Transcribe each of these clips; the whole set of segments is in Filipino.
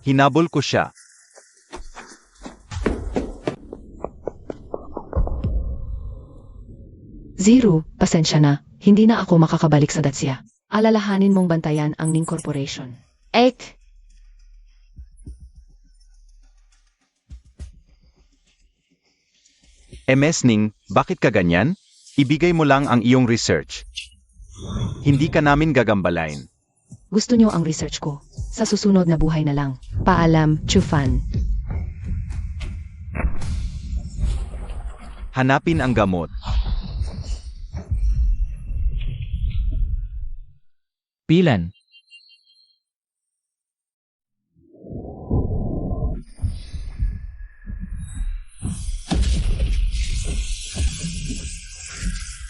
Hinabol ko siya. Zero, pasensya na. Hindi na ako makakabalik sa Dacia. Alalahanin mong bantayan ang Ning Corporation. Ek! MS Ning, bakit ka ganyan? Ibigay mo lang ang iyong research. Hindi ka namin gagambalain. Gusto nyo ang research ko. Sa susunod na buhay na lang. Paalam, Chufan. Hanapin ang gamot. Pilan.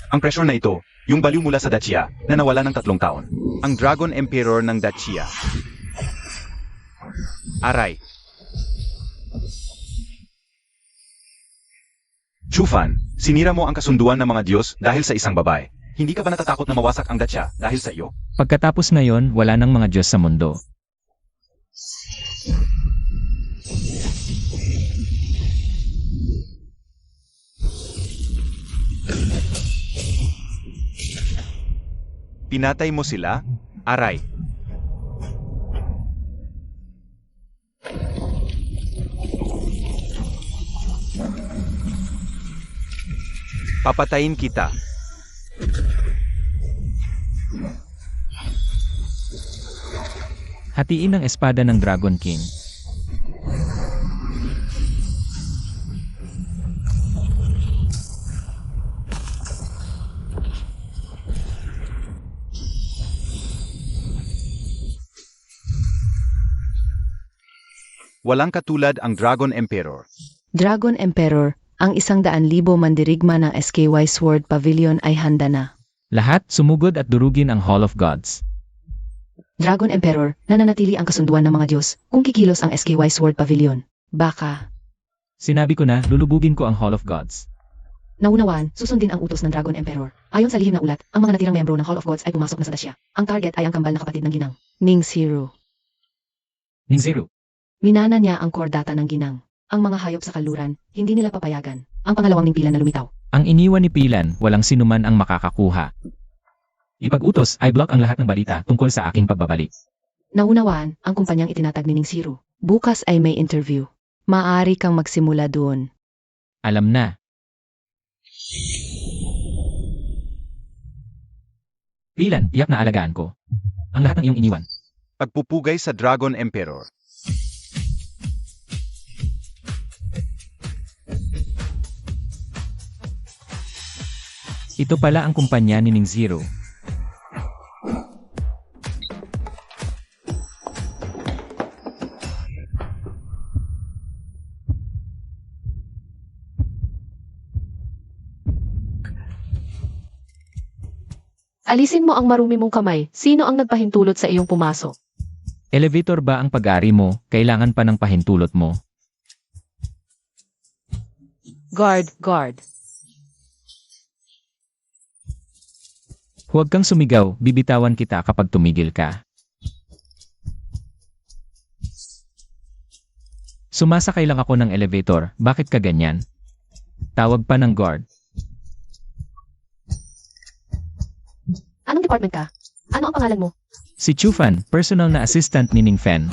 Ang pressure na ito, yung baliw mula sa Dacia, na nawala ng 3 taon. Ang Dragon Emperor ng Dacia. Aray. Chufan, sinira mo ang kasunduan ng mga Diyos dahil sa isang babae. Hindi ka ba natatakot na mawasak ang Dacia dahil sa iyo? Pagkatapos ngayon, wala nang mga Diyos sa mundo. Pinatay mo sila? Aray. Papatayin kita. Hatiin ang espada ng Dragon King. Walang katulad ang Dragon Emperor. Dragon Emperor, ang 100,000 mandirigma ng SKY Sword Pavilion ay handa na. Lahat sumugod at durugin ang Hall of Gods. Dragon Emperor, nananatili ang kasunduan ng mga Diyos kung kikilos ang SKY Sword Pavilion. Baka. Sinabi ko na, lulubugin ko ang Hall of Gods. Naunawaan, susundin ang utos ng Dragon Emperor. Ayon sa lihim na ulat, ang mga natirang membro ng Hall of Gods ay pumasok na sa Dacia. Ang target ay ang kambal na kapatid ng ginang, Ning Zero. Ning Zero. Minana niya ang core data ng ginang. Ang mga hayop sa kaluran, hindi nila papayagan. Ang pangalawang Ning Pilan na lumitaw. Ang iniwan ni Pilan, walang sinuman ang makakakuha. Ipag-utos ay block ang lahat ng balita tungkol sa aking pagbabalik. Naunawaan, ang kumpanyang itinatag ni Ning Zero. Bukas ay may interview. Maaari kang magsimula doon. Alam na. Pilan, tiyak na alagaan ko. Ang lahat ng iyong iniwan. Pagpupugay sa Dragon Emperor. Ito pala ang kumpanya ni Ning Zero. Alisin mo ang marumi mong kamay. Sino ang nagpahintulot sa iyong pumasok? Elevator ba ang pag-ari mo, kailangan pa ng pahintulot mo? Guard. Huwag kang sumigaw, bibitawan kita kapag tumigil ka. Sumasakay lang ako ng elevator, bakit ka ganyan? Tawag pa ng guard. Anong department ka? Ano ang pangalan mo? Si Chufan, personal na assistant ni Ning Fen.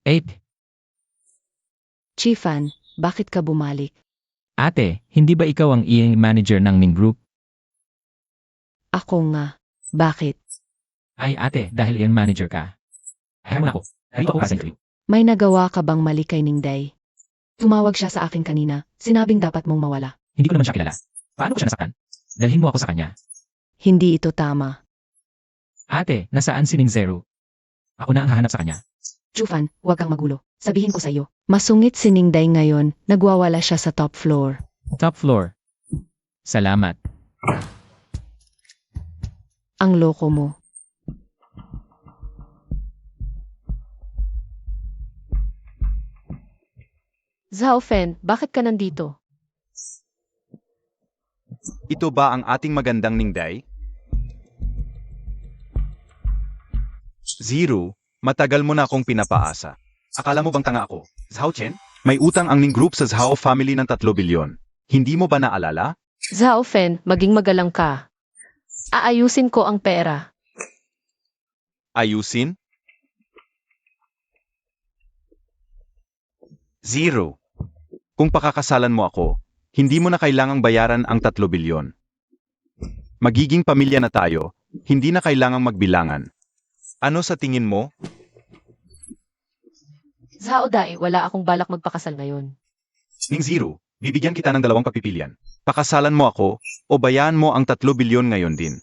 Eight. Chifan, bakit ka bumalik? Ate, hindi ba ikaw ang EA manager ng Ning Group? Ako nga. Bakit? Ay ate, dahil EA manager ka. Ayaw mo na ako. Narito ako kasi kayo. May nagawa ka bang mali kay Ningday? Tumawag siya sa akin kanina. Sinabing dapat mong mawala. Hindi ko naman siya kilala. Paano ko siya nasaktan? Dalhin mo ako sa kanya. Hindi ito tama. Ate, nasaan si Ning Zero? Ako na ang hahanap sa kanya. Chufan, huwag kang magulo. Sabihin ko sa'yo. Masungit si Ningday ngayon. Nagwawala siya sa top floor. Top floor. Salamat. Ang loko mo. Zhao Fen, bakit ka nandito? Ito ba ang ating magandang Ningday? 0. Matagal mo na akong pinapaasa. Akala mo bang tanga ako? Zhao Chen? May utang ang Ning Group sa Zhao family ng 3 bilyon. Hindi mo ba naalala? Zhao Fen, maging magalang ka. Aayusin ko ang pera. Ayusin? 0. Kung pakakasalan mo ako, hindi mo na kailangang bayaran ang 3 bilyon. Magiging pamilya na tayo, hindi na kailangang magbilangan. Ano sa tingin mo? Zhao Dai, wala akong balak magpakasal ngayon. Ning 0, bibigyan kita ng 2 pagpipilian. Pakasalan mo ako, o bayaan mo ang 3 bilyon ngayon din.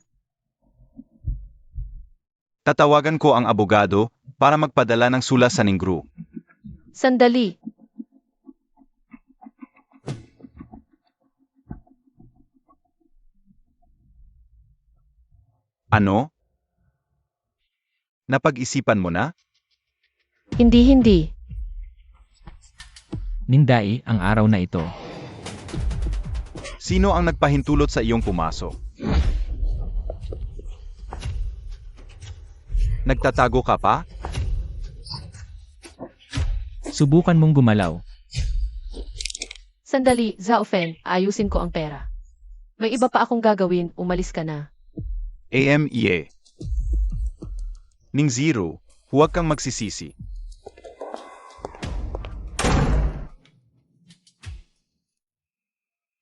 Tatawagan ko ang abogado para magpadala ng sulat sa Ning Group. Sandali. Ano? Napag-isipan mo na? Hindi. Ningdai, ang araw na ito. Sino ang nagpahintulot sa iyong pumasok? Nagtatago ka pa? Subukan mong gumalaw. Sandali, Zhao Fen, aayusin ko ang pera. May iba pa akong gagawin, umalis ka na. AMEA. Ning 0, huwag kang magsisisi.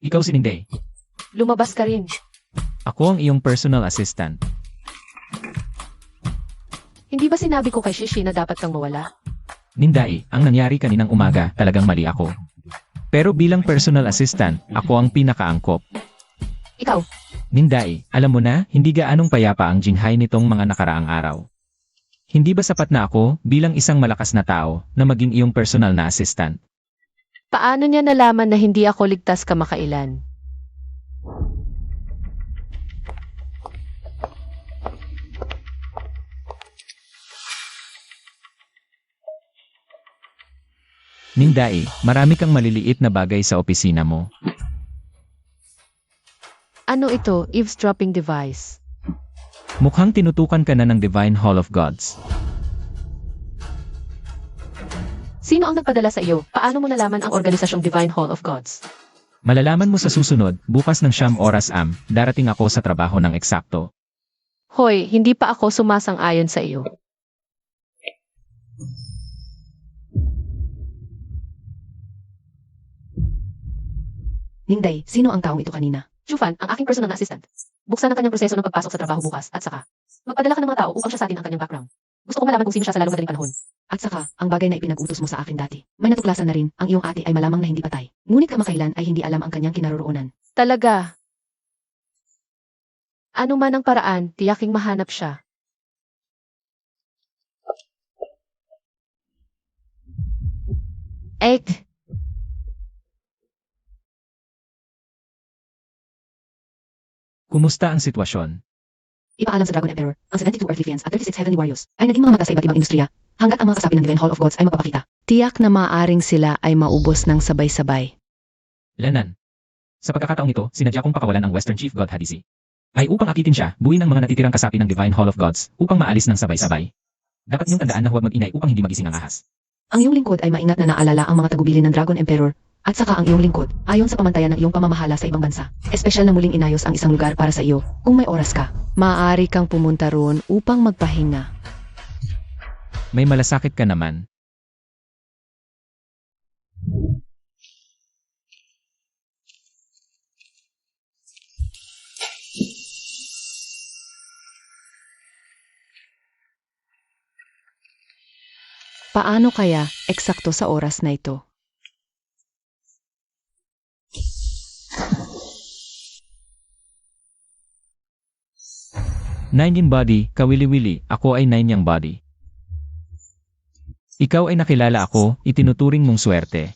Ikaw si Ningday. Lumabas ka rin. Ako ang iyong personal assistant. Hindi ba sinabi ko kay Shishi na dapat kang mawala? Ningdai, ang nangyari kaninang umaga, talagang mali ako. Pero bilang personal assistant, ako ang pinakaangkop. Ikaw, Ningdai, alam mo na, hindi gaanong payapa ang Jinghai nitong mga nakaraang araw. Hindi ba sapat na ako, bilang isang malakas na tao, na maging iyong personal na assistant? paano niya nalaman na hindi ako ligtas kamakailan? Ningdai, marami kang maliliit na bagay sa opisina mo. Ano ito, eavesdropping device? Mukhang tinutukan ka na ng Divine Hall of Gods. Sino ang nagpadala sa iyo? Paano mo nalaman ang organisasyong Divine Hall of Gods? Malalaman mo sa susunod, bukas ng 9 oras darating ako sa trabaho ng eksakto. Hoy, hindi pa ako sumasang-ayon sa iyo. Ningday, sino ang taong ito kanina? Chufan, ang aking personal na assistant. Buksan ang kanyang proseso ng pagpasok sa trabaho bukas at saka magpadala ka ng mga tao upang siya sa atin ang kanyang background. Gusto ko malaman kung sino siya sa lalong madaling panahon. At saka, ang bagay na ipinag-utos mo sa akin dati. May natuklasan na rin, ang iyong ate ay malamang na hindi patay. Ngunit kamakailan ay hindi alam ang kanyang kinaroroonan. Talaga. Ano man ang paraan, tiyaking mahanap siya. Ek, Kumusta ang sitwasyon? Ipaalam sa Dragon Emperor, ang 72 Earthly Fiends at 36 Heavenly Warriors ay naging mga mata sa iba't ibang industriya, hanggat ang mga kasapi ng Divine Hall of Gods ay magpapakita. Tiyak na maaring sila ay maubos ng sabay-sabay. Lanan. Sa pagkakataong ito, sinadya kong pakawalan ang Western Chief God Hadisi. Ay upang akitin siya, buuin ang mga natitirang kasapi ng Divine Hall of Gods, upang maalis ng sabay-sabay. Dapat niyong tandaan na huwag mag-ingay upang hindi magising ang ahas. Ang iyong lingkod ay maingat na naalala ang mga tagubilin ng Dragon Emperor, at saka ang iyong lingkod, ayon sa pamantayan ng iyong pamamahala sa ibang bansa. Espesyal na muling inayos ang isang lugar para sa iyo, kung may oras ka. Maaari kang pumunta roon upang magpahinga. May malasakit ka naman. Paano kaya eksakto sa oras na ito? Nine in body, kawili-wili, ako ay 9 yang body. Ikaw ay nakilala ako, itinuturing mong swerte.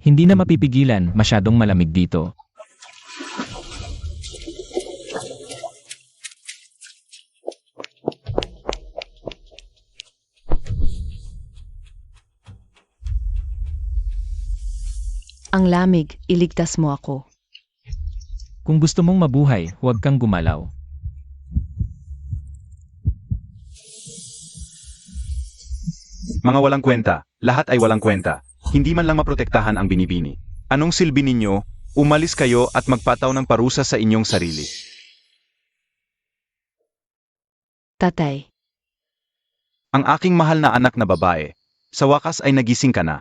Hindi na mapipigilan, masyadong malamig dito. Ang lamig, iligtas mo ako. Kung gusto mong mabuhay, huwag kang gumalaw. Mga walang kwenta, lahat ay walang kwenta. Hindi man lang maprotektahan ang binibini. Anong silbi ninyo? Umalis kayo at magpataw ng parusa sa inyong sarili. Tatay, Ang aking mahal na anak na babae, sa wakas ay nagising ka na.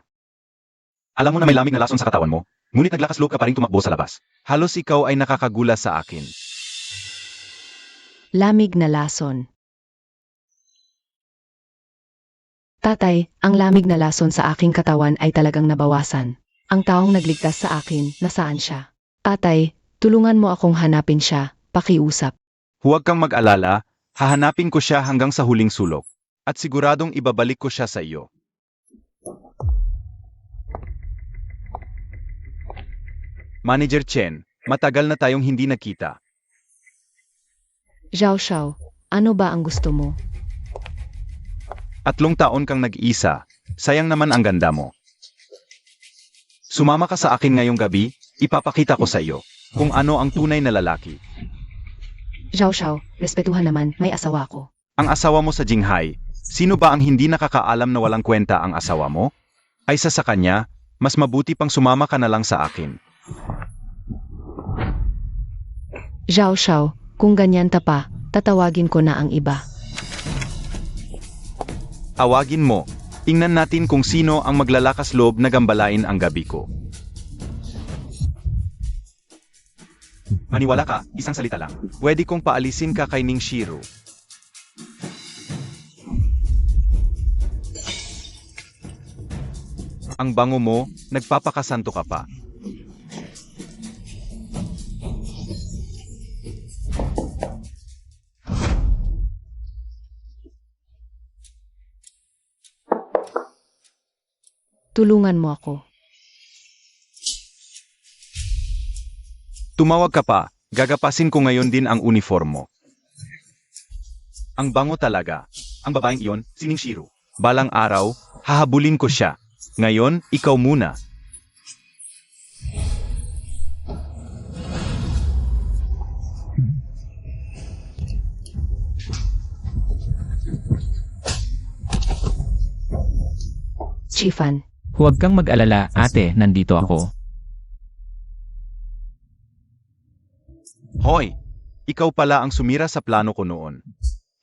Alam mo na may lamig na lason sa katawan mo, ngunit naglakas loob ka pa rin tumakbo sa labas. Halos ikaw ay nakakagula sa akin. lamig na lason. Tatay, ang lamig na lason sa aking katawan ay talagang nabawasan. Ang taong nagligtas sa akin, nasaan siya? Tatay, tulungan mo akong hanapin siya, pakiusap. Huwag kang mag-alala, hahanapin ko siya hanggang sa huling sulok. At siguradong ibabalik ko siya sa iyo. Manager Chen, matagal na tayong hindi nakita. Zhao Xiao, ano ba ang gusto mo? 3 taon kang nag-isa, sayang naman ang ganda mo. Sumama ka sa akin ngayong gabi, ipapakita ko sa iyo kung ano ang tunay na lalaki. Zhao Xiao, respetuhan naman, may asawa ko. Ang asawa mo sa Jinghai, sino ba ang hindi nakakaalam na walang kwenta ang asawa mo? Ay sa kanya, mas mabuti pang sumama ka na lang sa akin. Zhao Xiao, kung ganyan ta pa, tatawagin ko na ang iba. Awagin mo, tingnan natin kung sino ang maglalakas loob na gambalain ang gabi ko. Maniwala ka, isang salita lang. Pwede kong paalisin ka kay Ning Shiro. Ang bango mo, nagpapakasanto ka pa. Tulungan mo ako. Tumawag ka pa, gagapasin ko ngayon din ang uniform mo. Ang bango talaga. Ang babaeng iyon, si Ning Shiro. Balang araw, hahabulin ko siya. Ngayon, ikaw muna. Chifan, Huwag kang mag-alala, ate, nandito ako. Hoy! Ikaw pala ang sumira sa plano ko noon.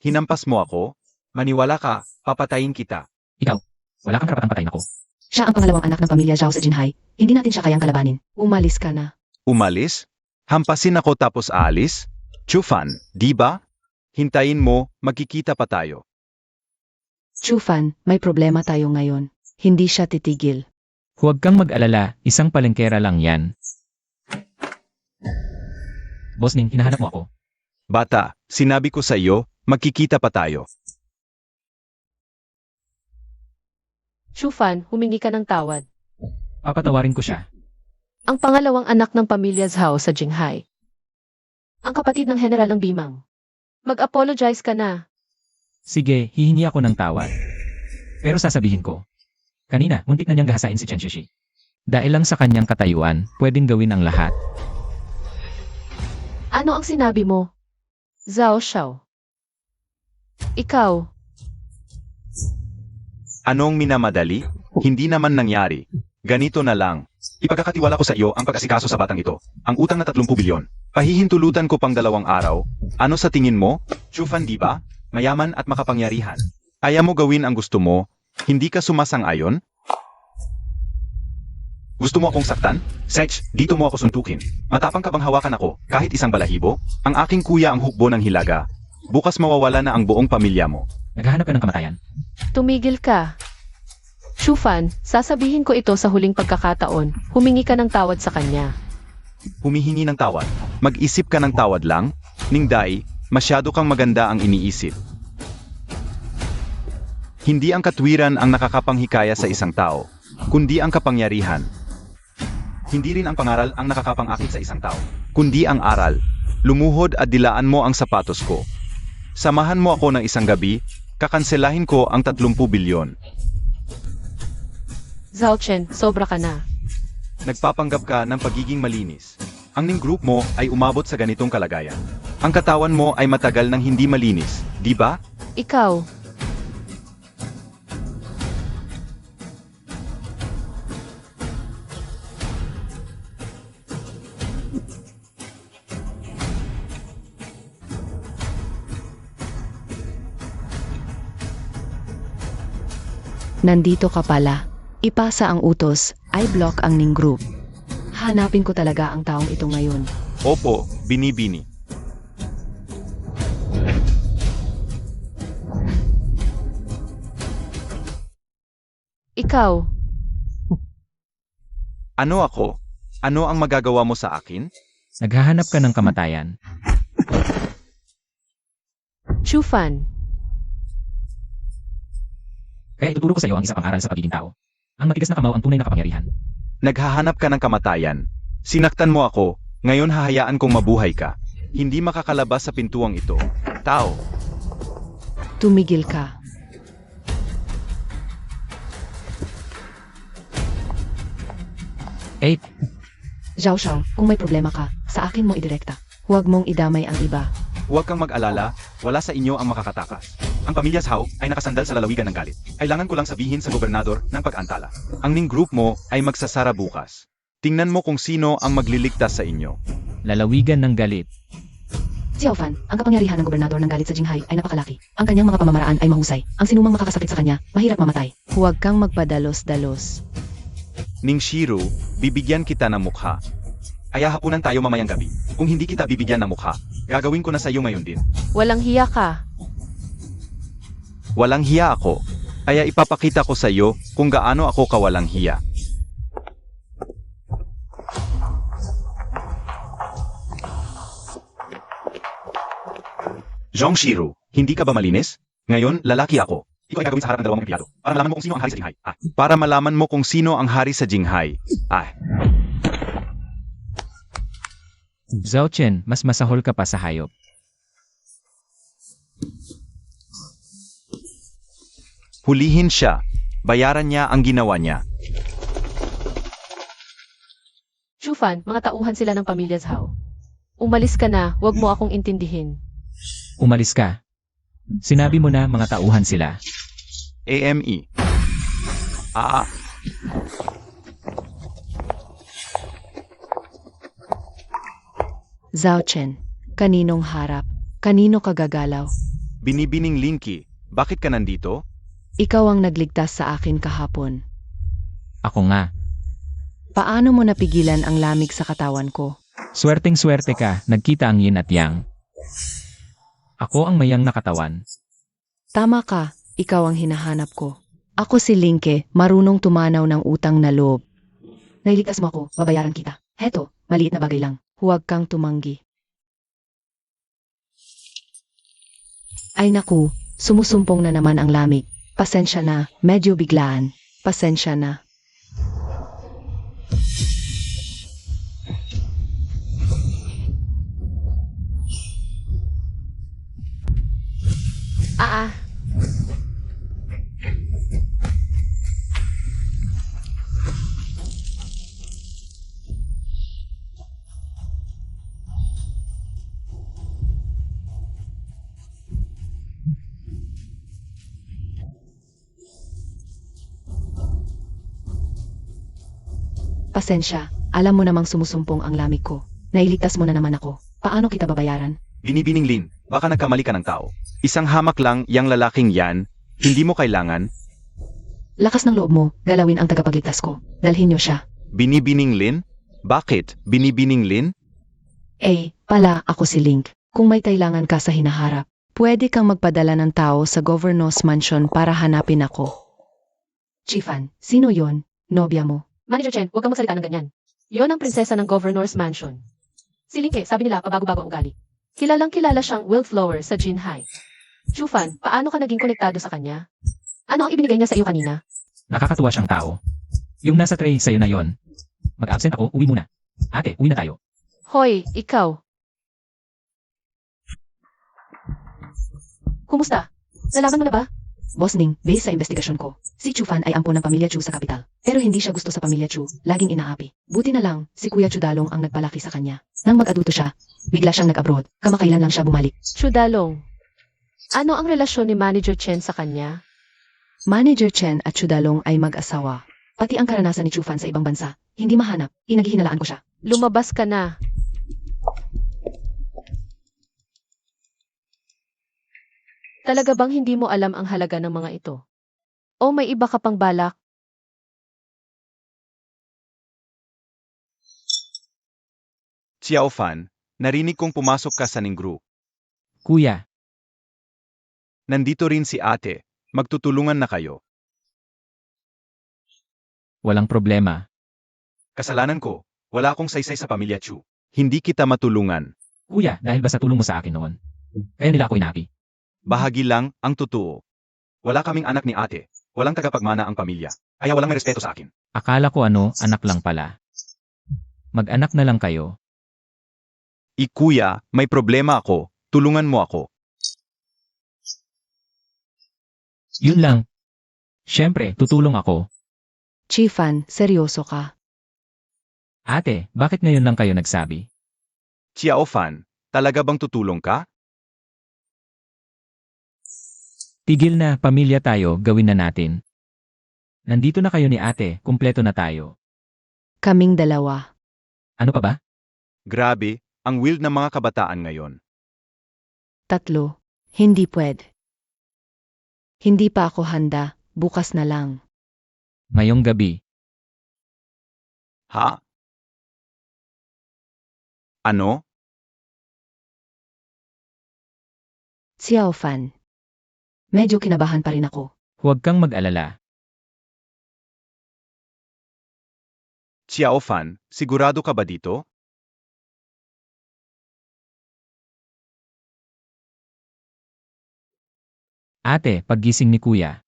Hinampas mo ako? Maniwala ka, papatayin kita. Ikaw, wala kang karapatang patayin ako. siya ang pangalawang anak ng pamilya Zhao sa Jinhai. Hindi natin siya kayang kalabanin. Umalis ka na. Umalis? Hampasin ako tapos aalis? Chufan, di ba? Hintayin mo, magkikita pa tayo. Chufan, may problema tayo ngayon. Hindi siya titigil. Huwag kang mag-alala, isang palengkera lang yan. Boss Ning, hinahanap mo ako. Bata, sinabi ko sa iyo, magkikita pa tayo. Shufan, humingi ka ng tawad. Papatawarin ko siya. Ang pangalawang anak ng pamilya Zhao sa Jinghai. Ang kapatid ng general ng Bimang. Mag-apologize ka na. Sige, hihingi ako ng tawad. Pero sasabihin ko, kanina, muntik na niyang gahasain si Chen Shishi. Dahil lang sa kanyang katayuan, pwedeng gawin ang lahat. Ano ang sinabi mo? Zhao Xiao. Ikaw, Anong minamadali? Hindi naman nangyari. Ganito na lang. Ipagkakatiwala ko sa iyo ang pag-asikaso sa batang ito. Ang utang na 30 bilyon. Pahihintulutan ko pang 2 araw. Ano sa tingin mo? Chufan, di ba? Mayaman at makapangyarihan. Ayaw mo gawin ang gusto mo, hindi ka sumasang-ayon? Gusto mo akong saktan? Sech, dito mo ako suntukin. Matapang ka bang hawakan ako, kahit isang balahibo? Ang aking kuya ang hukbo ng hilaga. Bukas mawawala na ang buong pamilya mo. Naghahanap ka ng kamatayan. tumigil ka. Shufan, sasabihin ko ito sa huling pagkakataon. Humingi ka ng tawad sa kanya. Humihingi ng tawad. Mag-isip ka ng tawad lang. Ningday, masyado kang maganda ang iniisip. Hindi ang katwiran ang nakakapanghikaya sa isang tao, kundi ang kapangyarihan. Hindi rin ang pangaral ang nakakapangakit sa isang tao, kundi ang aral. Lumuhod at dilaan mo ang sapatos ko. Samahan mo ako ng isang gabi, kakanselahin ko ang 30 bilyon. Zhao Chen, sobra ka na. Nagpapanggap ka ng pagiging malinis. Ang ning group mo ay umabot sa ganitong kalagayan. Ang katawan mo ay matagal nang hindi malinis, di ba? Ikaw, nandito ka pala. Ipasa ang utos, i-block ang Ning Group. Hanapin ko talaga ang taong ito ngayon. Opo, binibini. Ikaw, Ano ako? Ano ang magagawa mo sa akin? Naghahanap ka ng kamatayan. Chufan, Kaya ituturo ko sa iyo ang isa pang aral sa pagiging tao. Ang matigas na kamao ang tunay na kapangyarihan. Naghahanap ka ng kamatayan. Sinaktan mo ako, ngayon hahayaan kong mabuhay ka. Hindi makakalabas sa pintuang ito. Tao, tumigil ka. Eh, Zhao Xiao, kung may problema ka, sa akin mo idirekta. Huwag mong idamay ang iba. huwag kang mag-alala, wala sa inyo ang makakatakas. Ang pamilya Zhao ay nakasandal sa lalawigan ng galit. Kailangan ko lang sabihin sa gobernador ng pag-antala. Ang ning group mo ay magsasara bukas. Tingnan mo kung sino ang magliligtas sa inyo. lalawigan ng galit. Xiao Fan, ang kapangyarihan ng gobernador ng galit sa Jinghai ay napakalaki. Ang kanyang mga pamamaraan ay mahusay. Ang sinumang makakasakit sa kanya, mahirap mamatay. Huwag kang magpadalos-dalos. Ning Shiru, bibigyan kita ng mukha. Kaya hapunan tayo mamayang gabi. Kung hindi kita bibigyan ng mukha, gagawin ko na sa iyo ngayon din. Walang hiya ka. Walang hiya ako. Kaya ipapakita ko sa iyo kung gaano ako kawalang hiya. Zhong Shiru, hindi ka ba malinis? Ngayon, lalaki ako. Ikaw ay gagawin sa harap ng dalawang empleyado. Para malaman mo kung sino ang hari sa Jinghai. Para malaman mo kung sino ang hari sa Jinghai. Zhao Chen, mas masahol ka pa sa hayop. Hulihin siya. Bayaran niya ang ginawa niya. Chufan, mga tauhan sila ng pamilya Zhao. Umalis ka na, wag mo akong intindihin. Umalis ka. Sinabi mo na mga tauhan sila. AME. Zhao Chen, kaninong harap? Kanino ka gagalaw? Binibining Linky, bakit ka nandito? Ikaw ang nagligtas sa akin kahapon. Ako nga. Paano mo napigilan ang lamig sa katawan ko? Swerteng-swerte ka, nagkita ang yin at yang. Ako ang mayang nakatawan. Tama ka, ikaw ang hinahanap ko. Ako si Linke, marunong tumanaw ng utang na loob. Nailigtas mo ako, babayaran kita. Heto, maliit na bagay lang. Huwag kang tumanggi. Ay naku, sumusumpong na naman ang lamig. Pasensya na, medyo biglaan. Pasensya na. Ah. Pasensya, alam mo namang sumusumpong ang lamig ko. Nailigtas mo na naman ako. Paano kita babayaran? Binibining Lin, baka nagkamali ka ng tao. Isang hamak lang yang lalaking yan, hindi mo kailangan. Lakas ng loob mo, galawin ang tagapagligtas ko. Dalhin niyo siya. Binibining Lin? Bakit? Binibining Lin? Pala ako si Link. Kung may kailangan ka sa hinaharap, pwede kang magpadala ng tao sa Governor's Mansion para hanapin ako. Chifan, sino yon? Nobya mo. Manager Chen, huwag kang magsalita ng ganyan. Yon ang prinsesa ng Governor's Mansion. Si Linke, sabi nila, pabago-bago ang ugali. Kilalang kilala siyang wildflower sa Jinhai. Chufan, paano ka naging konektado sa kanya? Ano ang ibinigay niya sa iyo kanina? Nakakatuwa siyang tao. Yung nasa tray sa'yo na yon. Mag-absent ako, uwi muna. Ate, uwi na tayo. Hoy, ikaw. Kumusta? Nalaman mo na ba? Boss Ning, base sa investigasyon ko, si Chu Fan ay ampon ng pamilya Chu sa kapital. Pero hindi siya gusto sa pamilya Chu, laging inaapi. Buti na lang, si Kuya Chu Dalong ang nagpalaki sa kanya. Nang mag-adulto siya, bigla siyang nag-abroad, kamakailan lang siya bumalik. Chudalong. Ano ang relasyon ni Manager Chen sa kanya? Manager Chen at Chu Dalong ay mag-asawa. Pati ang karanasan ni Chu Fan sa ibang bansa, hindi mahanap, inaghihinalaan ko siya. Lumabas ka na. Talaga bang hindi mo alam ang halaga ng mga ito? O may iba ka pang balak? Xiao Fan, narinig kong pumasok ka sa Ning Group. Kuya, Nandito rin si ate, magtutulungan na kayo. walang problema. Kasalanan ko, wala akong saysay sa pamilya Chu. Hindi kita matulungan. Kuya, dahil ba sa tulong mo sa akin noon? Kaya nila ako inapi. Bahagi lang ang totoo. Wala kaming anak ni ate. Walang tagapagmana ang pamilya. Kaya walang may respeto sa akin. Akala ko anak lang pala. Mag-anak na lang kayo. Kuya, may problema ako. Tulungan mo ako. Yun lang. Siyempre, tutulong ako. Chi Fan, seryoso ka. Ate, bakit ngayon lang kayo nagsabi? Xiao Fan, talaga bang tutulong ka? Tigil na, pamilya tayo, gawin na natin. Nandito na kayo ni ate, kumpleto na tayo. Kaming dalawa. Ano pa ba? Grabe, ang wild ng mga kabataan ngayon. 3, hindi pwede. Hindi pa ako handa, bukas na lang. Ngayong gabi. Ha? Ano? Xiao Fan. Medyo kinabahan pa rin ako. Huwag kang mag-alala. Xiao Fan, sigurado ka ba dito? Ate, paggising ni kuya.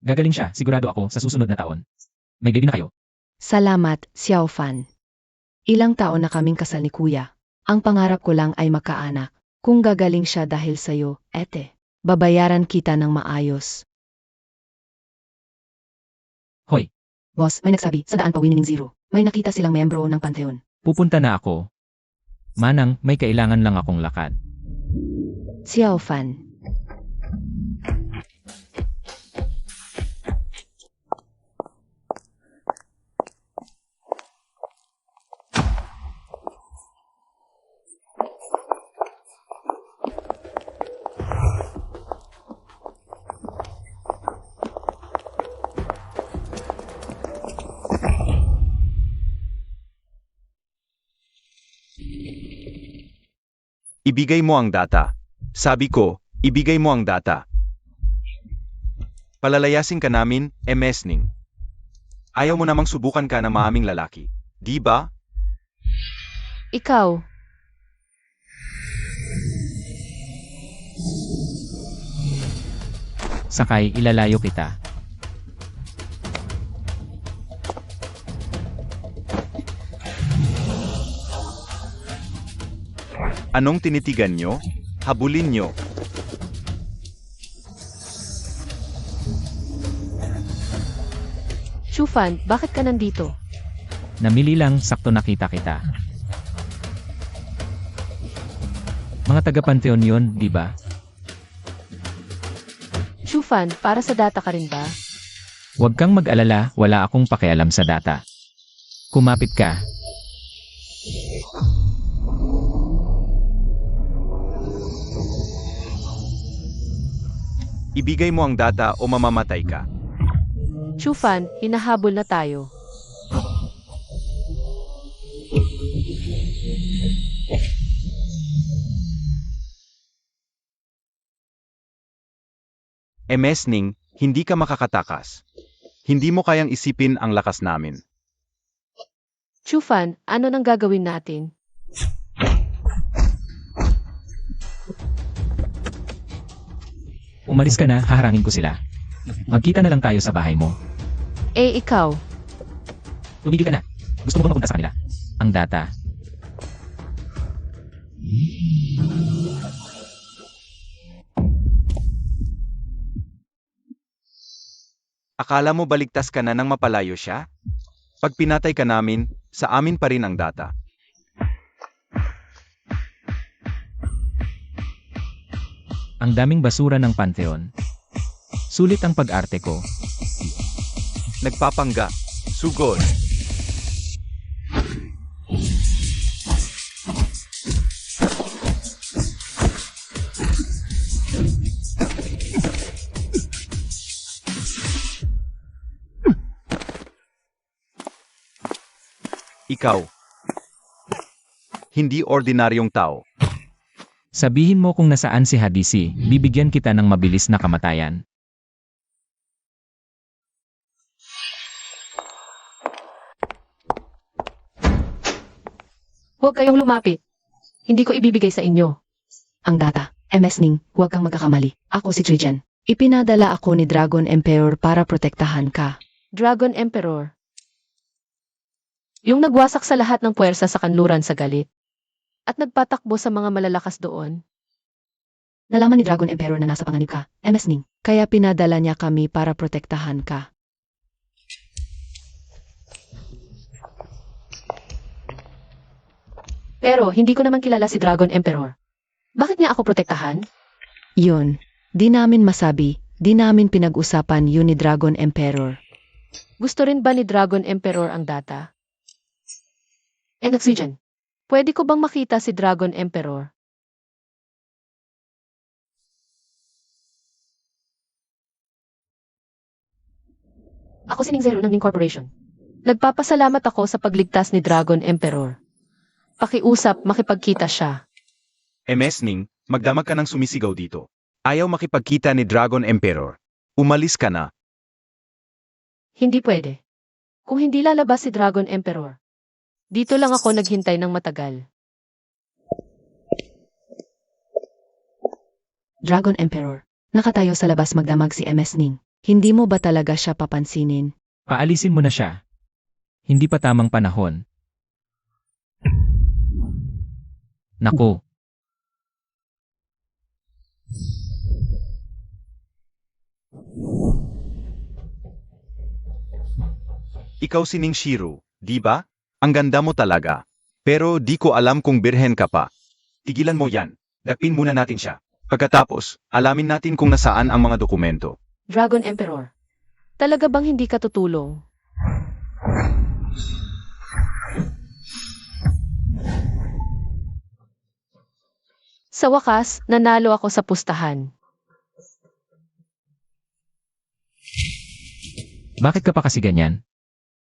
Gagaling siya, sigurado ako, sa susunod na taon. May baby na kayo. Salamat, Xiao Fan. Ilang taon na kaming kasal ni Kuya. Ang pangarap ko lang ay makaanak. Kung gagaling siya dahil sa'yo, ete, babayaran kita ng maayos. Hoy, Boss, may nagsabi, sa daan pa winning zero. May nakita silang membro ng Pantheon. pupunta na ako. Manang, may kailangan lang akong lakad. Xiao Fan. Ibigay mo ang data. Sabi ko, ibigay mo ang data. Palalayasin ka namin, Ning. Ayaw mo namang subukan ka ng maaming lalaki. Di ba? Ikaw. Sakay, ilalayo kita. Anong tinitigan nyo? Habulin nyo. Chufan, bakit ka nandito? Namili lang, sakto nakita kita. Mga taga-Pantheon yun, di ba? Chufan, para sa data ka rin ba? Huwag kang mag-alala, wala akong pakialam sa data. Kumapit ka. Ibigay mo ang data o mamamatay ka. Chufan, hinahabol na tayo. Ning, hindi ka makakatakas. Hindi mo kayang isipin ang lakas namin. Chufan, ano nang gagawin natin? Umalis ka na, haharangin ko sila. Magkita na lang tayo sa bahay mo. Eh, ikaw. Tumigil ka na. Gusto mo ba mapunta sa kanila? Ang data. Akala mo baligtas ka na nang mapalayo siya? Pag pinatay ka namin, sa amin pa rin ang data. Ang daming basura ng Pantheon. Sulit ang pag-arte ko. Nagpapangga. Sugod. Ikaw. Hindi ordinaryong tao. Sabihin mo kung nasaan si Hadisi, bibigyan kita ng mabilis na kamatayan. Huwag kayong lumapit. Hindi ko ibibigay sa inyo. Ang data. MS Ning, huwag kang magkakamali. Ako si Trijan. Ipinadala ako ni Dragon Emperor para protektahan ka. Dragon Emperor. Yung nagwasak sa lahat ng puwersa sa kanluran sa galit. At nagpatakbo sa mga malalakas doon. Nalaman ni Dragon Emperor na nasa panganib ka, MS Ning. Kaya pinadala niya kami para protektahan ka. Pero hindi ko naman kilala si Dragon Emperor. Bakit niya ako protektahan? Yun. Di namin masabi, di namin pinag-usapan yun ni Dragon Emperor. Gusto rin ba ni Dragon Emperor ang data? Oxygen. Pwede ko bang makita si Dragon Emperor? Ako si Ning Zero ng Ning Corporation. Nagpapasalamat ako sa pagligtas ni Dragon Emperor. Pakiusap, makipagkita siya. MS Ning, magdamag ka ng sumisigaw dito. Ayaw makipagkita ni Dragon Emperor. Umalis ka na. Hindi pwede. Kung hindi lalabas si Dragon Emperor, dito lang ako naghintay ng matagal. Dragon Emperor. Nakatayo sa labas magdamag si MS Ning. Hindi mo ba talaga siya papansinin? Paalisin mo na siya. Hindi pa tamang panahon. Naku, Ikaw si Ning Shiro, di ba? Ang ganda mo talaga. Pero di ko alam kung birhen ka pa. Tigilan mo yan. Dapin muna natin siya. Pagkatapos, alamin natin kung nasaan ang mga dokumento. Dragon Emperor. Talaga bang hindi ka tutulong? Sa wakas, nanalo ako sa pustahan. bakit ka pa kasi ganyan?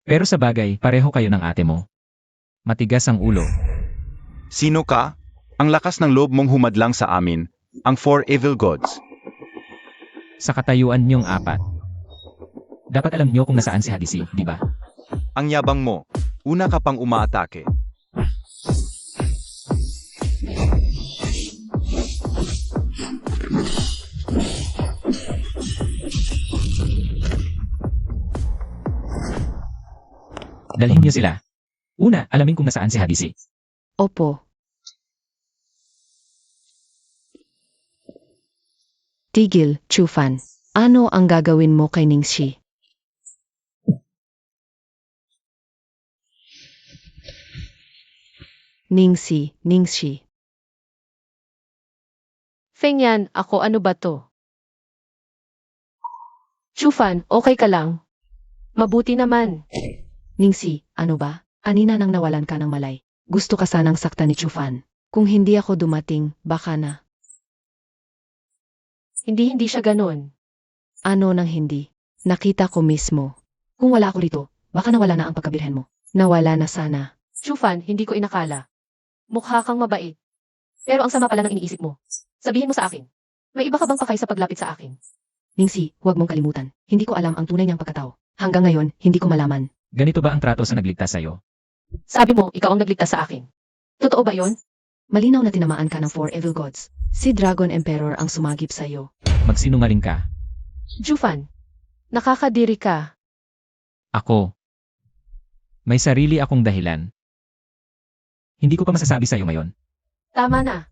Pero sa bagay, pareho kayo ng ate mo. Matigas ang ulo. Sino ka? Ang lakas ng loob mong humadlang sa amin, ang Four Evil Gods. Sa katayuan niyong apat. Dapat alam niyo kung nasaan si Hadisi, di ba? Ang yabang mo. Una ka pang umaatake. Dalhin niyo sila. Una, alamin kung nasaan si Hadisi. Opo. Tigil, Chufan. Ano ang gagawin mo kay Ningxi? Ningxi. Feng Yan, ako ano ba to? Chufan, okay ka lang? Mabuti naman. Ningxi, ano ba? Anina nang nawalan ka ng malay. Gusto ka sanang sakta ni Chufan. Kung hindi ako dumating, baka na. Hindi siya ganun. Ano nang hindi? Nakita ko mismo. Kung wala ako rito, baka nawala na ang pagkabirhen mo. Nawala na sana. Chufan, hindi ko inakala. Mukha kang mabait. Pero ang sama pala ng iniisip mo. Sabihin mo sa akin. May iba ka bang pakay sa paglapit sa akin? Ningxi, huwag mong kalimutan. Hindi ko alam ang tunay niyang pagkatao. Hanggang ngayon, hindi ko malaman. Ganito ba ang trato sa nagligtas sa'yo? Sabi mo, ikaw ang nagligtas sa akin. Totoo ba yon? Malinaw na tinamaan ka ng Four Evil Gods. Si Dragon Emperor ang sumagip sa'yo. Magsinungaling ka. Chufan, nakakadiri ka. Ako. May sarili akong dahilan. Hindi ko pa masasabi sa'yo ngayon. Tama na.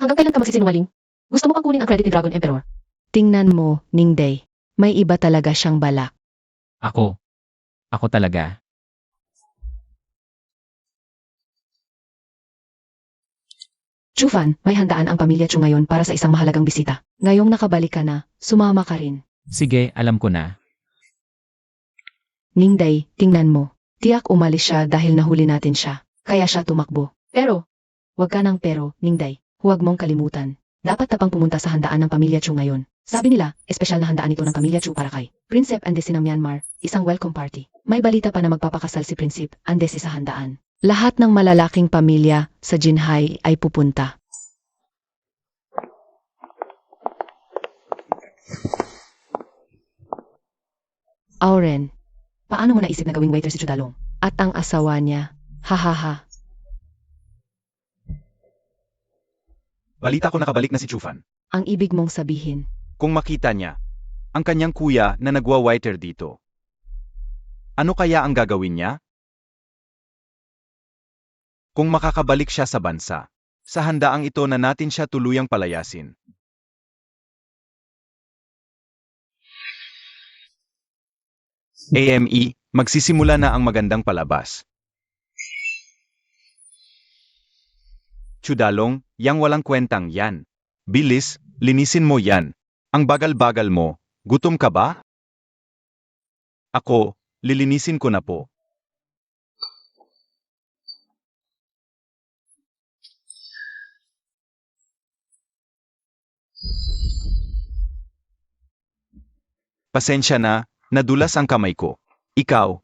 Hanggang kailan ka magsisinungaling? Gusto mo bang kunin ang credit ni Dragon Emperor? Tingnan mo, Ningday. May iba talaga siyang balak. Ako talaga. Chufan, may handaan ang pamilya Chu ngayon para sa isang mahalagang bisita. Ngayong nakabalik ka na, sumama ka rin. Sige, alam ko na. Ningday, tingnan mo. Tiyak umalis siya dahil nahuli natin siya. Kaya siya tumakbo. Pero, Huwag ka ng pero, Ningday. Huwag mong kalimutan. Dapat tapang pumunta sa handaan ng pamilya Chu ngayon. Sabi nila, espesyal na handaan ito ng pamilya Chu para kay Prinsip Andesi ng Myanmar, isang welcome party. May balita pa na magpapakasal si Prinsip Andesi sa handaan. Lahat ng malalaking pamilya sa Jinhai ay pupunta. Auren, paano mo naisip na gawing waiter si Chudalong? At ang asawa niya, hahaha. Balita ko nakabalik na si Chufan. Ang ibig mong sabihin, Kung makita niya, ang kanyang kuya na nagwa-waiter dito. Ano kaya ang gagawin niya? Kung makakabalik siya sa bansa, sa handaang ito na natin siya tuluyang palayasin. AME, magsisimula na ang magandang palabas. Chudalong, yang walang kwentang yan. Bilis, linisin mo yan. Ang bagal-bagal mo, gutom ka ba? Ako, lilinisin ko na po. Pasensya na, nadulas ang kamay ko. Ikaw.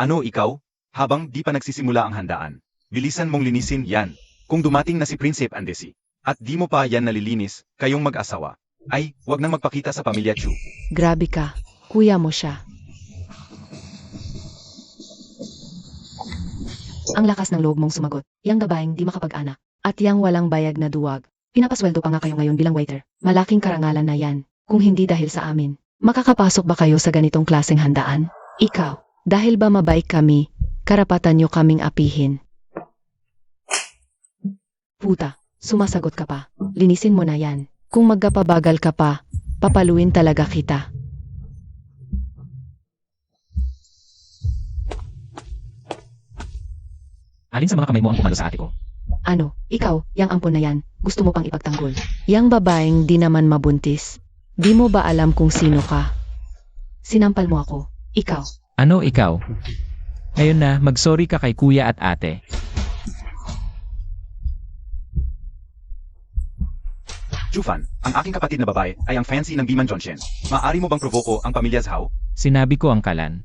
Ano ikaw? Habang di pa nagsisimula ang handaan, bilisan mong linisin yan. Kung dumating na si Prinsip Andesi, at di mo pa yan nalilinis, kayong mag-asawa, ay, wag nang magpakita sa pamilya Chu. grabe ka, kuya mo siya. Ang lakas ng loob mong sumagot, yang babaeng di makapag-anak, at yang walang bayag na duwag. Pinapasweldo pa nga kayo ngayon bilang waiter. Malaking karangalan na yan, kung hindi dahil sa amin. Makakapasok ba kayo sa ganitong klaseng handaan? Ikaw, dahil ba mabait kami, karapatan nyo kaming apihin. Puta, sumasagot ka pa. Linisin mo na yan. Kung magkapabagal ka pa, papaluin talaga kita. Alin sa mga kamay mo ang pumalo sa ate ko? Ano, ikaw, yang ampon na yan, gusto mo pang ipagtanggol. Yang babaeng di naman mabuntis. Di mo ba alam kung sino ka? Sinampal mo ako. Ikaw. Ano ikaw? Ngayon na, mag-sorry ka kay kuya at ate. Chufan, ang aking kapatid na babae ay ang fancy ng Biman Jonshen. Maaari mo bang provoko ang pamilya Zhao? Sinabi ko ang kalan.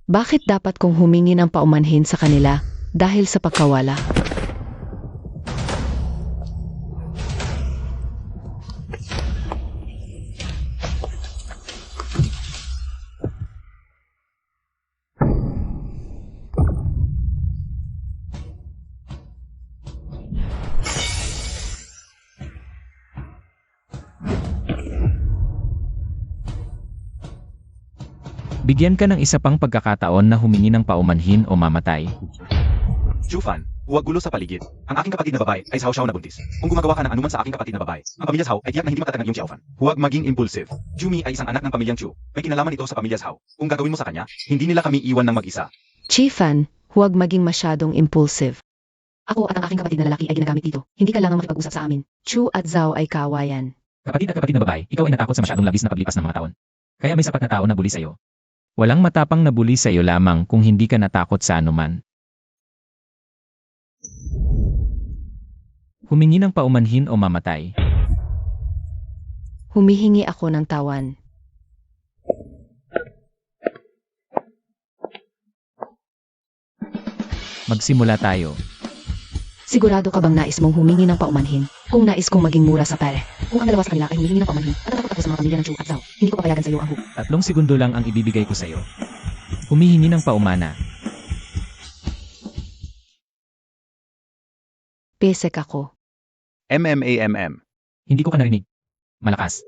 Bakit dapat kong humingi ng paumanhin sa kanila dahil sa pagkawala? Bigyan ka ng isa pang pagkakataon na humingi ng paumanhin o mamatay. Chufan, huwag gulo sa paligid. Ang aking kapatid na babae ay Zhao Xiao na buntis. Kung gumagawa ka ng anuman sa aking kapatid na babae, ang pamilya Zhao ay tiyak na hindi makatanggap yung Xiaofan. Huwag maging impulsive. Jumi ay isang anak ng pamilyang Chu. May kinalaman ito sa pamilya Zhao. Kung gagawin mo sa kanya, hindi nila kami iwan ng mag-isa. Chiefan, huwag maging masyadong impulsive. Ako at ang aking kapatid na lalaki ay ginagamit dito. Hindi kailangang makipag-usap sa amin. Chu at Zhao ay kawayan. Kapatid at kapatid na babae, ikaw ay natakot sa masyadong labis na paglipas ng mga taon. Kaya may sapat na tao na buli sa'yo. Walang matapang na buli sa'yo lamang kung hindi ka natakot sa anuman. Humingi ng paumanhin o mamatay. Humihingi ako ng tawan. Magsimula tayo. Sigurado ka bang nais mong humingi ng paumanhin? Kung nais kong maging mura sa pere. Kung ang dalawa sa kanila ay humihingi ng paumanhin, at natakot ako sa mga pamilya ng Chu at Zhao, hindi ko papayagan sa iyo ang hook. 3 segundo lang ang ibibigay ko sa'yo. Humihingi ng paumana. Pesek ako. MMAMM. Hindi ko ka narinig. Malakas.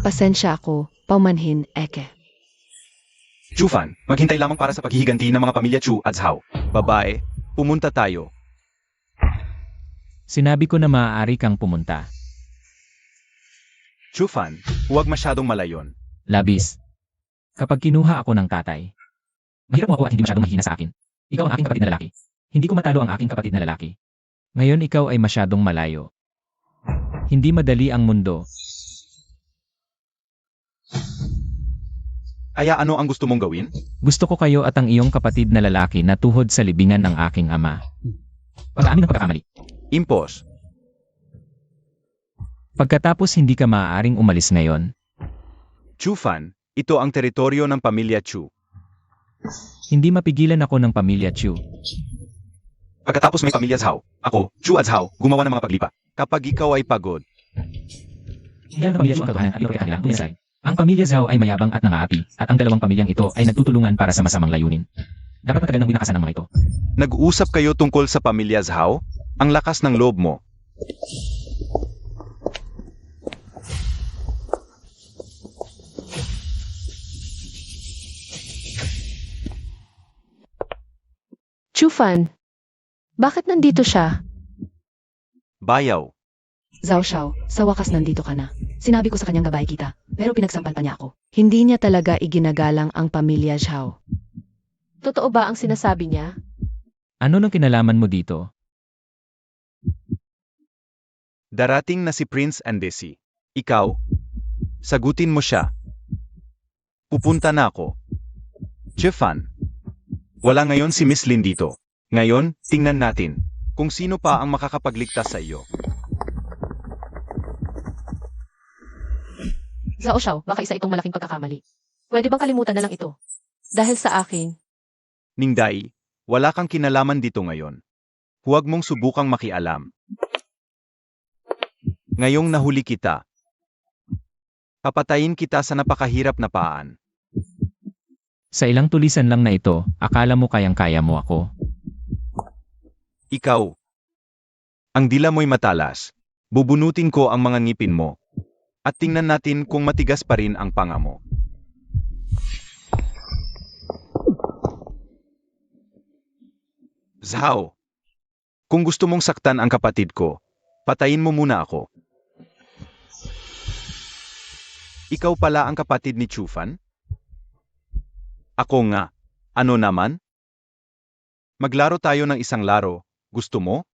Pasensya ako, paumanhin, eke. Chufan, maghintay lamang para sa paghihiganti ng mga pamilya Chu at Zhao. Babae, pumunta tayo. Sinabi ko na maaari kang pumunta. Chufan, Huwag masyadong malayon. Labis. Kapag kinuha ako ng tatay, mahirap mo ako at hindi masyadong mahina sa akin. Ikaw ang aking kapatid na lalaki. Hindi ko matalo ang aking kapatid na lalaki. Ngayon ikaw ay masyadong malayo. Hindi madali ang mundo. Aya ano ang gusto mong gawin? Gusto ko kayo at ang iyong kapatid na lalaki na tuhod sa libingan ng aking ama. Pag-aamin ng pagkakamali. Impos. Pagkatapos hindi ka maaaring umalis ngayon, Chufan, ito ang teritoryo ng pamilya Chu. hindi mapigilan ako ng pamilya Chu. Pagkatapos may pamilya Zhao, ako, Chu at Zhao, gumawa ng mga paglipa. Kapag ikaw ay pagod, Hindi ang pamilya Chu ang kagawahan at iyon kanila. Tunay. Ang pamilya Zhao ay mayabang at nangaapi, at ang dalawang pamilyang ito ay nagtutulungan para sa masamang layunin. Dapat matagal nang winakasan ng mga ito. nag-uusap kayo tungkol sa pamilya Zhao? Ang lakas ng loob mo. Chufan, bakit nandito siya? Bayaw. Zhao Xiao, sa wakas nandito ka na. Sinabi ko sa kanyang gabay kita, pero pinagsampal pa niya ako. Hindi niya talaga iginagalang ang pamilya Xiao. Totoo ba ang sinasabi niya? Ano nang kinalaman mo dito? Darating na si Prince Andesi. Ikaw, sagutin mo siya. Pupunta na ako. Chefan. Wala ngayon si Miss Lin dito. Ngayon, tingnan natin kung sino pa ang makakapagligtas sa iyo. Zhao Xiao, baka isa itong malaking pagkakamali. Pwede bang kalimutan na lang ito? Dahil sa akin, Ningdai, wala kang kinalaman dito ngayon. Huwag mong subukang makialam. Ngayong nahuli kita, papatayin kita sa napakahirap na paan. Sa ilang tulisan lang na ito, akala mo kayang-kaya mo ako. Ikaw, ang dila mo'y matalas. Bubunutin ko ang mga ngipin mo. At tingnan natin kung matigas pa rin ang panga mo. Zhao, kung gusto mong saktan ang kapatid ko, patayin mo muna ako. Ikaw pala ang kapatid ni Chufan? Ako nga. Ano naman? Maglaro tayo ng isang laro. Gusto mo?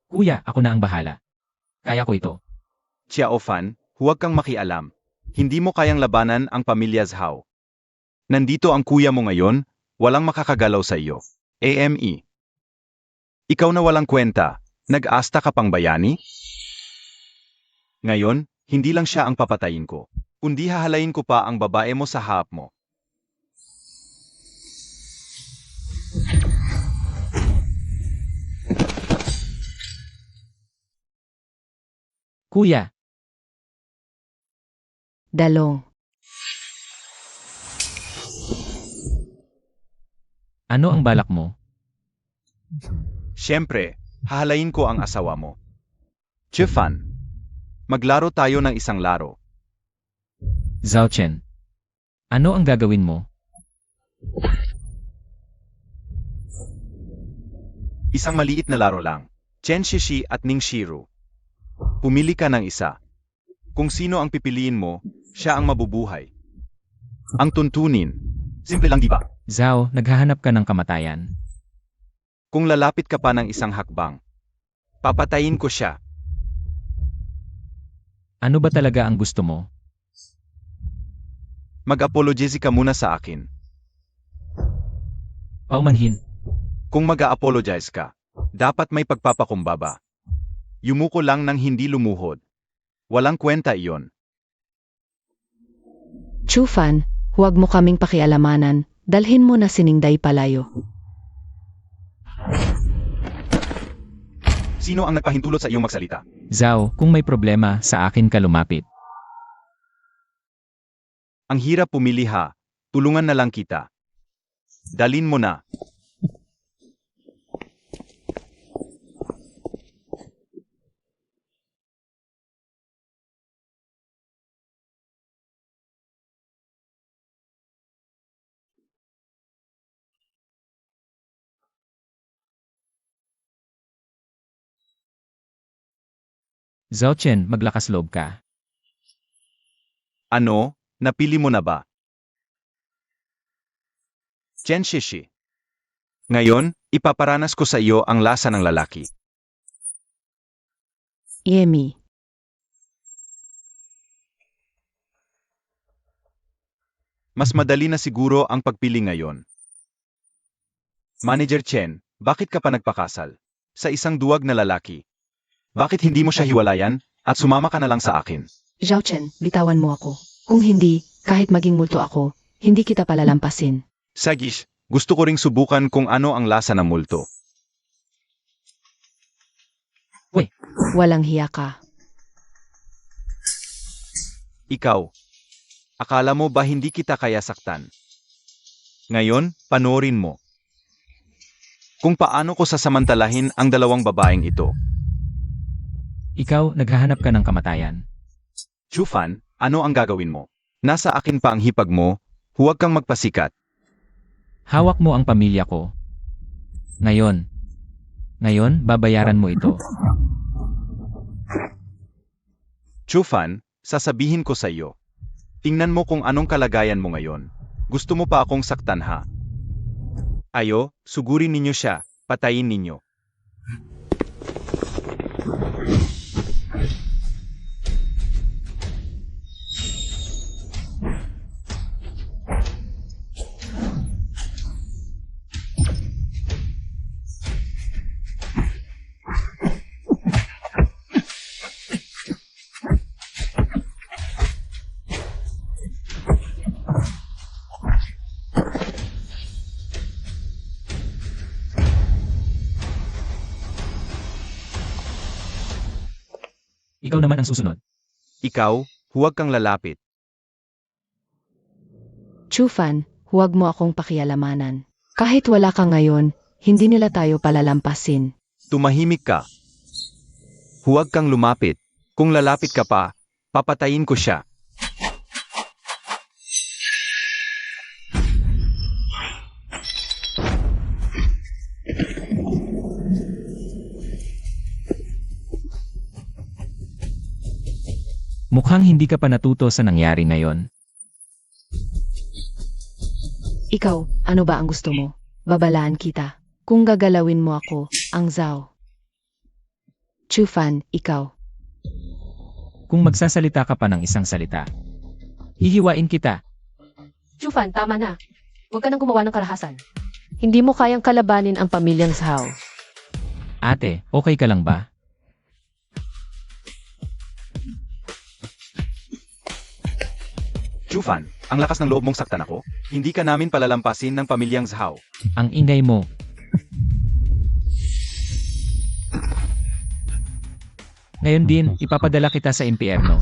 Kuya, ako na ang bahala. Kaya ko ito. Xiaofan, huwag kang makialam. Hindi mo kayang labanan ang pamilya Zhao. Nandito ang kuya mo ngayon, walang makakagalaw sa iyo. AME. Ikaw na walang kwenta, nag-asta ka pang bayani? Ngayon, hindi lang siya ang papatayin ko, kundi hahalayin ko pa ang babae mo sa harap mo. Kuya, Dalong. ano ang balak mo? Siyempre, hahalayin ko ang asawa mo. Chifan, maglaro tayo ng isang laro. Zhao Chen, ano ang gagawin mo? Isang maliit na laro lang. Chen Shishi at Ning Shiru. Pumili ka ng isa. Kung sino ang pipiliin mo, siya ang mabubuhay. Ang tuntunin. Simple lang di ba? Zhao, naghahanap ka ng kamatayan. Kung lalapit ka pa ng isang hakbang, papatayin ko siya. Ano ba talaga ang gusto mo? Mag-apologize ka muna sa akin. Paumanhin. Kung mag-a-apologize ka, dapat may pagpapakumbaba. Yumuko lang ng hindi lumuhod. Walang kwenta iyon. Chufan, huwag mo kaming pakialamanan. Dalhin mo na si Ningday palayo. Sino ang nagpahintulot sa iyong magsalita? Zhao, kung may problema, sa akin ka lumapit. Ang hirap pumili ha. Tulungan na lang kita. Dalin mo na. Zhao Chen, maglakas loob ka. Ano, napili mo na ba? Chen Shishi. Ngayon, ipaparanas ko sa iyo ang lasa ng lalaki. Yemi. Mas madali na siguro ang pagpili ngayon. Manager Chen, bakit ka pa nagpakasal? Sa isang duwag na lalaki. Bakit hindi mo siya hiwalayan at sumama ka na lang sa akin? Zhao Chen, bitawan mo ako. Kung hindi, kahit maging multo ako, hindi kita palalampasin. Sagish, gusto ko ring subukan kung ano ang lasa ng multo. Walang hiya ka. Ikaw, akala mo ba hindi kita kaya saktan? Ngayon, panoorin mo. Kung paano ko sasamantalahin ang dalawang babaeng ito. Ikaw, naghahanap ka ng kamatayan. Chufan, ano ang gagawin mo? Nasa akin pa ang hipag mo, huwag kang magpasikat. Hawak mo ang pamilya ko. Ngayon, babayaran mo ito. Chufan, sasabihin ko sa iyo. Tingnan mo kung anong kalagayan mo ngayon. Gusto mo pa akong saktan ha? Ayo, sugurin ninyo siya, patayin ninyo. Ikaw naman ang susunod. Ikaw, huwag kang lalapit. Chufan, huwag mo akong pakialamanan. Kahit wala ka ngayon, hindi nila tayo palalampasin. Tumahimik ka. Huwag kang lumapit. Kung lalapit ka pa, papatayin ko siya. Mukhang hindi ka pa natuto sa nangyari ngayon. Ikaw, ano ba ang gusto mo? Babalaan kita. Kung gagalawin mo ako, ang Zhao. Chufan, ikaw. Kung magsasalita ka pa ng isang salita, hihiwain kita. Chufan, tama na. Huwag ka nang gumawa ng karahasan. Hindi mo kayang kalabanin ang pamilyang Zhao. Ate, okay ka lang ba? Chufan, ang lakas ng loob mong saktan ako. Hindi ka namin palalampasin ng pamilyang Zhao. Ang ingay mo. Ngayon din, ipapadala kita sa impyerno.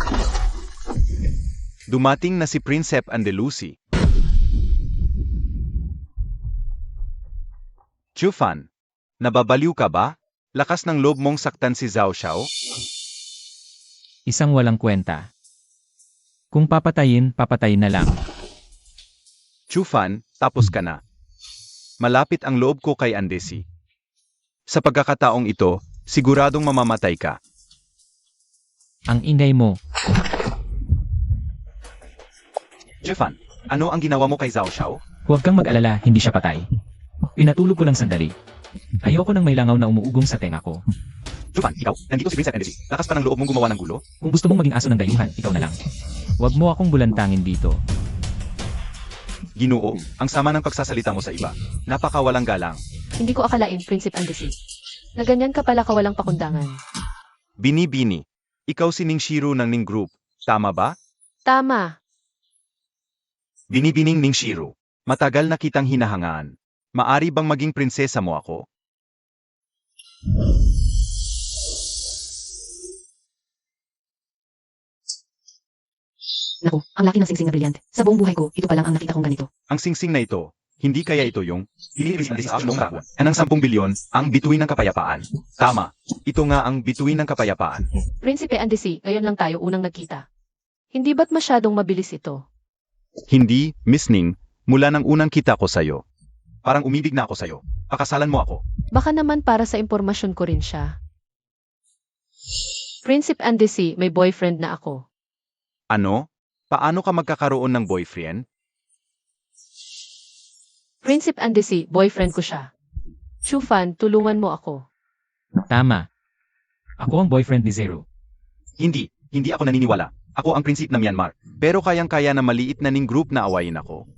Dumating na si Prinsep Andalusi. Chufan, nababaliw ka ba? Lakas ng loob mong saktan si Zhao Xiao? Isang walang kwenta. Kung papatayin, papatayin na lang. Chufan, tapos ka na. Malapit ang loob ko kay Andesi. Sa pagkakataong ito, siguradong mamamatay ka. Ang ingay mo. Chufan, ano ang ginawa mo kay Zhao Xiao? Huwag kang mag-alala, hindi siya patay. Pinatulog ko lang sandali. Ayoko nang may langaw na umuugong sa tenga ko. Chufan, ikaw, nandito si Prinsep Andesi. Lakas pa ng loob mong gumawa ng gulo? Kung gusto mong maging aso ng dayuhan, ikaw na lang. Huwag mo akong bulantangin dito. Ginoo, ang sama ng pagsasalita mo sa iba. Napakawalang galang. Hindi ko akalain, Prinsip Andesi, na ganyan ka pala kawalang pakundangan. Bini-bini. Ikaw si Ning Shiro ng Ning Group. Tama ba? Tama. Binibining Ning Shiro. Matagal na kitang hinahangaan. Maari bang maging prinsesa mo ako? Naku, ang laki ng singsing na brilyant. Sa buong buhay ko, ito pa lang ang nakita kong ganito. Ang singsing na ito, hindi kaya ito yung anang 10 bilyon ang bituin ng kapayapaan. Tama. Ito nga ang bituin ng kapayapaan. Prinsipe Andesi, ngayon lang tayo unang nagkita. Hindi ba't masyadong mabilis ito? Hindi, Miss Ning, mula nang unang kita ko sa'yo. Parang umibig na ako sa'yo. Pakasalan mo ako. Baka naman para sa impormasyon ko rin siya. Prinsip Andesi, may boyfriend na ako. Ano? Paano ka magkakaroon ng boyfriend? Prinsip Andesi, boyfriend ko siya. Chufan, tulungan mo ako. Tama. Ako ang boyfriend ni Zero. Hindi ako naniniwala. Ako ang prinsip ng Myanmar. Pero kayang-kaya na maliit na ning group na awayin ako.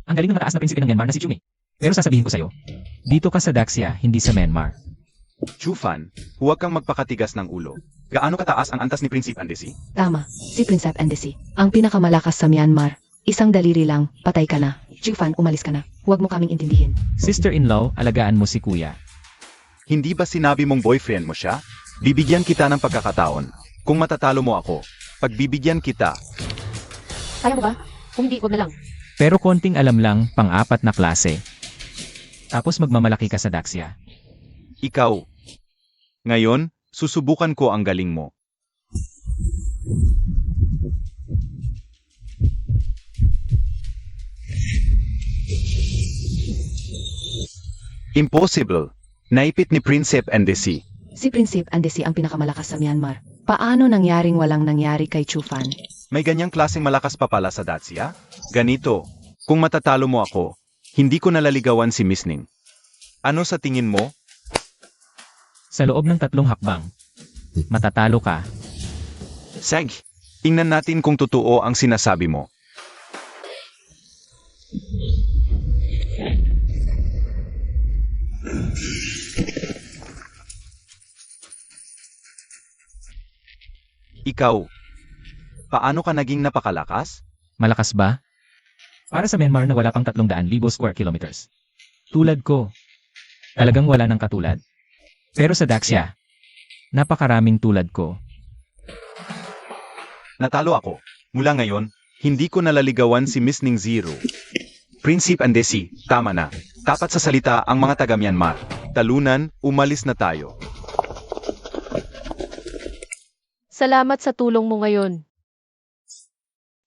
Ang galing ng mataas na prinsipyo ng Myanmar na si Chumi. Pero sasabihin ko sa'yo, dito ka sa Daxia, hindi sa Myanmar. Chufan, huwag kang magpakatigas ng ulo. Gaano kataas ang antas ni Prinsip Andesi? Tama, si Prinsep Andesi. Ang pinakamalakas sa Myanmar. Isang daliri lang, patay ka na. Chufan, umalis ka na. Huwag mo kaming intindihin. Sister-in-law, alagaan mo si Kuya. Hindi ba sinabi mong boyfriend mo siya? Bibigyan kita ng pagkakataon. Kung matatalo mo ako, pagbibigyan kita. Kaya mo ba? Kung hindi, wag na lang. Pero konting alam lang, pang-apat na klase. Tapos magmamalaki ka sa Daxia. Ikaw. Ngayon, susubukan ko ang galing mo. Impossible. Naipit ni Prinsip Andesi. Si Prinsip Andesi ang pinakamalakas sa Myanmar. Paano nangyaring walang nangyari kay Chufan? May ganyang klaseng malakas pa pala sa Daxia? Ganito, kung matatalo mo ako, hindi ko nalaligawan si Miss Ning. Ano sa tingin mo? Sa loob ng 3 hakbang, matatalo ka. Sag, tingnan natin kung totoo ang sinasabi mo. Ikaw, paano ka naging napakalakas? Malakas ba? Para sa Myanmar na wala pang 300,000 square kilometers. Tulad ko. Talagang wala ng katulad. Pero sa Daxia, napakaraming tulad ko. Natalo ako. Mula ngayon, hindi ko nalaligawan si Miss Ning Zero. Prinsip Andesi, tama na. Tapat sa salita ang mga taga Myanmar. Talunan, umalis na tayo. Salamat sa tulong mo ngayon.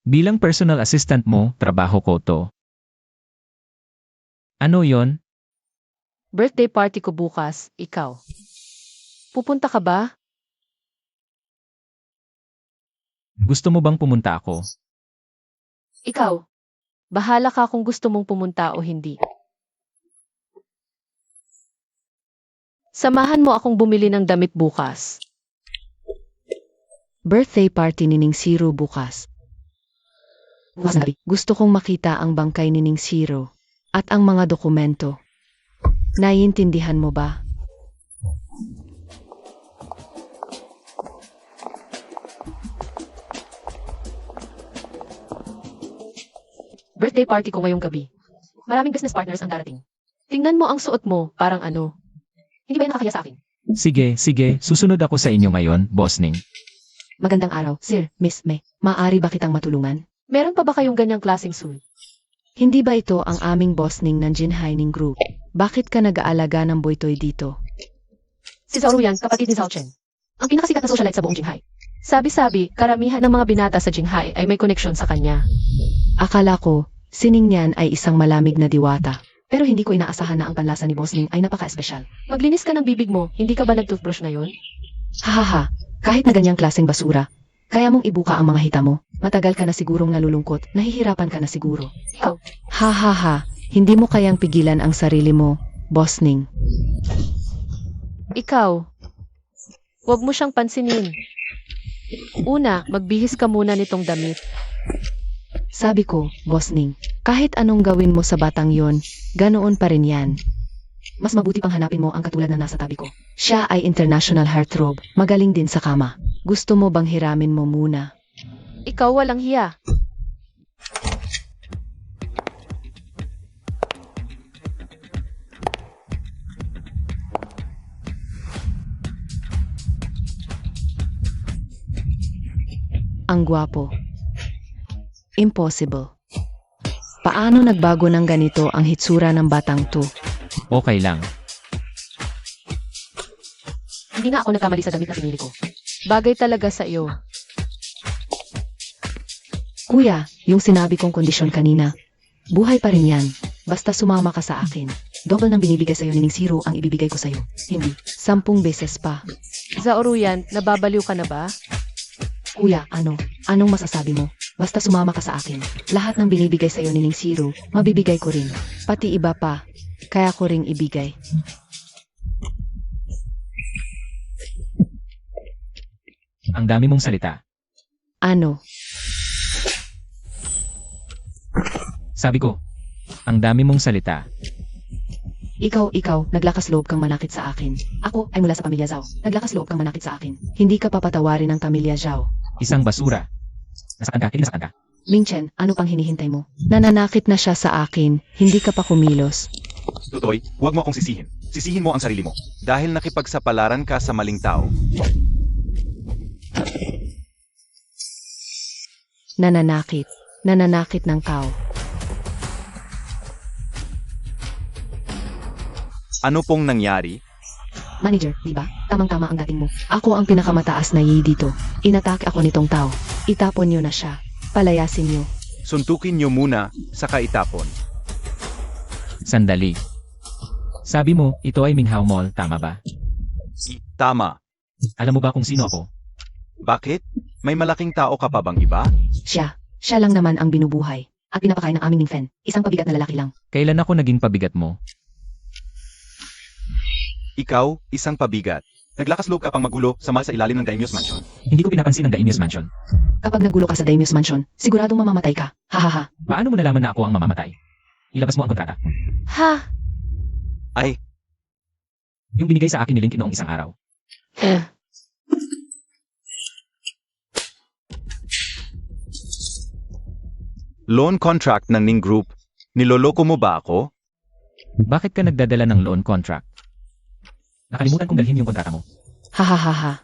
Bilang personal assistant mo, trabaho ko to. Ano yon? Birthday party ko bukas, ikaw. Pupunta ka ba? Gusto mo bang pumunta ako? Ikaw. Bahala ka kung gusto mong pumunta o hindi. Samahan mo akong bumili ng damit bukas. Birthday party ni Ning Zero bukas. Bukas na gabi. Gusto kong makita ang bangkay ni Ning Zero at ang mga dokumento. Naiintindihan mo ba? Birthday party ko ngayong gabi. Maraming business partners ang darating. Tingnan mo ang suot mo, parang ano. Hindi ba yan nakakaya sa akin? Sige, susunod ako sa inyo ngayon, Boss Ning. Magandang araw, Sir, Miss May. Maaari ba kitang matulungan? Meron pa ba kayong ganyang klaseng suit? Hindi ba ito ang aming boss Ning ng Jinhai Ning Group? Bakit ka nag-aalaga ng boytoy dito? Si Zhao Ruyan, kapatid ni Zhao Chen. Ang pinakasikat na socialite sa buong Jinghai. Sabi-sabi, karamihan ng mga binata sa Jinghai ay may koneksyon sa kanya. Akala ko, si Ning niyan ay isang malamig na diwata. Pero hindi ko inaasahan na ang panlasa ni Boss Ning ay napaka-espesyal. Maglinis ka ng bibig mo, hindi ka ba nag-toothbrush ngayon? Hahaha, kahit na ganyang klaseng basura, kaya mong ibuka ang mga hita mo. Matagal ka na sigurong nalulungkot, nahihirapan ka na siguro. Ikaw. Hahaha, hindi mo kayang pigilan ang sarili mo, Boss Ning. Ikaw. Huwag mo siyang pansinin. Una, magbihis ka muna nitong damit. Sabi ko, Boss Ning, kahit anong gawin mo sa batang yon, ganoon pa rin yan. Mas mabuti pang hanapin mo ang katulad na nasa tabi ko. Siya ay international heartthrob, magaling din sa kama. Gusto mo bang hiramin mo muna? Ikaw walang hiya. Ang gwapo. Impossible. Paano nagbago ng ganito ang hitsura ng batang to? Okay lang. Hindi na ako nagkamali sa damit na pinili ko. Bagay talaga sa iyo. Kuya, yung sinabi kong kondisyon kanina, buhay pa rin yan. Basta sumama ka sa akin. Double ng binibigay sa'yo ni Ning Zero ang ibibigay ko sa'yo. Hindi, 10 beses pa. Zhao Ruyan, nababaliw ka na ba? Kuya, anong masasabi mo? Basta sumama ka sa akin. Lahat ng binibigay sa'yo ni Ning Zero, mabibigay ko rin. Pati iba pa, kaya ko ring ibigay. Ang dami mong salita. Ano? Sabi ko, ang dami mong salita. Ikaw, naglakas loob kang manakit sa akin. Ako ay mula sa pamilya Zhao. Naglakas loob kang manakit sa akin. Hindi ka papatawarin ng pamilya Zhao. Isang basura. Nasaktan ka, hindi nasaktan ka. Ming Chen, ano pang hinihintay mo? Nananakit na siya sa akin, hindi ka pa kumilos. Tutoy, huwag mo akong sisihin. Sisihin mo ang sarili mo. Dahil nakipagsapalaran ka sa maling tao. Nananakit ng tao. Ano pong nangyari? Manager, di ba? Tamang-tama ang dating mo. Ako ang pinakamataas na yi dito. Inatake ako nitong tao. Itapon niyo na siya. Palayasin niyo. Suntukin niyo muna, saka itapon. Sandali. Sabi mo, ito ay Minghao Mall, tama ba? Tama. Alam mo ba kung sino ako? Bakit? May malaking tao ka pa bang iba? Siya lang naman ang binubuhay. At pinapakain ng aming Ning Fen. Isang pabigat na lalaki lang. Kailan ako naging pabigat mo? Ikaw, isang pabigat. Naglakas loob ka pang magulo sa mall sa ilalim ng Daimyo's Mansion. Hindi ko pinapansin ang Daimyo's Mansion. Kapag nagulo ka sa Daimyo's Mansion, siguradong mamamatay ka. Hahaha. Paano mo nalaman na ako ang mamamatay? Ilabas mo ang kontrata. Ha? Ay, Yung binigay sa akin ni Link noong isang araw. loan contract ng Ning Group. Niloloko mo ba ako? Bakit ka nagdadala ng loan contract? Nakalimutan kong dalhin yung kontrata mo. Hahaha.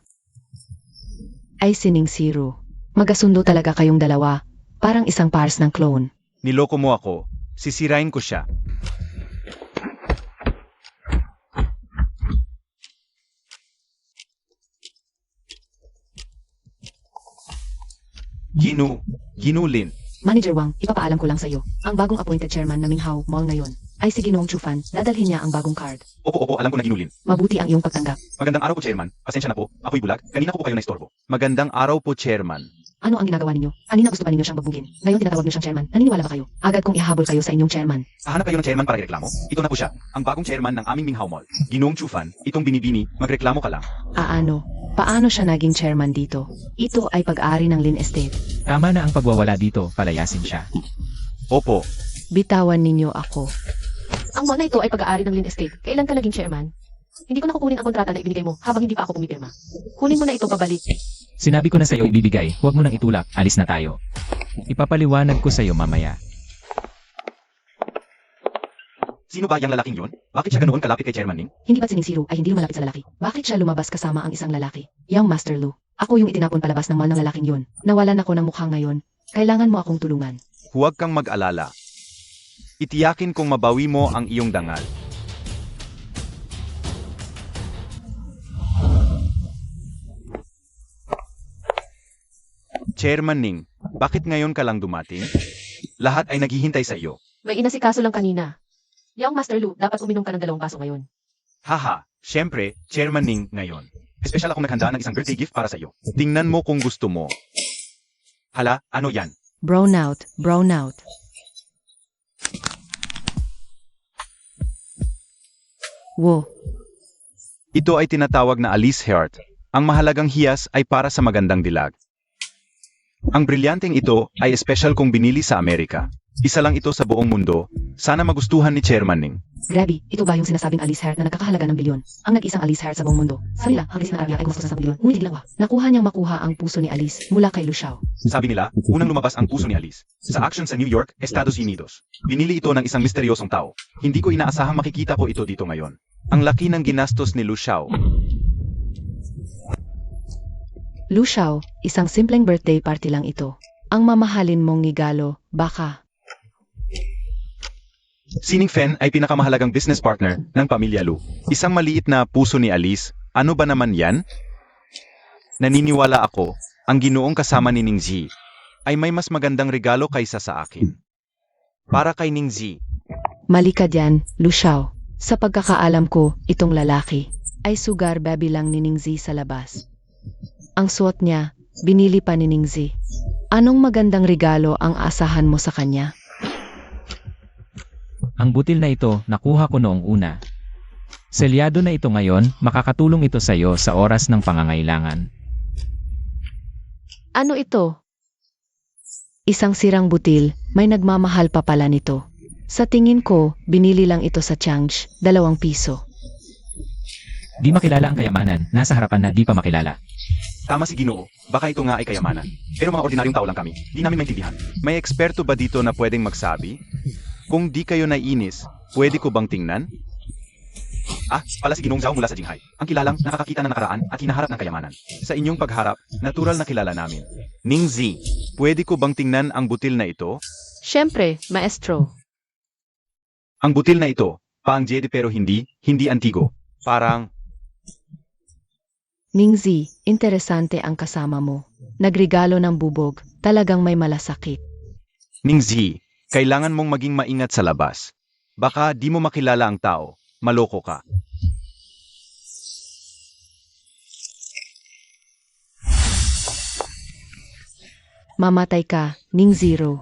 Ay si Ning Zero. Magasundo talaga kayong dalawa. Parang isang pars ng clone. Niloko mo ako. Sisirain ko siya. Ginulin. Manager Wang, ipapaalam ko lang sa'yo. Ang bagong appointed chairman na Minghao Mall ngayon ay si Ginoong Chu Fan. Dadalhin niya ang bagong card. Opo, alam ko na ginulin. Mabuti ang iyong pagtanggap. Magandang araw po, Chairman. Pasensya na po. Ako'y bulag. Kanina ko po kayo na-istorbo. Magandang araw po, Chairman. Ano ang ginagawa ninyo? Kanina gusto pa ninyo siyang babugin. Ngayon tinatawag niyo siyang chairman. Naniniwala ba kayo? Agad kong ihabol kayo sa inyong chairman. Hahanap kayo ng chairman para ireklamo? Ito na po siya. Ang bagong chairman ng aming Minghao Mall. Ginoong Chu Fan. Itong binibini. Magreklamo ka lang. Ano? Paano siya naging chairman dito? Ito ay pag-ari ng Lin Estate. Tama na ang pagwawala dito, palayasin siya. Opo. Bitawan ninyo ako. Ang mall na ito ay pag-aari ng Lin Estate. Kailan ka naging chairman? Hindi ko nakukunin ang kontrata na ibinigay mo habang hindi pa ako pumipirma. Kunin mo na ito pabalik. Sinabi ko na sa'yo ibibigay, huwag mo nang itulak, alis na tayo. Ipapaliwanag ko sa'yo mamaya. Sino ba yung lalaking yun? Bakit siya ganoon kalapit kay Chairman Ning? Hindi ba't si Ning Zero ay hindi lumalapit sa lalaki? Bakit siya lumabas kasama ang isang lalaki? Yang Master Lu. Ako yung itinapon palabas ng mall ng lalaking yun. Nawalan ako ng mukha ngayon. Kailangan mo akong tulungan. Huwag kang mag-alala. Itiyakin kong mabawi mo ang iyong dangal. Chairman Ning, bakit ngayon ka lang dumating? Lahat ay naghihintay sa iyo. May inasikaso lang kanina. Yang Master Lu, dapat uminom ka ng 2 baso ngayon. Haha, syempre, Chairman Ning ngayon. Espesyal akong naghanda ng isang birthday gift para sa iyo. Tingnan mo kung gusto mo. Hala, ano yan? Brownout. Wo. Ito ay tinatawag na Alice Heart. Ang mahalagang hiyas ay para sa magandang dilag. Ang brilyanteng ito ay espesyal kong binili sa Amerika. Isa lang ito sa buong mundo. Sana magustuhan ni Chairman Ning. Grabe, ito ba yung sinasabing Alice Heart na nagkakahalaga ng bilyon? Ang nag-isang Alice Heart sa buong mundo. Sabi nila, ang Alice ng Arabia ay gusto sa bilyon. Ngunit ginawa. Nakuha niyang makuha ang puso ni Alice mula kay Lu Xiao. Sabi nila, unang lumabas ang puso ni Alice. Sa action sa New York, Estados Unidos. Binili ito ng isang misteryosong tao. Hindi ko inaasahang makikita ko ito dito ngayon. Ang laki ng ginastos ni Lu Xiao. Lu Xiao, isang simpleng birthday party lang ito. Ang mamahalin mong regalo, baka. Si Ning Fen ay pinakamahalagang business partner ng pamilya Lu. Isang maliit na puso ni Alice. Ano ba naman yan? Naniniwala ako, ang ginoong kasama ni Ning Zi ay may mas magandang regalo kaysa sa akin. Para kay Ning Zi. Mali ka dyan, Lu Xiao. Sa pagkakaalam ko, itong lalaki ay sugar baby lang ni Ning Zi sa labas. Ang suot niya binili pa ni Ningzi. Anong magandang regalo ang asahan mo sa kanya? Ang butil na ito, nakuha ko noong una. Selyado na ito ngayon, makakatulong ito sa iyo sa oras ng pangangailangan. Ano ito? Isang sirang butil, may nagmamahal pa pala nito. Sa tingin ko, binili lang ito sa Changsh, 2 piso. Di makilala ang kayamanan, nasa harapan na di pa makilala. Tama si Ginoo, baka ito nga ay kayamanan. Pero mga ordinaryong tao lang kami, di namin maintindihan. May eksperto ba dito na pwedeng magsabi? Kung di kayo naiinis, pwede ko bang tingnan? Pala si Ginoong Zhao mula sa Jinghai. Ang kilalang nakakakita ng nakaraan at hinaharap ng kayamanan. Sa inyong pagharap, natural na kilala namin. Ningzi, pwede ko bang tingnan ang butil na ito? Siyempre, maestro. Ang butil na ito, paang jade pero hindi antigo. Parang, Ningzi, interesante ang kasama mo. Nagregalo ng bubog, talagang may malasakit. Ningzi, kailangan mong maging maingat sa labas. Baka di mo makilala ang tao, maloko ka. Mamatay ka, Ningziro.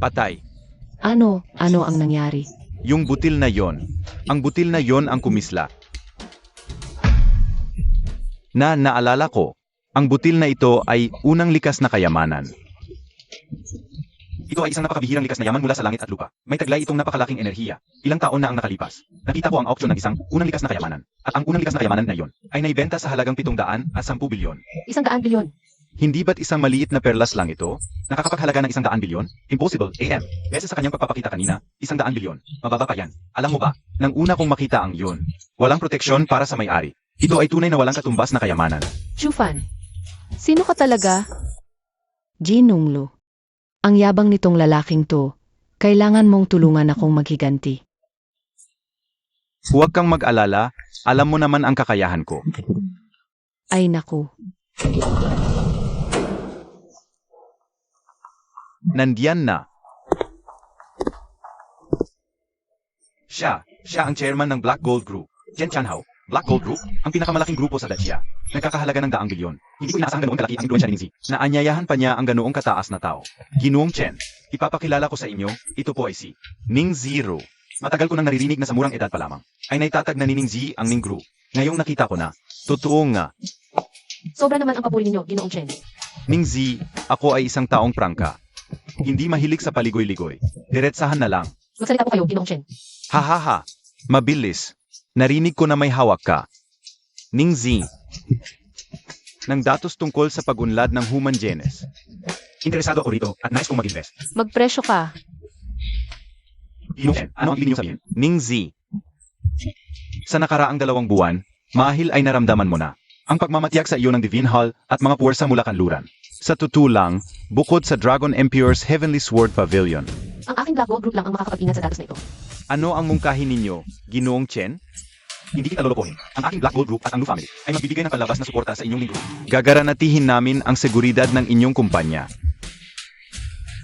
Patay. Ano ang nangyari? Yung butil na yon. Ang butil na yon ang kumisla. Naalala ko, ang butil na ito ay unang likas na kayamanan. Ito ay isang napakabihirang likas na yaman mula sa langit at lupa. May taglay itong napakalaking enerhiya. Ilang taon na ang nakalipas. Nakita ko ang auction ng isang unang likas na kayamanan. At ang unang likas na kayamanan na iyon ay naibenta sa halagang 710 bilyon. 100 bilyon. Hindi ba't isang maliit na perlas lang ito? Nakakapaghalaga ng 100 bilyon? Impossible, AM. Beses sa kanyang pagpapakita kanina, 100 bilyon. Mababa pa yan. Alam mo ba, nang una kong makita ang yun, walang proteksyon para sa may-ari. Ito ay tunay na walang katumbas na kayamanan. Chufan, sino ka talaga? Jinunglo. Ang yabang nitong lalaking to, kailangan mong tulungan akong maghiganti. Huwag kang mag-alala, alam mo naman ang kakayahan ko. Ay naku, Nandiyan na. Siya ang chairman ng Black Gold Group. Chen Chanhao, Black Gold Group, ang pinakamalaking grupo sa Dacia. Nagkakahalaga ng 100 bilyon. Hindi ko inaasahan ganoong kalaki ang impluensya ni Ningzi. Naanyayahan pa niya ang ganoong kataas na tao. Ginoong Chen, ipapakilala ko sa inyo, ito po ay si Ningziro. Matagal ko nang naririnig na sa murang edad pa lamang, ay naitatag na ni Ningzi ang Ning Group. Ngayong nakita ko na, totoo nga. Sobra naman ang papuri ninyo, Ginoong Chen. Ningzi, ako ay isang taong prangka. Hindi mahilig sa paligoy-ligoy. Diretsahan na lang. Magsalita po kayo, Ginoong Chen. Hahaha. Mabilis. Narinig ko na may hawak ka. Ningzi. Nang datos tungkol sa pagunlad ng human genes. Interesado ako rito at nais kong mag-invest. Magpresyo ka. Ginoong Chen, ano ang ibig niyo sabihin? Ningzi. Sa nakaraang 2 buwan, mahil ay naramdaman mo na ang pagmamatiyag sa iyo ng Divine Hall at mga puwersa mula kanluran. Sa totoo lang, bukod sa Dragon Emperor's Heavenly Sword Pavilion. Ang aking Black Gold Group lang ang makakapag-ingat sa datos na ito. Ano ang mungkahi ninyo, Ginoong Chen? Hindi kita lolokohin. Ang aking Black Gold Group at ang Lu Family ay magbibigay ng palabas na suporta sa inyong linggo. Gagaranatihin namin ang seguridad ng inyong kumpanya.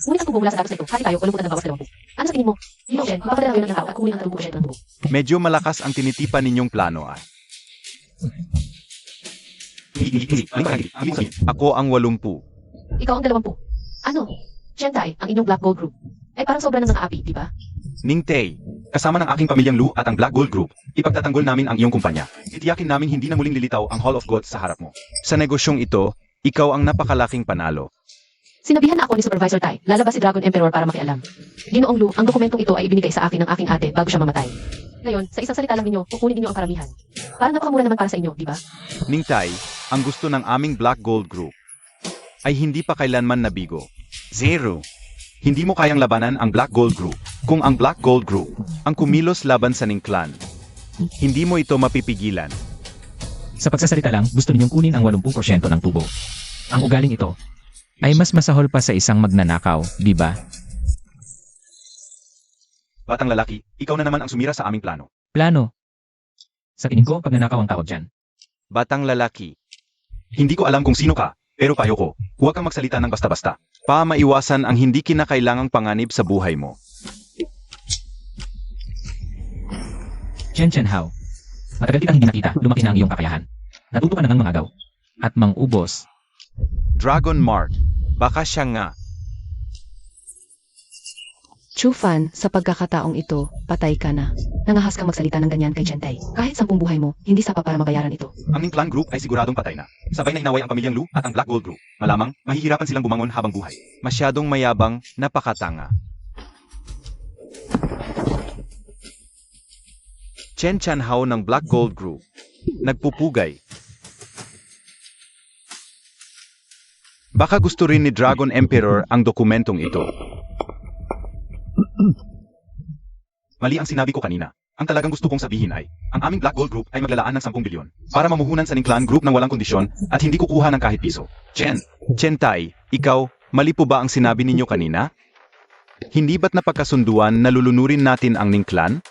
Ngunit ang tubo mula sa datos na ito, hati tayo o lumputan ng bawas 20. Ano sa tingin mo? Ginoong Chen, mapapadala ngayon ng tao at kukunin ang 30% ng tubo. Medyo malakas ang tinitipan ninyong plano ah. Hindi. Ako ang 80. Ikaw ang 20. Ano? Shentai, ang inyong Black Gold Group. Ay parang sobra ng api, di ba? Ningtay, kasama ng aking pamilyang Lu at ang Black Gold Group, ipagtatanggol namin ang iyong kumpanya. Titiyakin namin hindi na muling lilitaw ang Hall of Gods sa harap mo. Sa negosyong ito, ikaw ang napakalaking panalo. Sinabihan na ako ni Supervisor Tai, lalabas si Dragon Emperor para makialam. Ginoong Lu, ang dokumentong ito ay ibinigay sa akin ng aking ate bago siya mamatay. Ngayon, sa isang salita lang ninyo, kukunin ninyo ang karamihan. Parang napakamura naman para sa inyo, di ba? Ningtay, ang gusto ng aming Black Gold Group ay hindi pa kailanman nabigo. Zero. Hindi mo kayang labanan ang Black Gold Group. Kung ang Black Gold Group ang kumilos laban sa Ning Clan, hindi mo ito mapipigilan. Sa pagsasalita lang, gusto ninyong kunin ang 80% ng tubo. Ang ugaling ito ay mas masahol pa sa isang magnanakaw, di ba? Batang lalaki, ikaw na naman ang sumira sa aming plano. Plano. Sa tingin ko, pagnanakaw ang tawag dyan. Batang lalaki, Hindi ko alam kung sino ka, pero payo ko, huwag kang magsalita ng basta-basta. Para maiwasan ang hindi kinakailangang panganib sa buhay mo. Chen Hao. Matagal kitang hindi nakita, lumaki na ang iyong kakayahan. Natuto ka na ng mga agaw. At mangubos. Dragon Mart. Baka siya nga. Chufan, sa pagkakataong ito, patay ka na. Nangahas kang magsalita ng ganyan kay Chentay. Kahit 10 buhay mo, hindi sapat para mabayaran ito. Ang Ning Clan Group ay siguradong patay na. Sabay na inaway ang pamilyang Lu at ang Black Gold Group. Malamang, mahihirapan silang bumangon habang buhay. Masyadong mayabang, napakatanga. Chen Hao ng Black Gold Group. Nagpupugay. Baka gusto rin ni Dragon Emperor ang dokumentong ito. Mali ang sinabi ko kanina. Ang talagang gusto kong sabihin ay, ang aming Black Gold Group ay maglalaan ng 10 bilyon para mamuhunan sa Ning Clan Group ng walang kondisyon at hindi kukuha ng kahit piso. Chentay, ikaw, mali po ba ang sinabi ninyo kanina? Hindi ba't napagkasunduan na lulunurin natin ang Ning Clan?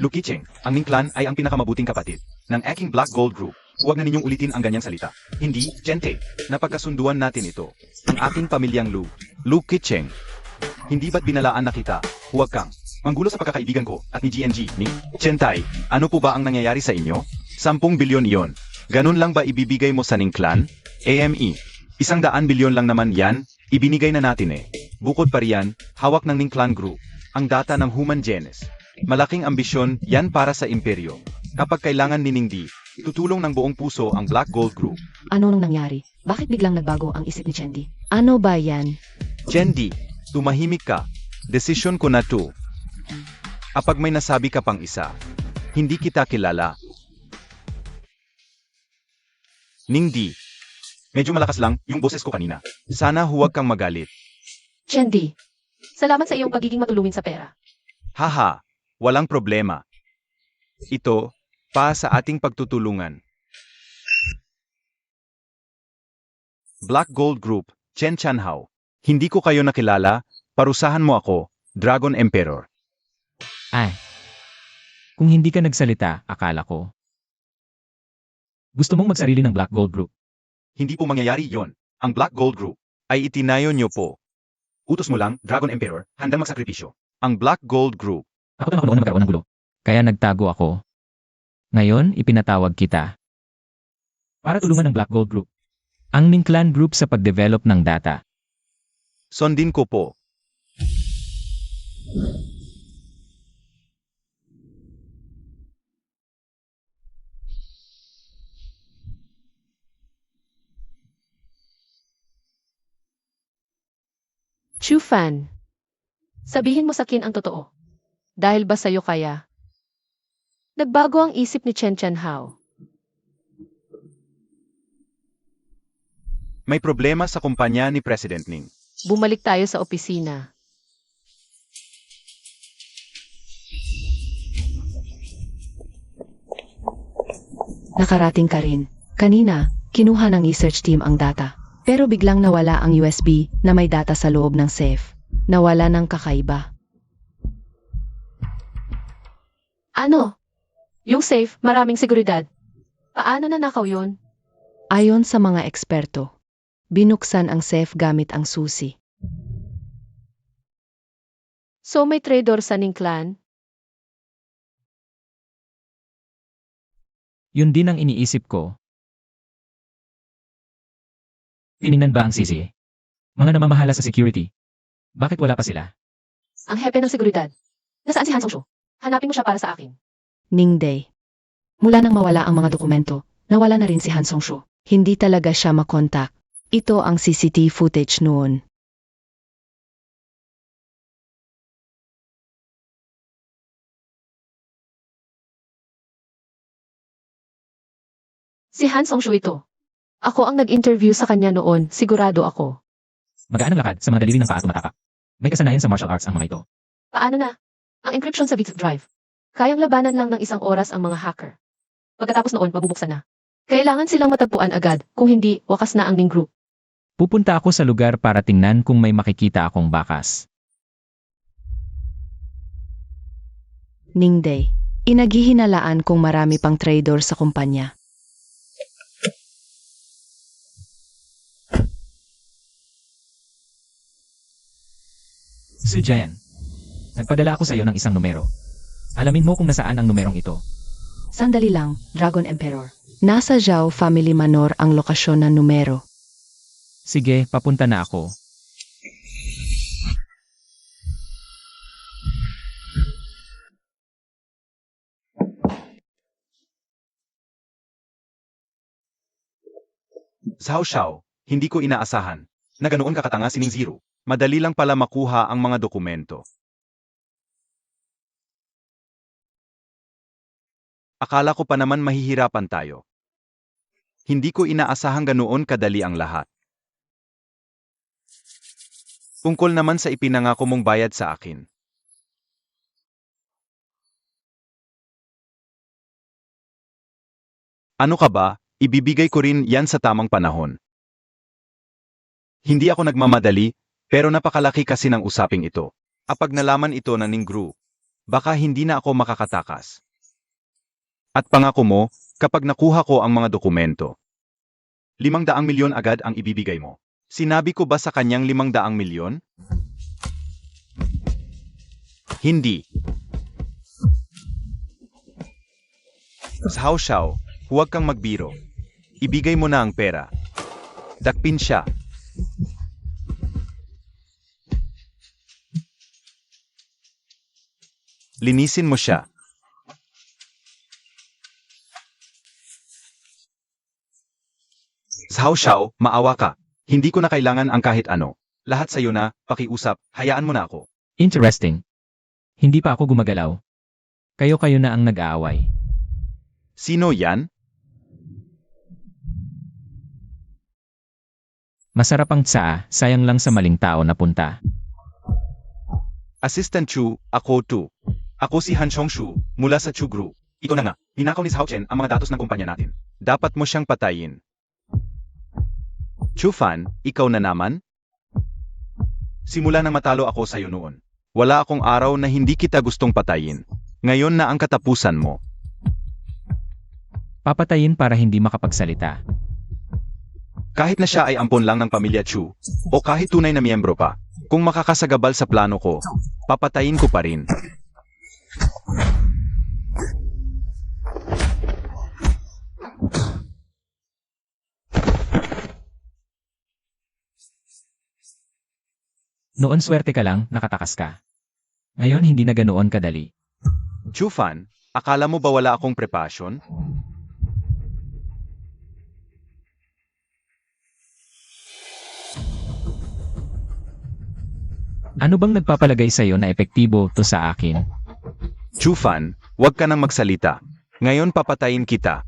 Lu Qicheng, ang Ning Clan ay ang pinakamabuting kapatid ng aking Black Gold Group. Huwag na ninyong ulitin ang ganyang salita. Hindi, Chente, napagkasunduan natin ito. Ang aking pamilyang Lu Qicheng. Hindi ba't binalaan na kita? Huwag kang manggulo sa pagkakaibigan ko at ni GNG, ni Chentay. Ano po ba ang nangyayari sa inyo? 10 bilyon iyon. Ganun lang ba ibibigay mo sa Ning Clan? AME. 100 bilyon lang naman yan. Ibinigay na natin eh. Bukod pa riyan, hawak ng Ning Clan Group ang data ng Human Genes. Malaking ambisyon yan para sa imperyo. Kapag kailangan ni Ning Di, tutulong ng buong puso ang Black Gold Group. Ano nang nangyari? Bakit biglang nagbago ang isip ni Chendi? Ano ba yan? Chendi, tumahimik ka. Desisyon ko na to. Kapag may nasabi ka pang isa, hindi kita kilala. Ning Di, medyo malakas lang yung boses ko kanina. Sana huwag kang magalit. Chendi, salamat sa iyong pagiging matulungin sa pera. Haha, walang problema. Ito, pa sa ating pagtutulungan. Black Gold Group, Chen Hao. Hindi ko kayo nakilala, parusahan mo ako, Dragon Emperor. Ay. Kung hindi ka nagsalita, akala ko. Gusto mong magsarili ng Black Gold Group. Hindi po mangyayari yon. Ang Black Gold Group ay itinayo nyo po. Utos mo lang, Dragon Emperor, handang magsakripisyo. Ang Black Gold Group. Ako lang ako noon na magkaroon ng gulo. Kaya nagtago ako. Ngayon, ipinatawag kita. Para tulungan ng Black Gold Group. Ang Ning Clan Group sa pag-develop ng data. Sundin ko po. Chufan, sabihin mo sa akin ang totoo. Dahil ba sa'yo kaya? Nagbago ang isip ni Chen Hao. May problema sa kumpanya ni President Ning. Bumalik tayo sa opisina. Nakarating ka rin. Kanina, kinuha ng research team ang data. Pero biglang nawala ang USB na may data sa loob ng safe. Nawala ng kakaiba. Ano? Yung safe, maraming seguridad. Paano nanakaw yun? Ayon sa mga eksperto, binuksan ang safe gamit ang susi. So may traitor sa Ning Clan? Yun din ang iniisip ko. Tiningnan ba ang CCA? Mga namamahala sa security. Bakit wala pa sila? Ang hepe ng seguridad. Nasaan si Han Song-shu? Hanapin mo siya para sa akin. Ning Day. Mula nang mawala ang mga dokumento, nawala na rin si Han Song-shu. Hindi talaga siya makontak. Ito ang CCTV footage noon. Si Han Song-shu ito. Ako ang nag-interview sa kanya noon, sigurado ako. Magaan ang lakad sa mga daliri ng paa at tumataka. May kasanayan sa martial arts ang mga ito. Paano na? Ang encryption sa Bits Drive. Kayang labanan lang ng 1 oras ang mga hacker. Pagkatapos noon, mabubuksan na. Kailangan silang matagpuan agad, kung hindi, wakas na ang Ning Group. Pupunta ako sa lugar para tingnan kung may makikita akong bakas. Ning Day. Inaghihinalaan kung marami pang trader sa kumpanya. Su Jian, nagpadala ako sa iyo ng isang numero. Alamin mo kung nasaan ang numerong ito. Sandali lang, Dragon Emperor. Nasa Zhao Family Manor ang lokasyon ng numero. Sige, papunta na ako. Xiao Xiao, hindi ko inaasahan na ganoon kakatanga si Ning Zero. Madali lang pala makuha ang mga dokumento. Akala ko pa naman mahihirapan tayo. Hindi ko inaasahang ganoon kadali ang lahat. Tungkol naman sa ipinangako mong bayad sa akin. Ano ka ba? Ibibigay ko rin yan sa tamang panahon. Hindi ako nagmamadali, pero napakalaki kasi ng usaping ito. Kapag nalaman ito na Ningru, baka hindi na ako makakatakas. At pangako mo, kapag nakuha ko ang mga dokumento, 500 milyon agad ang ibibigay mo. Sinabi ko ba sa kanyang 500 milyon? Hindi. Xiao Xiao, huwag kang magbiro. Ibigay mo na ang pera. Dakpin siya. Linisin mo siya. Xiao Xiao, maawa ka. Hindi ko na kailangan ang kahit ano. Lahat sa'yo na, pakiusap, hayaan mo na ako. Interesting. Hindi pa ako gumagalaw. Kayo-kayo na ang nag-aaway. Sino yan? Masarap ang tsaa, sayang lang sa maling tao na punta. Assistant Chu, ako Tu. Ako si Han Chongshu, mula sa Chu Group. Ito na nga, hinakaw ni Xiao Chen ang mga datos ng kumpanya natin. Dapat mo siyang patayin. Chu Fan, ikaw na naman? Simula nang matalo ako sa'yo noon. Wala akong araw na hindi kita gustong patayin. Ngayon na ang katapusan mo. Papatayin para hindi makapagsalita. Kahit na siya ay ampon lang ng pamilya Chu, o kahit tunay na miyembro pa, kung makakasagabal sa plano ko, papatayin ko pa rin. Noon swerte ka lang, nakatakas ka. Ngayon hindi na ganoon kadali. Chu Fan, akala mo ba wala akong prepasyon? Ano bang nagpapalagay sa'yo na epektibo to sa akin? Chu Fan, huwag ka nang magsalita. Ngayon papatayin kita.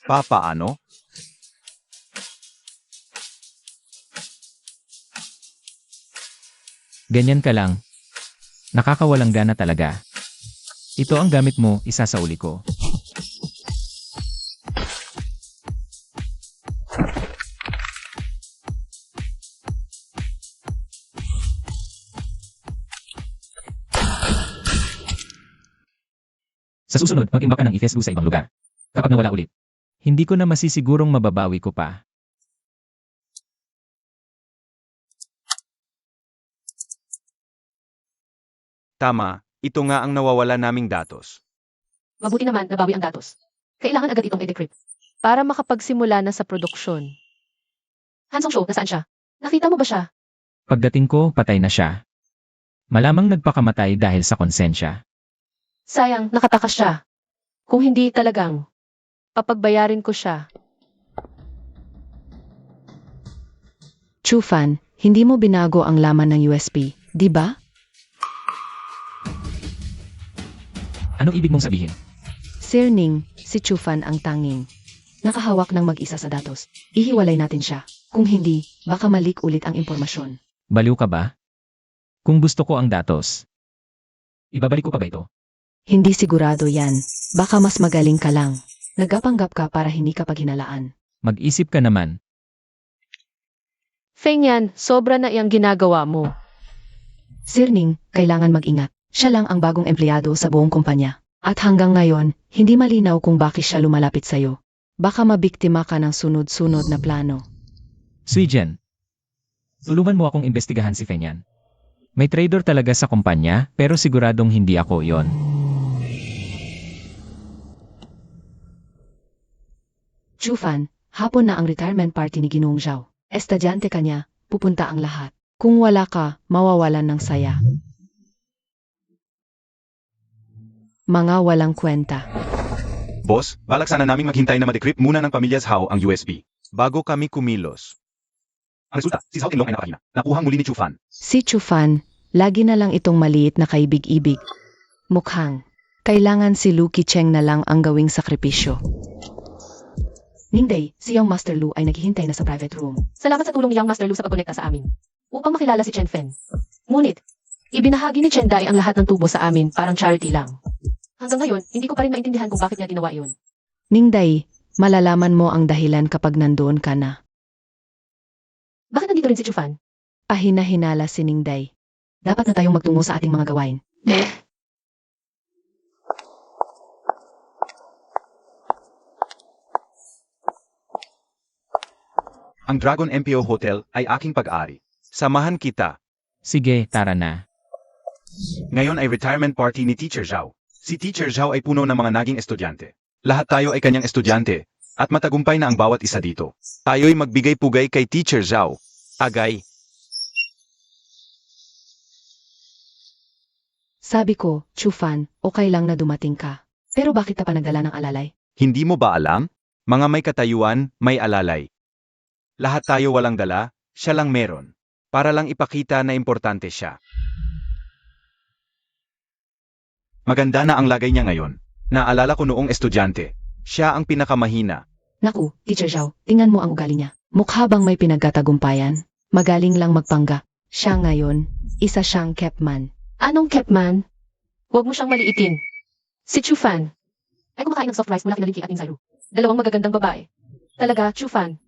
Papaano? Ganyan ka lang. Nakakawalang gana talaga. Ito ang gamit mo, isa sa uli ko. Sa susunod, mag-imbak ka ng ifesbu sa ibang lugar. Kapag nawala ulit, hindi ko na masisigurong mababawi ko pa. Tama, ito nga ang nawawala naming datos. Mabuti naman nabawi ang datos. Kailangan agad itong i-decrypt para makapagsimula na sa produksyon. Han Song Shou, nasaan siya? Nakita mo ba siya? Pagdating ko, patay na siya. Malamang nagpakamatay dahil sa konsensya. Sayang, nakatakas siya. Kung hindi talagang, papagbayarin ko siya. Chu Fan, hindi mo binago ang laman ng USB, di ba? Anong ibig mong sabihin? Sir Ning, si Chu Fan ang tanging nakahawak ng mag-isa sa datos. Ihiwalay natin siya. Kung hindi, baka malik ulit ang impormasyon. Baliw ka ba? Kung gusto ko ang datos, ibabalik ko pa ba ito? Hindi sigurado yan. Baka mas magaling ka lang. Nagapanggap ka para hindi ka paghinalaan. Mag-isip ka naman. Feng Yan, sobra na iyang ginagawa mo. Sir Ning, kailangan mag-ingat. Siya lang ang bagong empleyado sa buong kumpanya. At hanggang ngayon, hindi malinaw kung bakit siya lumalapit sa'yo. Baka mabiktima ka ng sunod-sunod na plano. Suijen, tulungan mo akong imbestigahan si Fenyan. May trader talaga sa kumpanya, pero siguradong hindi ako yon. Chufan, hapon na ang retirement party ni Ginoong Zhao. Estudyante ka niya, pupunta ang lahat. Kung wala ka, mawawalan ng saya. Mga walang kwenta. Boss, balak sana naming maghintay na ma-decrypt muna ng pamilya Zhao ang USB. Bago kami kumilos. Ang resulta, si Zhao Tinglong ay napakahina. Nakuhang muli ni Chufan. Si Chufan, lagi na lang itong maliit na kaibig-ibig. Mukhang, kailangan si Lu Qicheng na lang ang gawing sakripisyo. Ningday, si Young Master Lu ay naghihintay na sa private room. Salamat sa tulong ni Young Master Lu sa pagkonekta sa amin. Upang makilala si Chen Fen. Ngunit, ibinahagi ni Chen Dai ang lahat ng tubo sa amin parang charity lang. Hanggang ngayon, hindi ko pa rin maintindihan kung bakit niya ginawa iyon. Ningday, malalaman mo ang dahilan kapag nandoon ka na. Bakit nandito rin si Chufan? Ahina-hinala si Ningday. Dapat na tayong magtungo sa ating mga gawain. Ang Dragon MPO Hotel ay aking pag-ari. Samahan kita. Sige, tara na. Ngayon ay retirement party ni Teacher Zhao. Si Teacher Zhao ay puno ng mga naging estudyante. Lahat tayo ay kanyang estudyante, at matagumpay na ang bawat isa dito. Tayo'y magbigay-pugay kay Teacher Zhao. Agay. Sabi ko, Chufan, okay lang na dumating ka. Pero bakit ka pa nagdala ng alalay? Hindi mo ba alam? Mga may katayuan, may alalay. Lahat tayo walang dala, siya lang meron. Para lang ipakita na importante siya. Maganda na ang lagay niya ngayon. Naalala ko noong estudyante. Siya ang pinakamahina. Naku, Teacher Zhao, tingnan mo ang ugali niya. Mukha bang may pinagkatagumpayan? Magaling lang magpangga. Siya ngayon, isa siyang Kepman. Anong Kepman? Huwag mo siyang maliitin. Si Chufan ay kumakain ng soft rice mula kina Linky at Ning Zailu. Dalawang magagandang babae. Talaga, Chufan.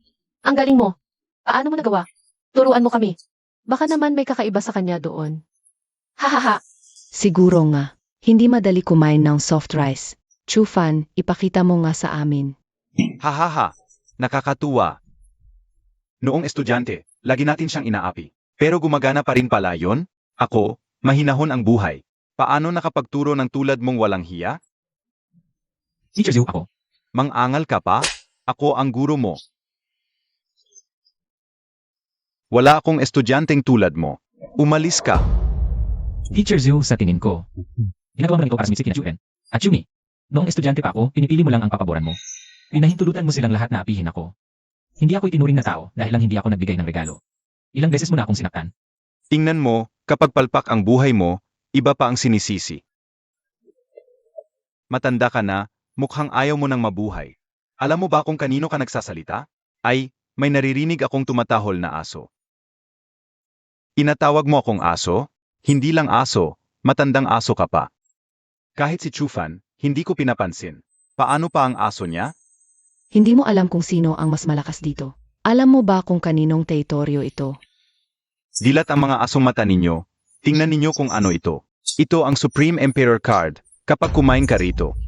Ang galing mo. Paano mo nagawa? Turuan mo kami. Baka naman may kakaiba sa kanya doon. Hahaha. Siguro nga, hindi madali kumain ng soft rice. Chufan, ipakita mo nga sa amin. Hahaha, nakakatuwa. Noong estudyante, lagi natin siyang inaapi. Pero gumagana pa rin pala yon? Ako, mahinahon ang buhay. Paano nakapagturo ng tulad mong walang hiya? Teacher Zhu, ako. Mang-angal ka pa? Ako ang guro mo. Wala akong estudyanteng tulad mo. Umalis ka. Teacher Zhu, sa tingin ko. Ginagawa mo lang ito para sumisip kina Juren. At Yumi, noong estudyante pa ako, pinipili mo lang ang papaboran mo. Pinahintulutan mo silang lahat na apihin ako. Hindi ako itinuring na tao dahil lang hindi ako nagbigay ng regalo. Ilang beses mo na akong sinaktan. Tingnan mo, kapag palpak ang buhay mo, iba pa ang sinisisi. Matanda ka na, mukhang ayaw mo nang mabuhay. Alam mo ba kung kanino ka nagsasalita? Ay, may naririnig akong tumatahol na aso. Inatawag mo akong aso? Hindi lang aso, matandang aso ka pa. Kahit si Chufan, hindi ko pinapansin. Paano pa ang aso niya? Hindi mo alam kung sino ang mas malakas dito. Alam mo ba kung kaninong teritoryo ito? Dilat ang mga asong mata ninyo. Tingnan ninyo kung ano ito. Ito ang Supreme Emperor Card. Kapag kumain ka rito,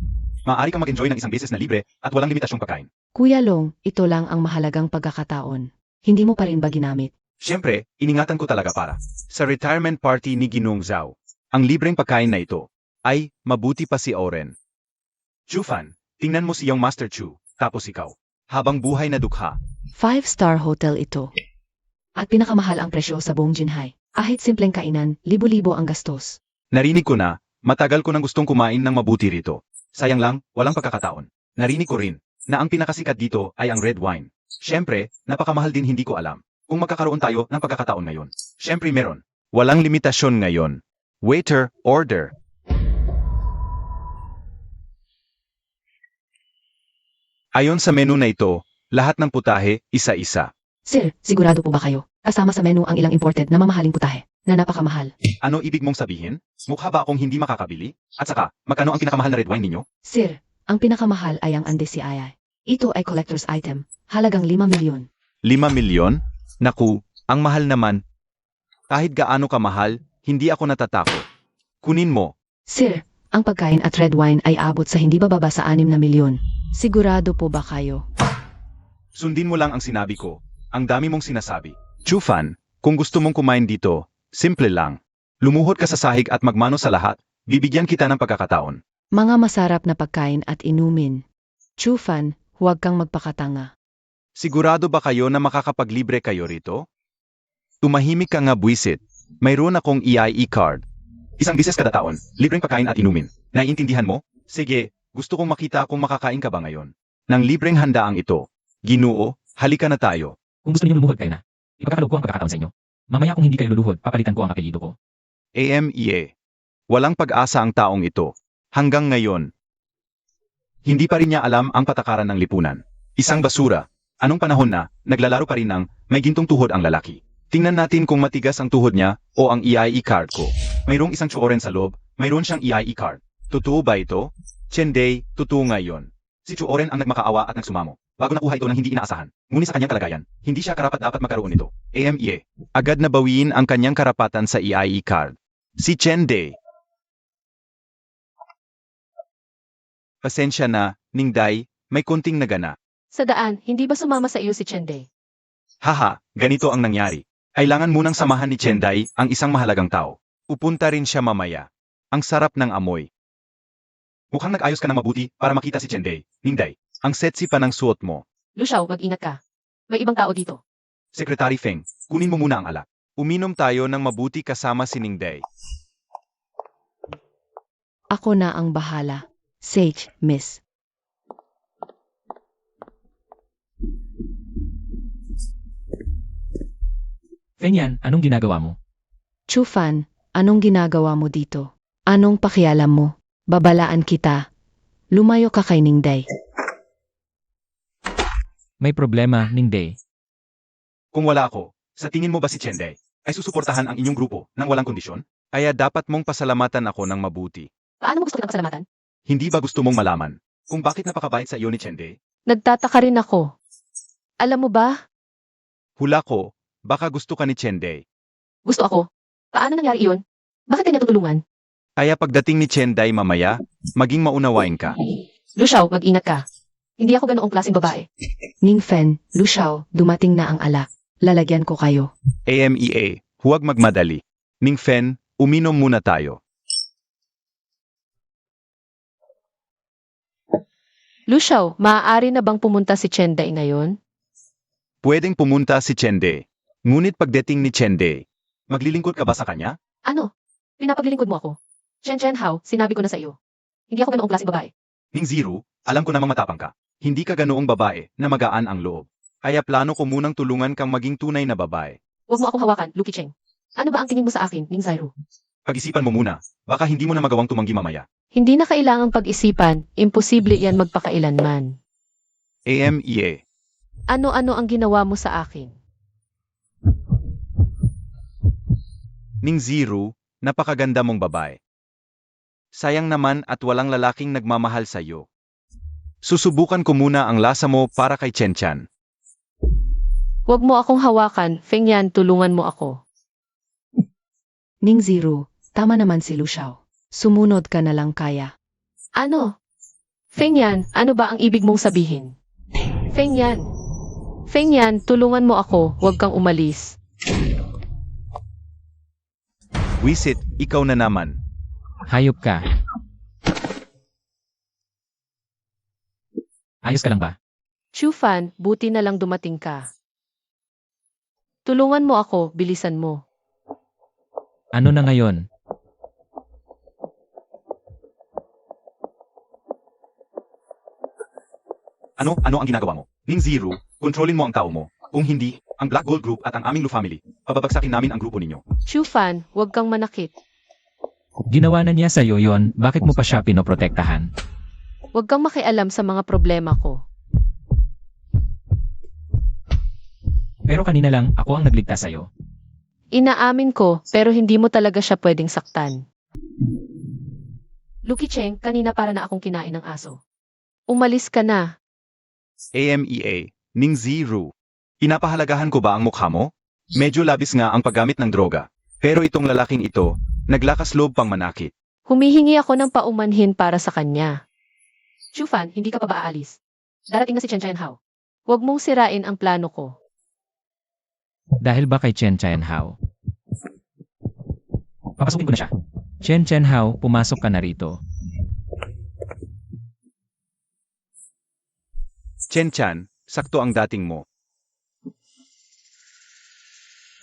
maaari kang mag-enjoy ng isang beses na libre at walang limitasyong pagkain. Kuya Long, ito lang ang mahalagang pagkakataon. Hindi mo pa rin ba ginamit? Siyempre, iningatan ko talaga para sa retirement party ni Ginoong Zhao. Ang libreng pagkain na ito ay mabuti pa si Oren. Chufan, tingnan mo si Young Master Chu, tapos ikaw. Habang buhay na dukha. 5-star hotel ito. At pinakamahal ang presyo sa buong Jinhai. Kahit simpleng kainan, libo-libo ang gastos. Narinig ko na, matagal ko nang gustong kumain ng mabuti rito. Sayang lang, walang pagkakataon. Narinig ko rin, na ang pinakasikat dito ay ang red wine. Siyempre, napakamahal din hindi ko alam. Kung magkakaroon tayo ng pagkakataon ngayon. Siyempre meron. Walang limitasyon ngayon. Waiter, order. Ayon sa menu na ito, lahat ng putahe, isa-isa. Sir, sigurado po ba kayo? Kasama sa menu ang ilang imported na mamahaling putahe, na napakamahal. Ano ibig mong sabihin? Mukha ba akong hindi makakabili? At saka, magkano ang pinakamahal na red wine ninyo? Sir, ang pinakamahal ay ang Andesiaya. Ito ay collector's item, halagang 5 milyon. 5 milyon? Naku, ang mahal naman. Kahit gaano kamahal, hindi ako natatakot. Kunin mo. Sir, Ang pagkain at red wine ay abot sa hindi bababa sa 6 na milyon. Sigurado po ba kayo? Sundin mo lang ang sinabi ko. Ang dami mong sinasabi. Chufan, kung gusto mong kumain dito, simple lang. Lumuhod ka sa sahig at magmano sa lahat, bibigyan kita ng pagkakataon. Mga masarap na pagkain at inumin. Chufan, huwag kang magpakatanga. Sigurado ba kayo na makakapaglibre kayo rito? Tumahimik ka nga buwisit. Mayroon akong EIE card. Isang bises kada taon, libreng pagkain at inumin. Naiintindihan mo? Sige, gusto kong makita kung makakain ka ba ngayon. Nang libreng handaang ito. Ginoo, halika na tayo. Kung gusto niyo lumuhod kayo na, ipagkakaloob ko ang pagkakataon sa inyo. Mamaya kung hindi kayo luluhod, papalitan ko ang apelyido ko. AMEA. Walang pag-asa ang taong ito. Hanggang ngayon. Hindi pa rin niya alam ang patakaran ng lipunan. Isang basura. Anong panahon na, naglalaro pa rin ng may gintong tuhod ang lalaki. Tingnan natin kung matigas ang tuhod niya o ang EIE card ko. Mayroong isang Chuoren sa loob, mayroon siyang EIE card. Totoo ba ito? Chenday, totoo nga yon. Si Chuoren ang nagmakaawa at nagsumamo. Bago nakuha ito ng hindi inaasahan. Ngunit sa kanyang kalagayan, hindi siya karapat-dapat magkaroon nito. AMEA. Agad na bawiin ang kanyang karapatan sa EIE card. Si Chenday. Pasensya na, Ningday, may konting nagana. Sa daan, hindi ba sumama sa iyo si Chenday? Haha, ganito ang nangyari. Kailangan munang samahan ni Chenday ang isang mahalagang tao. Pupunta rin siya mamaya. Ang sarap ng amoy. Mukhang nag-ayos ka ng mabuti para makita si Chenday. Ningday, ang sexy pa ng suot mo. Lu Xiao, mag-ingat ka. May ibang tao dito. Secretary Feng, kunin mo muna ang alak. Uminom tayo ng mabuti kasama si Ningday. Ako na ang bahala. Sage, miss. Fengyan, anong ginagawa mo? Chufan, anong ginagawa mo dito? Anong pakialam mo? Babalaan kita. Lumayo ka kay Ningday. May problema, Ningday. Kung wala ako, sa tingin mo ba si Chenday ay susuportahan ang inyong grupo nang walang kondisyon? Kaya dapat mong pasalamatan ako ng mabuti. Paano mo gusto kitang pasalamatan? Hindi ba gusto mong malaman kung bakit napakabait sa iyo ni Chenday? Nagtataka rin ako. Alam mo ba? Hula ko, baka gusto ka ni Chenday. Gusto ako. Paano nangyari iyon? Bakit kanya tutulungan? Kaya pagdating ni Chenday mamaya, maging maunawain ka. Lu Xiao, mag-ingat ka. Hindi ako ganoong klaseng babae. Ningfen, Lu Xiao, dumating na ang alak. Lalagyan ko kayo. AMEA, huwag magmadali. Ningfen, uminom muna tayo. Lu Xiao, maaari na bang pumunta si Chenday ngayon? Pwedeng pumunta si Chenday. Ngunit pagdating ni Chenday, maglilingkod ka ba sa kanya? Ano? Pinapaglilingkod mo ako. Chen Hao, sinabi ko na sa iyo. Hindi ako ganoong klaseng babae. Ning Zero, alam ko namang matapang ka. Hindi ka ganoong babae na magaan ang loob. Kaya plano ko munang tulungan kang maging tunay na babae. Huwag mo akong hawakan, Lucky Cheng. Ano ba ang tingin mo sa akin, Ning Zairu? Pag-isipan mo muna, baka hindi mo na magawang tumanggi mamaya. Hindi na kailangang pag-isipan, imposible yan magpakailanman. AMEA. Ano-ano ang ginawa mo sa akin? Ning Zero, napakaganda mong babae. Sayang naman at walang lalaking nagmamahal sa iyo. Susubukan ko muna ang lasa mo para kay Chen Chan. Huwag mo akong hawakan, Feng Yan, tulungan mo ako. Ning Zero, tama naman si Lu Xiao. Sumunod ka na lang kaya. Ano? Feng Yan, ano ba ang ibig mong sabihin? Feng Yan. Feng Yan, tulungan mo ako, huwag kang umalis. Wisit, ikaw na naman. Hayop ka. Ayos ka lang ba? Chufan, buti na lang dumating ka. Tulungan mo ako, bilisan mo. Ano na ngayon? Ano ang ginagawa mo? Ning Zero, kontrolin mo ang tao mo. Kung hindi, ang Black Gold Group at ang aming Lu Family, pababagsakin namin ang grupo ninyo. Chufan, huwag kang manakit. Ginawa na niya sa'yo yon, bakit mo pa siya pinoprotektahan? Huwag kang makialam sa mga problema ko. Pero kanina lang, ako ang nagligtas sa'yo. Inaamin ko, pero hindi mo talaga siya pwedeng saktan. Lucky Cheng, kanina para na akong kinain ng aso. Umalis ka na. AMEA, Ning Zero. Inapahalagahan ko ba ang mukha mo? Medyo labis nga ang paggamit ng droga. Pero itong lalaking ito, naglakas loob pang manakit. Humihingi ako ng paumanhin para sa kanya. Chufan, hindi ka pa ba aalis? Darating na si Chen Hao. Huwag mong sirain ang plano ko. Dahil ba kay Chen Hao? Papasukin ko na siya. Chen Hao, pumasok ka na rito. Chen Chan, sakto ang dating mo.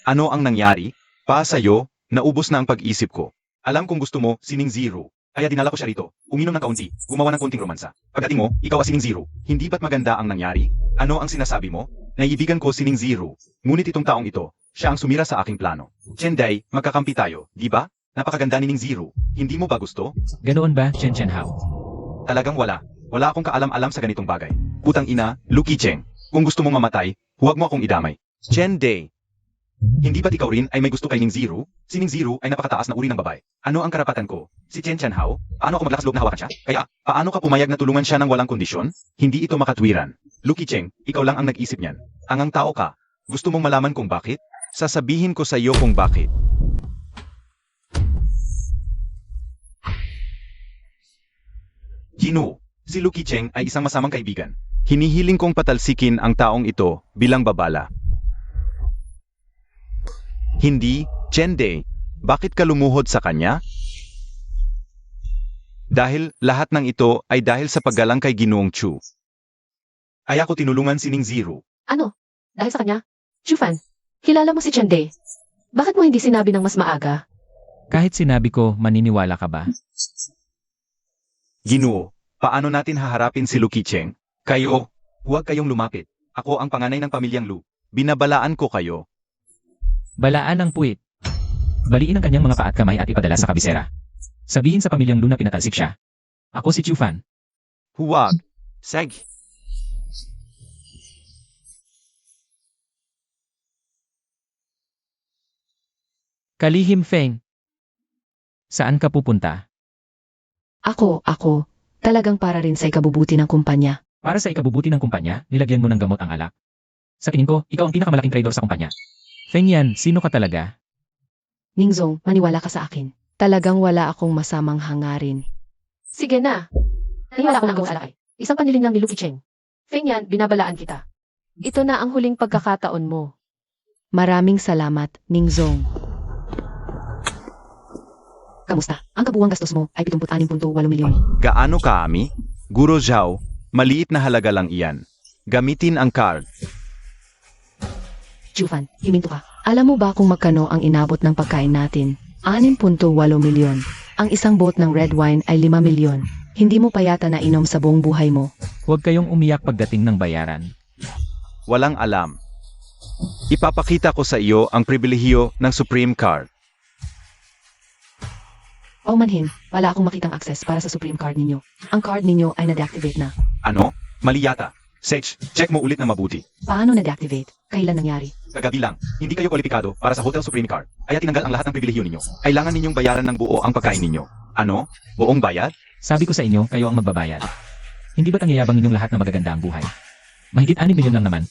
Ano ang nangyari? Sa'yo, naubos na ang pag-isip ko. Alam kong gusto mo, Sining Zero. Kaya dinala ko siya rito. Uminom ng kaunti, gumawa ng konting romansa. Pagdating mo, ikaw ang Sining Zero. Hindi ba't maganda ang nangyari? Ano ang sinasabi mo? Naiibigan ko Sining Zero. Ngunit itong taong ito, siya ang sumira sa aking plano. Chen Dai, magkakampi tayo, di ba? Napakaganda ni Ning Zero. Hindi mo ba gusto? Ganoon ba, Chen Hao? Talagang wala. Wala akong kaalam-alam sa ganitong bagay. Putang ina, Lucky Cheng. Kung gusto mong mamatay, huwag mo akong idamay. Chen Dai. Hindi ba't ikaw rin ay may gusto kay Ning Zero? Si Ning Zero ay napakataas na uri ng babae. Ano ang karapatan ko? Si Chen Hao? Paano ako maglakas loob na hawakan siya? Kaya, paano ka pumayag na tulungan siya ng walang kondisyon? Hindi ito makatwiran. Lucky Cheng, ikaw lang ang nag-isip niyan. Ang tao ka. Gusto mong malaman kung bakit? Sasabihin ko sa iyo kung bakit. Gino, si Lucky Cheng ay isang masamang kaibigan. Hinihiling kong patalsikin ang taong ito bilang babala. Hindi, Chen Dai. Bakit ka lumuhod sa kanya? Dahil lahat ng ito ay dahil sa paggalang kay Ginoong Chu. Ay ako tinulungan si Ning Zero. Ano? Dahil sa kanya? Chufan, kilala mo si Chen Dai. Bakit mo hindi sinabi ng mas maaga? Kahit sinabi ko, maniniwala ka ba? Ginoo, paano natin haharapin si Lucky Cheng? Kayo, huwag kayong lumapit. Ako ang panganay ng pamilyang Lu. Binabalaan ko kayo. Balaan ang puwit. Baliin ang kanyang mga paa at kamay at ipadala sa kabisera. Sabihin sa pamilyang Lu na pinatalsik siya. Ako si Chufan. Huwag. Seg. Kalihim Feng. Saan ka pupunta? Ako. Talagang para rin sa ikabubuti ng kumpanya. Para sa ikabubuti ng kumpanya, nilagyan mo ng gamot ang alak. Sa tingin ko, ikaw ang pinakamalaking traidor sa kumpanya. Feng Yan, sino ka talaga? Ningzong, maniwala ka sa akin. Talagang wala akong masamang hangarin. Sige na. Naniwala ko ng gawin alakay. Isang paniling lang ni Lucky Cheng. Feng Yan, binabalaan kita. Ito na ang huling pagkakataon mo. Maraming salamat, Ningzong. Kamusta? Ang kabuuang gastos mo ay 76.8 milyon. Gaano kaami? Guro Zhao, maliit na halaga lang iyan. Gamitin ang card. Chufan, himinto ka. Alam mo ba kung magkano ang inabot ng pagkain natin? 6.8 milyon. Ang isang bot ng red wine ay 5 milyon. Hindi mo pa yata nainom sa buong buhay mo. Huwag kayong umiyak pagdating ng bayaran. Walang alam. Ipapakita ko sa iyo ang pribilehiyo ng Supreme Card. O manhin, wala akong makitang access para sa Supreme Card ninyo. Ang card ninyo ay na-deactivate na. Ano? Mali yata. Sage, check mo ulit na mabuti. Paano na-deactivate? Kailan nangyari? Kagabi lang, hindi kayo kwalipikado para sa Hotel Supreme Card. Kaya tinanggal ang lahat ng pribilehiyo ninyo. Kailangan ninyong bayaran ng buo ang pagkain ninyo. Ano? Buong bayad? Sabi ko sa inyo, kayo ang magbabayad. Hindi ba't ang yayabang ninyong lahat na magaganda ang buhay? Mahigit 6 milyon lang naman.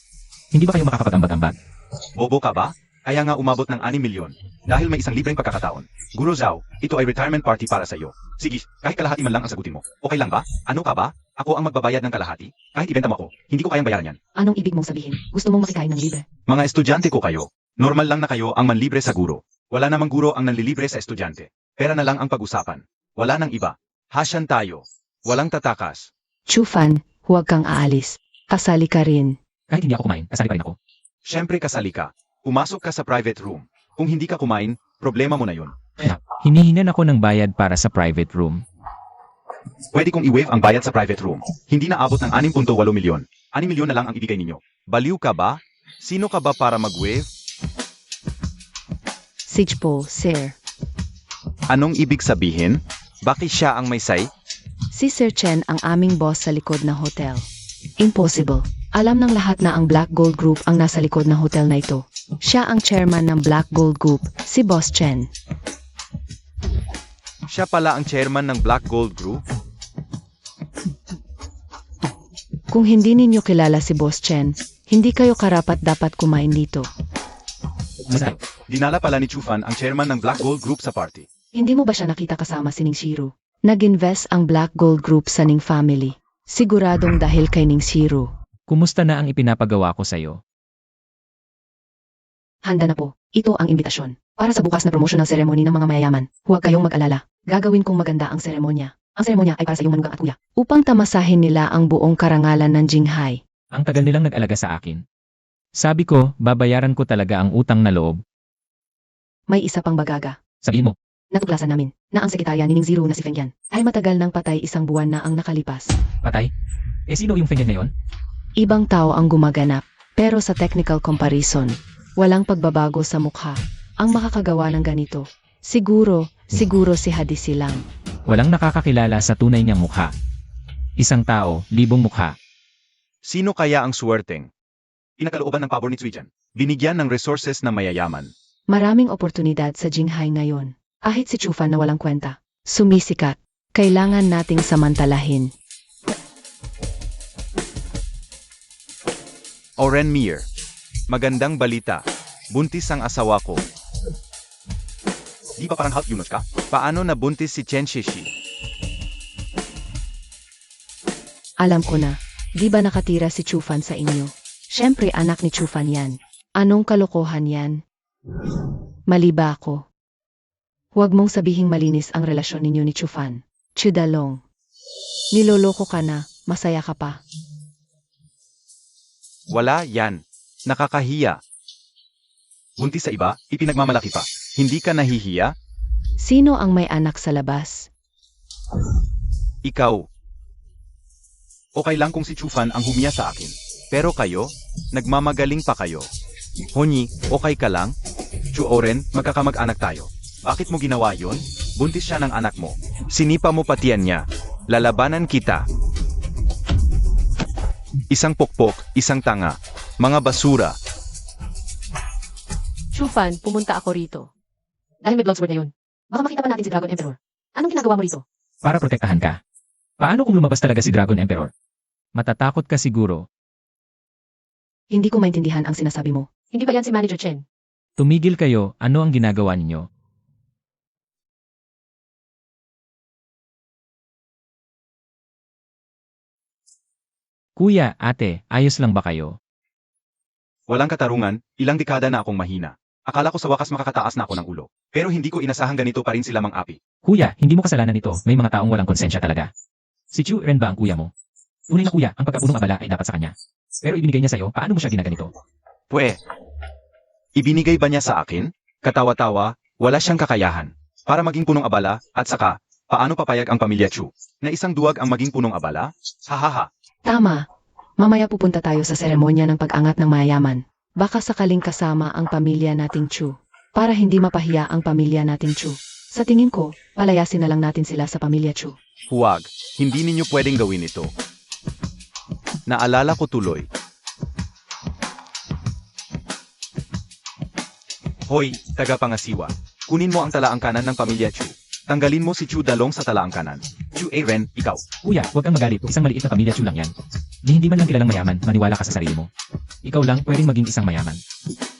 Hindi ba kayo makakapag-ambag-ambag? Bobo ka ba? Kaya nga umabot ng 6 milyon. Dahil may isang libreng pagkakataon. Guro Zhao, ito ay retirement party para sa iyo. Sige, kahit kalahati man lang ang sagutin mo. Okay lang ba? Ano ka ba? Ako ang magbabayad ng kalahati? Kahit ibenta mo ako, hindi ko kayang bayaran yan. Anong ibig mong sabihin? Gusto mong makikain ng libre? Mga estudyante ko kayo. Normal lang na kayo ang manlibre sa guro. Wala namang guro ang nanlilibre sa estudyante. Pera na lang ang pag-usapan. Wala nang iba. Hasyan tayo. Walang tatakas. Chufan, huwag kang aalis. Kasali ka rin. Kahit hindi ako kumain, kasali pa rin ako. Siyempre kasali ka. Pumasok ka sa private room. Kung hindi ka kumain, problema mo na yun. Hinihinan ako ng bayad para sa private room. Pwede kong i-waive ang bayad sa private room. Hindi na abot ng 6.8 milyon. 6 milyon na lang ang ibigay ninyo. Baliw ka ba? Sino ka ba para mag-waive? Sage po, sir. Anong ibig sabihin? Bakit siya ang may say? Si Sir Chen ang aming boss sa likod ng hotel. Impossible. Alam ng lahat na ang Black Gold Group ang nasa likod ng hotel na ito. Siya ang chairman ng Black Gold Group, si Boss Chen. Siya pala ang chairman ng Black Gold Group? Kung hindi ninyo kilala si Boss Chen, hindi kayo karapat-dapat kumain dito. Masarap. Dinala pala ni Chufan ang chairman ng Black Gold Group sa party. Hindi mo ba siya nakita kasama si Ning Shiro? Nag-invest ang Black Gold Group sa Ning family. Siguradong dahil kay Ning Shiro. Kumusta na ang ipinapagawa ko sa'yo? Handa na po. Ito ang imbitasyon. Para sa bukas na promosyon ng seremony ng mga mayayaman. Huwag kayong mag-alala. Gagawin kong maganda ang seremonya. Ang seremonya ay para sa iyong manugang at kuya. Upang tamasahin nila ang buong karangalan ng Jinghai. Ang tagal nilang nag-alaga sa akin. Sabi ko, babayaran ko talaga ang utang na loob. May isa pang bagaga. Sabihin mo, Natuklasan namin na ang sekretarya ni Ning Zero na si Feng Yan ay matagal nang patay 1 buwan na ang nakalipas. patay? Sino yung Feng Yan na yun? Ibang tao ang gumaganap, pero sa technical comparison, walang pagbabago sa mukha ang makakagawa ng ganito. Siguro si Hadisi lang. Walang nakakakilala sa tunay niyang mukha. Isang tao, 1000 mukha. Sino kaya ang suwerteng? Pinakalooban ng pabor ni Tsuijan. Binigyan ng resources na mayayaman. Maraming oportunidad sa Jinghai ngayon. Kahit si Chufan na walang kwenta. Sumisikat. Kailangan nating samantalahin. Oren Mir. Magandang balita. Buntis ang asawa ko. Di ba parang half Yunus ka? Paano nabuntis si Chen Shishi? Alam ko na. Di ba nakatira si Chufan sa inyo? Siyempre anak ni Chufan yan. Anong kalokohan yan? Mali ba ako? Huwag mong sabihing malinis ang relasyon ninyo ni Chufan. Chudalong. Niloloko ka na, masaya ka pa. Wala yan. Nakakahiya. Buntis sa iba, ipinagmamalaki pa. Hindi ka nahihiya? Sino ang may anak sa labas? Ikaw. Okay lang kung si Chufan ang humiya sa akin. Pero kayo, nagmamagaling pa kayo. Honyi, okay ka lang? Chu Oren, magkakamag-anak tayo. Bakit mo ginawa yun? Buntis siya ng anak mo. Sinipa mo patiyan niya. Lalabanan kita. Isang pokpok, isang tanga. Mga basura. Chufan, pumunta ako rito. Dahil may Bloodsword na yun. Baka makita pa natin si Dragon Emperor. Anong ginagawa mo rito? Para protektahan ka. Paano kung lumabas talaga si Dragon Emperor? Matatakot ka siguro. Hindi ko maintindihan ang sinasabi mo. Hindi ba yan si Manager Chen? Tumigil kayo, ano ang ginagawa ninyo? Kuya, ate, ayos lang ba kayo? Walang katarungan, ilang dekada na akong mahina. Akala ko sa wakas makakataas na ako ng ulo. Pero hindi ko inasahang ganito pa rin sila mang-api. Kuya, hindi mo kasalanan ito. May mga taong walang konsensya talaga. Si Chu Ren ba ang kuya mo? Tunay na kuya, ang pagkapunong abala ay dapat sa kanya. Pero ibinigay niya sa'yo, paano mo siya ginaganito? Pwe. Ibinigay ba niya sa akin? Katawa-tawa, wala siyang kakayahan. Para maging punong abala, at saka, paano papayag ang pamilya Chu? Na isang duwag ang maging punong abala? Hahaha. Tama. Mamaya pupunta tayo sa seremonya ng pag-angat ng mayayaman. Baka sakaling kasama ang pamilya nating Chu. Para hindi mapahiya ang pamilya nating Chu. Sa tingin ko, palayasin na lang natin sila sa pamilya Chu. Huwag, hindi ninyo pwedeng gawin ito. Naalala ko tuloy. Hoy, taga-pangasiwa. Kunin mo ang talaang kanan ng pamilya Chu. Tanggalin mo si Chu Dalong sa talaang kanan. Chu Aren, ikaw. Kuya, huwag kang magalit. Isang maliit na pamilya Chu lang yan. Di hindi man lang kilalang mayaman, maniwala ka sa sarili mo. Ikaw lang pwedeng maging isang mayaman.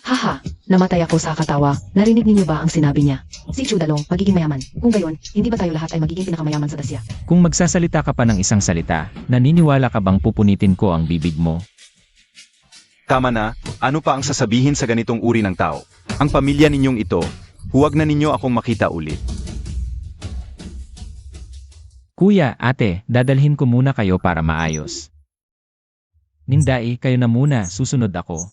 Haha, namatay ako sa katawa. Narinig ninyo ba ang sinabi niya? Si Chu Dalong, magiging mayaman. Kung gayon, hindi ba tayo lahat ay magiging pinakamayaman sa Dasya? Kung magsasalita ka pa ng isang salita, naniniwala ka bang pupunitin ko ang bibig mo? Tama na, ano pa ang sasabihin sa ganitong uri ng tao? Ang pamilya ninyong ito, huwag na ninyo akong makita ulit. Kuya, ate, dadalhin ko muna kayo para maayos. Nindai, kayo na muna, susunod ako.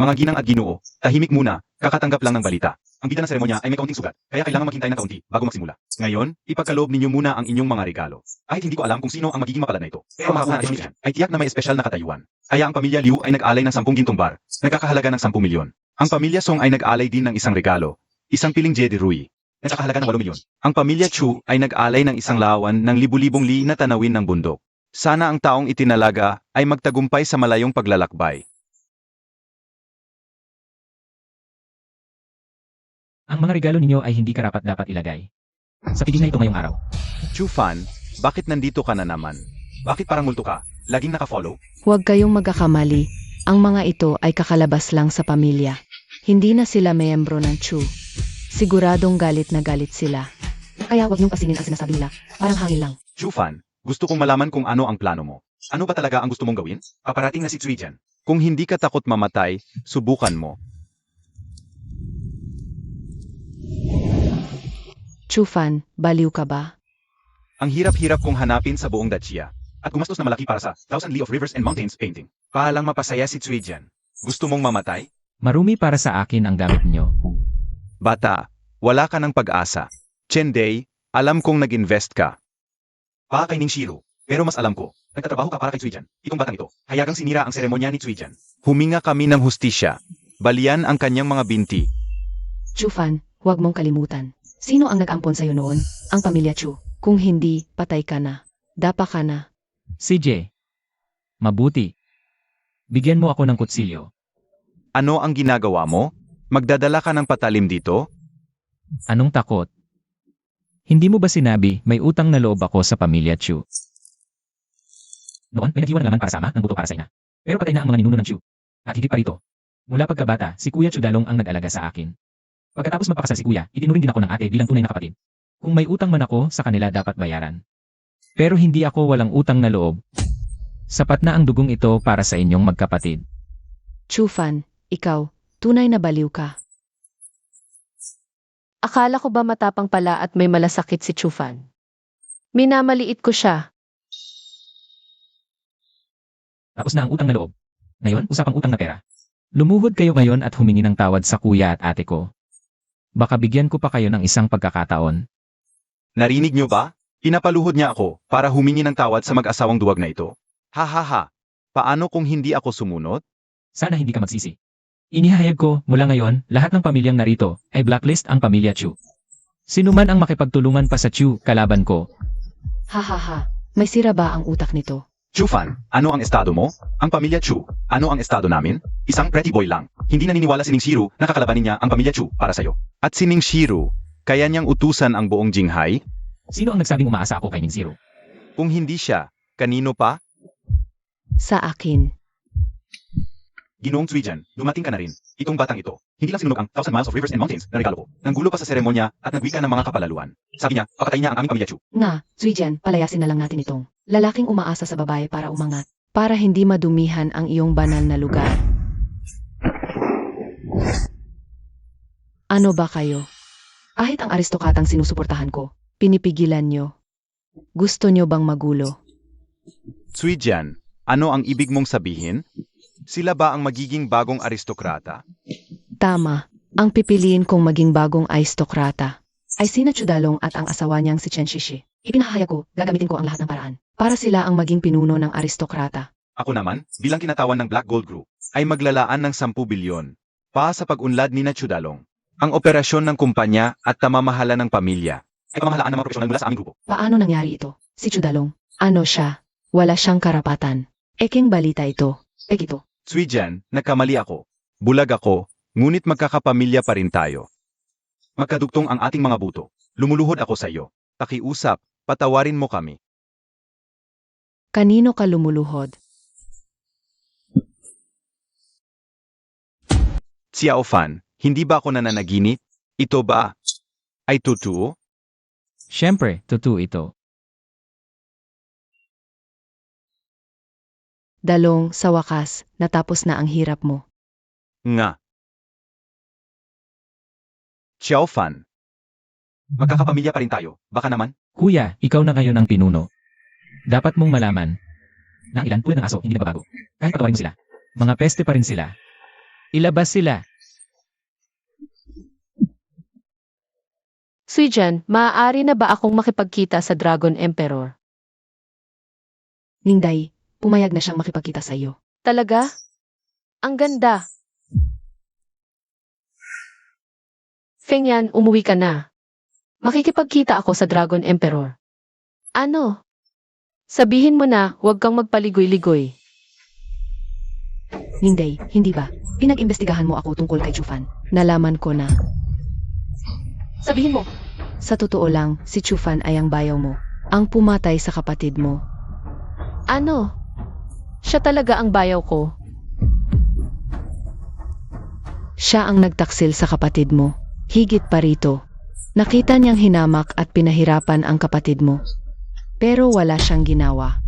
Mga ginang at ginoo, tahimik muna, kakatanggap lang ng balita. Ang bida ng seremonya ay may kaunting sugat, kaya kailangan maghintay ng kaunti bago magsimula. Ngayon, ipagkaloob ninyo muna ang inyong mga regalo. Kahit hindi ko alam kung sino ang magiging mapalad na ito. Pero makakuha natin yan, ay tiyak na may espesyal na katayuan. Kaya ang pamilya Liu ay nag-alay ng 10 gintong bar, nagkakahalaga ng 10 milyon. Ang pamilya Song ay nag-alay din ng isang regalo, isang piling Jedi Rui, nagkakahalaga ng 8 milyon. Ang pamilya Chu ay nag-alay ng isang lawan ng libu-libong li na tanawin ng bundok. Sana ang taong itinalaga ay magtagumpay sa malayong paglalakbay. Ang mga regalo ninyo ay hindi karapat-dapat ilagay sa piling na ito ngayong araw. Chu Fan, bakit nandito ka na naman? Bakit parang multo ka? Laging naka-follow? Huwag kayong magkakamali. Ang mga ito ay kakalabas lang sa pamilya. Hindi na sila miyembro ng Chu. Siguradong galit na galit sila. Kaya huwag niyong pasinin ang sinasabi nila. Parang hangin lang. Chufan, gusto kong malaman kung ano ang plano mo. Ano ba talaga ang gusto mong gawin? Paparating na si Tsui dyan. Kung hindi ka takot mamatay, subukan mo. Chufan, baliw ka ba? Ang hirap-hirap kong hanapin sa buong Dacia. At gumastos na malaki para sa Thousand Li of Rivers and Mountains painting. Pahalang mapasaya si Tsui dyan. Gusto mong mamatay? Marumi para sa akin ang gamit nyo. Bata, wala ka ng pag-asa. Chenday, alam kong nag-invest ka. Pa kay Ning Shiro, pero mas alam ko, nagtatrabaho ka para kay Tsui dyan. Itong batang ito, hayagang sinira ang seremonya ni Tsui dyan. Huminga kami ng hustisya. Balian ang kanyang mga binti. Chufan, huwag mong kalimutan. Sino ang nag-ampon sa'yo noon? Ang pamilya Chu. Kung hindi, patay ka na. Dapa ka na. CJ. Mabuti. Bigyan mo ako ng kutsilyo. Ano ang ginagawa mo? Magdadala ka ng patalim dito? Anong takot? Hindi mo ba sinabi may utang na loob ako sa pamilya Chu? Noon, may nag-iwan naman para sama ng buto para sa ina. Pero patay na ang mga ninuno ng Chu. At higit pa rito. Mula pagkabata, si Kuya Chu Dalong ang nag-alaga sa akin. Pagkatapos magpakasal si Kuya, itinuring din ako ng ate bilang tunay na kapatid. Kung may utang man ako, sa kanila dapat bayaran. Pero hindi ako walang utang na loob. Sapat na ang dugong ito para sa inyong magkapatid. Chufan, ikaw, tunay na baliw ka. Akala ko ba matapang pala at may malasakit si Chufan? Minamaliit ko siya. Tapos na ang utang na loob. Ngayon, usapang utang na pera. Lumuhod kayo ngayon at humingi ng tawad sa kuya at ate ko. Baka bigyan ko pa kayo ng isang pagkakataon. Narinig niyo ba? Pinapaluhod niya ako para humingi ng tawad sa mag-asawang duwag na ito. Ha ha ha. Paano kung hindi ako sumunod? Sana hindi ka magsisi. Inihayag ko, mula ngayon, lahat ng pamilyang narito ay blacklist ang pamilya Chu. Sino man ang makipagtulungan pa sa Chu, kalaban ko. Ha ha ha. May sira ba ang utak nito? Chufan, ano ang estado mo? Ang pamilya Chu, ano ang estado namin? Isang pretty boy lang. Hindi naniniwala si Ning Shiro na kakalabanin niya ang pamilya Chu para sa'yo. At si Ning Shiro, kaya niyang utusan ang buong Jinghai? Sino ang nagsabing umaasa ako kay Ning Zero? Kung hindi siya, kanino pa? Sa akin. Ginoong Tsui dyan, dumating ka na rin. Itong batang ito, hindi lang sinunog ang Thousand Miles of Rivers and Mountains na regalo ko. Nanggulo pa sa seremonya at nagwika ng mga kapalaluan. Sabi niya, papatayin niya ang aming pamilya Chu. Nga, Zuijian, palayasin na lang natin itong lalaking umaasa sa babae para umangat. Para hindi madumihan ang iyong banal na lugar. Ano ba kayo? Kahit ang aristokratang sinusuportahan ko. Pinipigilan nyo. Gusto nyo bang magulo? Tsui dyan, ano ang ibig mong sabihin? Sila ba ang magiging bagong aristokrata? Tama. Ang pipiliin kong maging bagong aristokrata. Ay sina Chudalong at ang asawa niyang si Chen Shishi. Ipinahayag ko, gagamitin ko ang lahat ng paraan para sila ang maging pinuno ng aristokrata. Ako naman, bilang kinatawan ng Black Gold Group, ay maglalaan ng 10 bilyon pa sa pag-unlad ni na Chudalong. Ang operasyon ng kumpanya at tamamahala ng pamilya ay pamahalaan ng mga profesional mula sa aming grupo. Paano nangyari ito? Si Chudalong. Ano siya? Wala siyang karapatan. Eking balita ito. Ito. Tsui dyan, nagkamali ako. Bulag ako, ngunit magkakapamilya pa rin tayo. Magkadugtong ang ating mga buto. Lumuluhod ako sa iyo. Pakiusap, patawarin mo kami. Kanino ka lumuluhod? Xiao Fan, hindi ba ako nananaginip? Ito ba ay totoo? Siyempre, totoo ito. Dalong, sa wakas, natapos na ang hirap mo. Nga. Xiao Fan. Magkakapamilya pa rin tayo. Baka naman. Kuya, ikaw na ngayon ang pinuno. Dapat mong malaman na ang ilan tulad ng aso hindi nababago. Kahit patawarin mo sila, mga peste pa rin sila. Ilabas sila. Suijan, maaari na ba akong makipagkita sa Dragon Emperor? Ningday, pumayag na siyang makipagkita sa iyo. Talaga? Ang ganda. Fengyan, umuwi ka na. Makikipagkita ako sa Dragon Emperor. Ano? Sabihin mo na, huwag kang magpaligoy-ligoy. Ningday, hindi ba? Pinag-imbestigahan mo ako tungkol kay Chufan. Nalaman ko na. Sabihin mo. Sa totoo lang, si Chufan ay ang bayaw mo. Ang pumatay sa kapatid mo. Ano? Siya talaga ang bayaw ko. Siya ang nagtaksil sa kapatid mo. Higit pa rito, nakita niyang hinamak at pinahirapan ang kapatid mo. Pero wala siyang ginawa.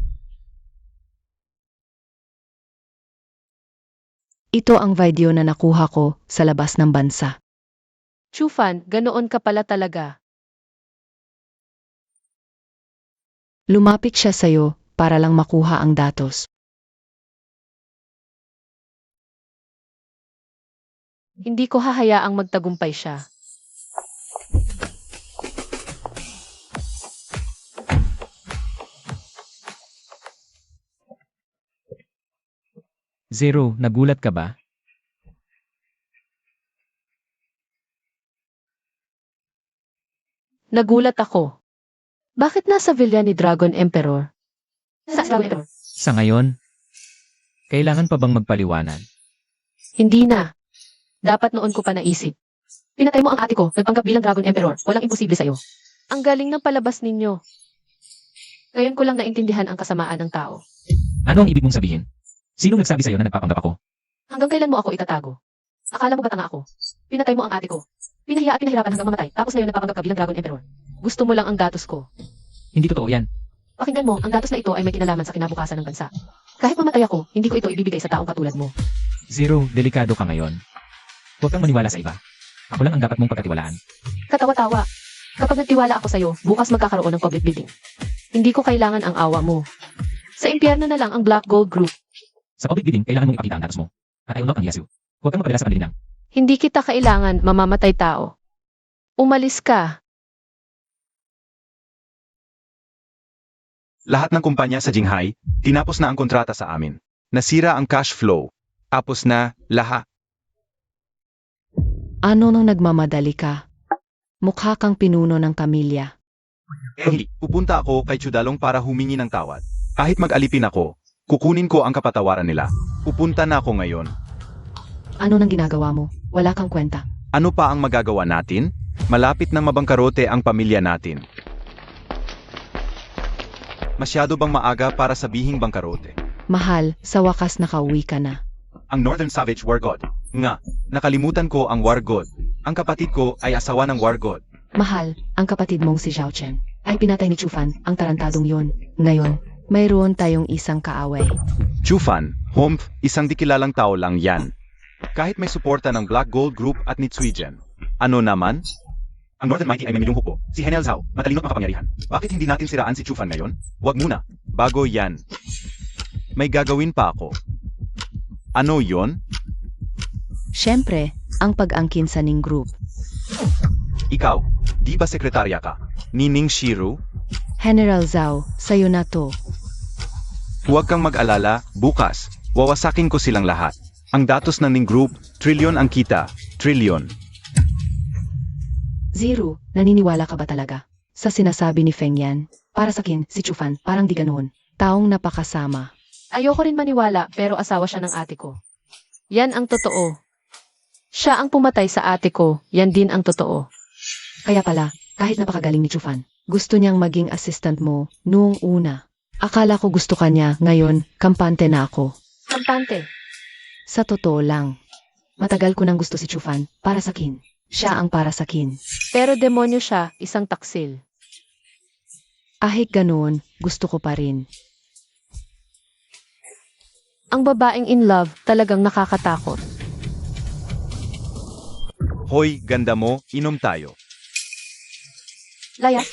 Ito ang video na nakuha ko sa labas ng bansa. Chufan, ganoon ka pala talaga. Lumapit siya sa'yo para lang makuha ang datos. Hindi ko hahayaang magtagumpay siya. Zero, nagulat ka ba? Nagulat ako. Bakit nasa villa ni Dragon Emperor? Sa Dragon Emperor? Sa ngayon, kailangan pa bang magpaliwanag? Hindi na. Dapat noon ko pa naisip. Pinatay mo ang ate ko, nagpanggap bilang Dragon Emperor. Walang imposible sa'yo. Ang galing ng palabas ninyo. Ngayon ko lang naintindihan ang kasamaan ng tao. Ano ang ibig mong sabihin? Sinong nagsabi sa'yo na nagpapanggap ako? Hanggang kailan mo ako itatago? Akala mo ba tanga ako? Pinatay mo ang ate ko. Pinahiya at pinahirapan hanggang mamatay. Tapos ngayon nagpapanggap ka bilang Dragon Emperor. Gusto mo lang ang datos ko. Hindi totoo yan. Pakinggan mo, ang datos na ito ay may kinalaman sa kinabukasan ng bansa. Kahit mamatay ako, hindi ko ito ibibigay sa taong katulad mo. Zero, delikado ka ngayon. Huwag kang maniwala sa iba. Ako lang ang dapat mong pagkatiwalaan. Katawa-tawa. Kapag nagtiwala ako sa'yo, bukas magkakaroon ng public bidding. Hindi ko kailangan ang awa mo. Sa impyerno na lang ang Black Gold Group. Sa public bidding, kailangan mong ipakita ang datos mo. At I will not unless you. Huwag kang mapadala sa panlilinang. Hindi kita kailangan, mamamatay tao. Umalis ka. Lahat ng kumpanya sa Jinghai, tinapos na ang kontrata sa amin. Nasira ang cash flow. Tapos na, lahat. Ano nung nagmamadali ka? Mukha kang pinuno ng pamilya. Hindi, pupunta ako kay Chudalong para humingi ng tawad. Kahit mag-alipin ako, kukunin ko ang kapatawaran nila. Pupunta na ako ngayon. Ano nang ginagawa mo? Wala kang kwenta. Ano pa ang magagawa natin? Malapit nang mabangkarote ang pamilya natin. Masyado bang maaga para sabihing bangkarote? Mahal, sa wakas nakauwi ka na. Ang Northern Savage War God. Nga, nakalimutan ko ang War God. Ang kapatid ko ay asawa ng War God. Mahal, ang kapatid mong si Zhao Chen ay pinatay ni Chufan, ang tarantadong yon. Ngayon, mayroon tayong isang kaaway. Chufan, Humph, isang dikilalang tao lang yan. Kahit may suporta ng Black Gold Group at Nitsuigen. Ano naman? Ang Northern Mighty ay may milyong huko. Si Henel Zhao, matalino't makapangyarihan. Bakit hindi natin siraan si Chufan ngayon? Huwag muna. Bago yan. May gagawin pa ako. Ano yon? Siyempre, ang pag-angkin sa Ning Group. Ikaw, di ba sekretarya ka? Ni Ning Shiru? General Zhao, sa'yo na to. Huwag kang mag-alala, bukas, wawasakin ko silang lahat. Ang datos ng Ning Group, trilyon ang kita, trilyon. Zero, naniniwala ka ba talaga? Sa sinasabi ni Feng Yan, para sa akin, si Chufan, parang di ganoon. Taong napakasama. Ayoko rin maniwala, pero asawa siya ng ate ko. Yan ang totoo. Siya ang pumatay sa ate ko, yan din ang totoo. Kaya pala, kahit napakagaling ni Chufan, gusto niyang maging assistant mo noong una. Akala ko gusto ka niya, ngayon, kampante na ako. Kampante. Sa totoo lang, matagal ko nang gusto si Chufan, para sa akin. Siya ang para sa akin. Pero demonyo siya, isang taksil. Ahik ganoon, gusto ko pa rin. Ang babaeng in love talagang nakakatakot. Hoy, ganda mo, inom tayo. Layas,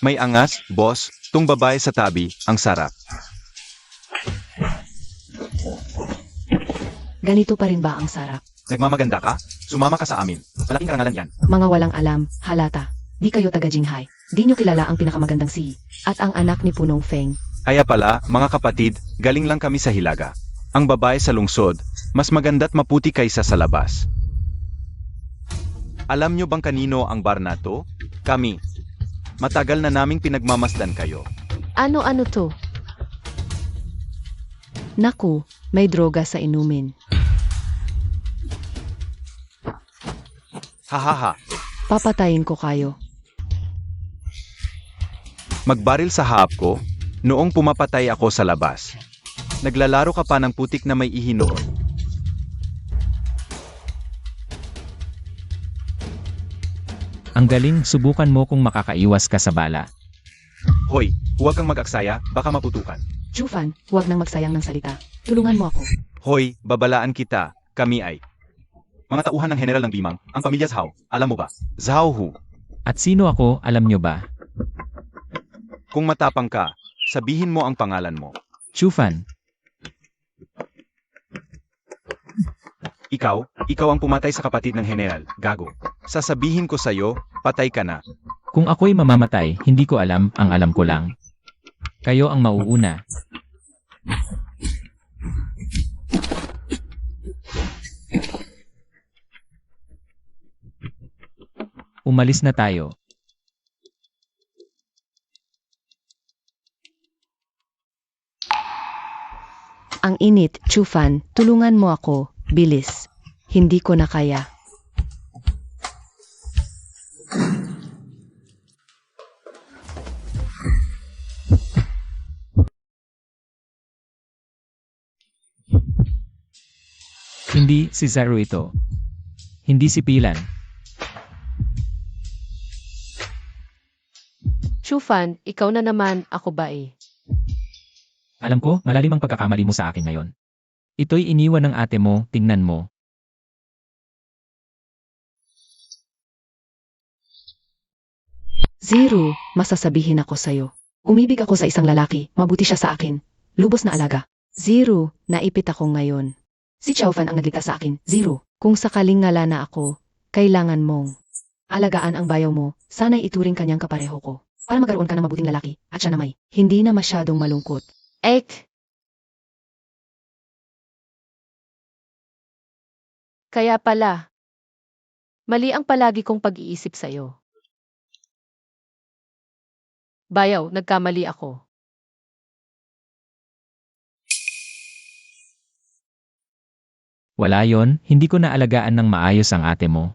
May angas, boss, tung babae sa tabi, ang sarap. Ganito pa rin ba ang sarap? Nagmamaganda ka? Sumama ka sa amin. Malaking karangalan yan. Mga walang alam, halata. Di kayo taga Jinghai. Di nyo kilala ang pinakamagandang si at ang anak ni Punong Feng. Kaya pala, mga kapatid, galing lang kami sa Hilaga. Ang babae sa lungsod, mas maganda't maputi kaysa sa labas. Alam nyo bang kanino ang bar na to? Kami. Matagal na naming pinagmamasdan kayo. ano-ano to? Naku, may droga sa inumin. Hahaha. Papatayin ko kayo. Magbaril sa hap ko, noong pumapatay ako sa labas. Naglalaro ka pa ng putik na may ihi noon. Ang galing, subukan mo kung makakaiwas ka sa bala. Hoy, huwag kang mag-aksaya, baka maputukan. Chufan, huwag nang magsayang ng salita. Tulungan mo ako. Hoy, babalaan kita, kami ay. Mga tauhan ng general ng Bimang, ang pamilya Zhao, alam mo ba? Zhao Hu. At sino ako, alam nyo ba? Kung matapang ka, sabihin mo ang pangalan mo. Chufan. Ikaw ang pumatay sa kapatid ng general, gago. Sasabihin ko sa'yo, patay ka na. Kung ako'y mamamatay, hindi ko alam, ang alam ko lang. Kayo ang mauuna. Umalis na tayo. Ang init, Chufan, tulungan mo ako. Bilis. Hindi ko na kaya. Hindi si Zaro ito. Hindi si Pilan. Chufan, ikaw na naman, ako ba eh? Alam ko, malalim ang pagkakamali mo sa akin ngayon. Ito'y iniwan ng ate mo, tingnan mo. Zero, masasabihin ako sa'yo. Umibig ako sa isang lalaki, mabuti siya sa akin. Lubos na alaga. Zero, naipit ako ngayon. Si Chaofan ang nagligtas sa akin. Zero, kung sakaling ngala na ako, kailangan mong alagaan ang bayaw mo, sana'y ituring kanyang kapareho ko. Para magkaroon ka ng mabuting lalaki, at siya na may, hindi na masyadong malungkot. Ek! Kaya pala, mali ang palagi kong pag-iisip sa'yo. Bayaw, nagkamali ako. Wala yon, hindi ko naalagaan ng maayos ang ate mo.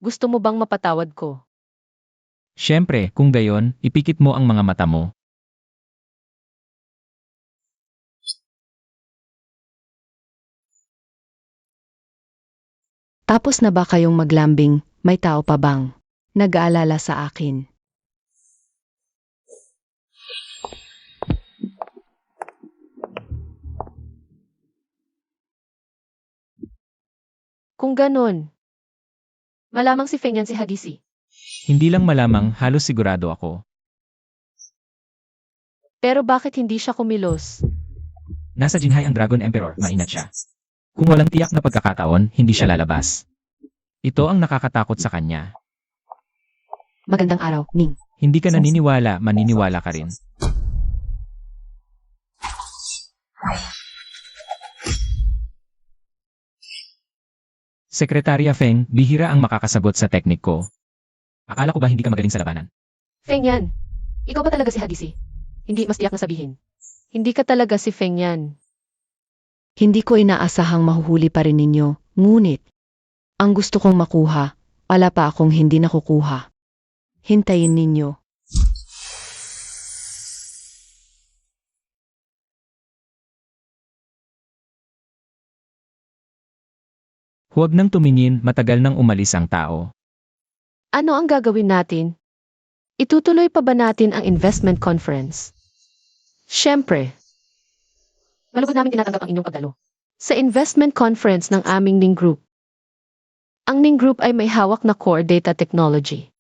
Gusto mo bang mapatawad ko? Siyempre, kung gayon, ipikit mo ang mga mata mo. Tapos na ba kayong maglambing, may tao pa bang nag-aalala sa akin? Kung ganon, malamang si Feng yan si Hadisi. Hindi lang malamang, halos sigurado ako. Pero bakit hindi siya kumilos? Nasa Jinhai ang Dragon Emperor, mainat siya. Kung walang tiyak na pagkakataon, hindi siya lalabas. Ito ang nakakatakot sa kanya. Magandang araw, Ning. Hindi ka naniniwala, maniniwala ka rin. Sekretarya Feng, bihira ang makakasagot sa teknik ko. Akala ko ba hindi ka magaling sa labanan? Feng yan. Ikaw ba talaga si Hadisi? Hindi mas tiyak na sabihin. Hindi ka talaga si Feng yan. Hindi ko inaasahang mahuhuli pa rin ninyo, ngunit, ang gusto kong makuha, wala pa akong hindi nakukuha. Hintayin ninyo. Huwag nang tumingin, matagal nang umalis ang tao. Ano ang gagawin natin? Itutuloy pa ba natin ang investment conference? Siyempre. Malugod namin tinatanggap ang inyong pagdalo. Sa investment conference ng aming Ning Group. Ang Ning Group ay may hawak na core data technology.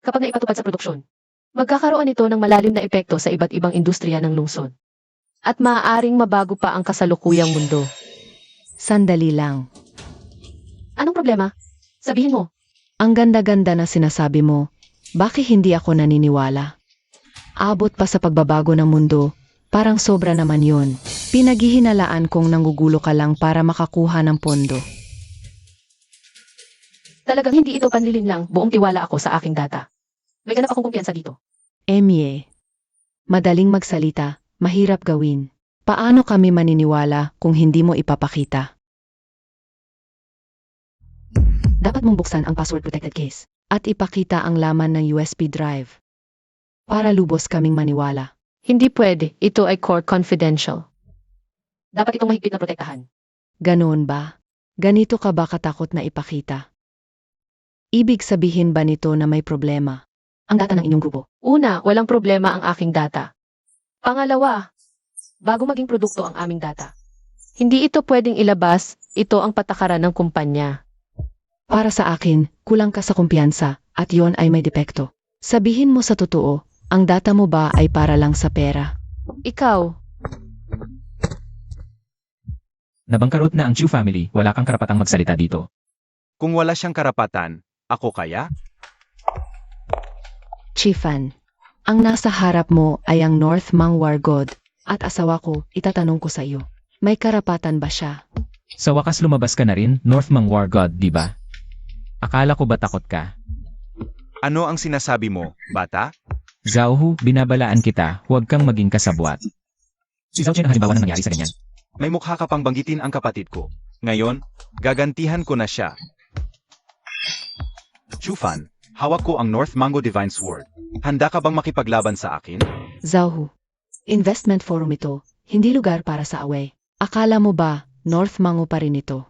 Kapag naipatupad sa produksyon, magkakaroon ito ng malalim na epekto sa iba't ibang industriya ng lungsod. At maaaring mabago pa ang kasalukuyang mundo. Sandali lang. Anong problema? Sabihin mo. Ang ganda-ganda na sinasabi mo, bakit hindi ako naniniwala? Abot pa sa pagbabago ng mundo, parang sobra naman yon. Pinaghihinalaan kong nangugulo ka lang para makakuha ng pondo. Talagang hindi ito panlilin lang, buong tiwala ako sa aking data. May ganap akong kumpiyansa dito. Emye, madaling magsalita, mahirap gawin. Paano kami maniniwala kung hindi mo ipapakita? Dapat mong buksan ang password-protected case at ipakita ang laman ng USB drive para lubos kaming maniwala. Hindi pwede, ito ay core confidential. Dapat itong mahigpit na protektahan. Ganoon ba? Ganito ka ba katakot na ipakita? Ibig sabihin ba nito na may problema? Ang data ng inyong grupo. Una, walang problema ang aking data. Pangalawa, bago maging produkto ang aming data. Hindi ito pwedeng ilabas, ito ang patakaran ng kumpanya. Para sa akin, kulang ka sa kumpiyansa at yon ay may depekto. Sabihin mo sa totoo, ang data mo ba ay para lang sa pera? Ikaw, Nabangkarot na ang Chu family, wala kang karapatang magsalita dito. Kung wala siyang karapatan, ako kaya? Chifan, ang nasa harap mo ay ang North Mangwar God at asawa ko, itatanong ko sa iyo. May karapatan ba siya? Sa wakas lumabas ka na rin, North Mangwar God, di ba? Akala ko ba takot ka? Ano ang sinasabi mo, bata? Zhao, binabalaan kita, huwag kang maging kasabwat. Si Zhao Chen ang halimbawa ng nangyari sa ganyan. May mukha ka pang banggitin ang kapatid ko. Ngayon, gagantihan ko na siya. Chufan, hawak ko ang North Mango Divine Sword. Handa ka bang makipaglaban sa akin? Zhao, investment forum ito, hindi lugar para sa away. Akala mo ba, North Mango pa rin ito?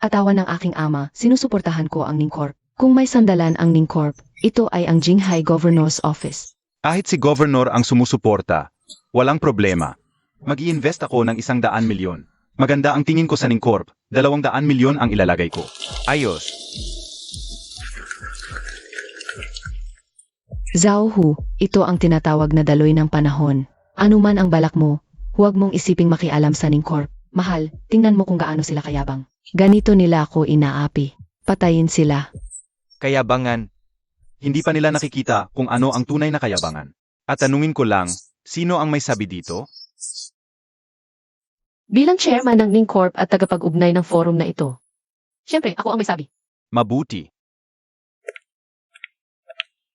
Atawan ng aking ama, sinusuportahan ko ang Ningcorp. Kung may sandalan ang Ningcorp, ito ay ang Jinghai Governor's Office. Kahit si Governor ang sumusuporta, walang problema. Mag-i-invest ako ng 100 milyon. Maganda ang tingin ko sa Ningcorp, 200 milyon ang ilalagay ko. Ayos. Zhao Hu, ito ang tinatawag na daloy ng panahon. Ano man ang balak mo, huwag mong isiping makialam sa Ningcorp. Mahal, tingnan mo kung gaano sila kayabang. Ganito nila ako inaapi. Patayin sila. Kayabangan. Hindi pa nila nakikita kung ano ang tunay na kayabangan. At tanungin ko lang, sino ang may sabi dito? bilang chairman ng Ningcorp at tagapag-ugnay ng forum na ito. Siyempre, ako ang may sabi. Mabuti.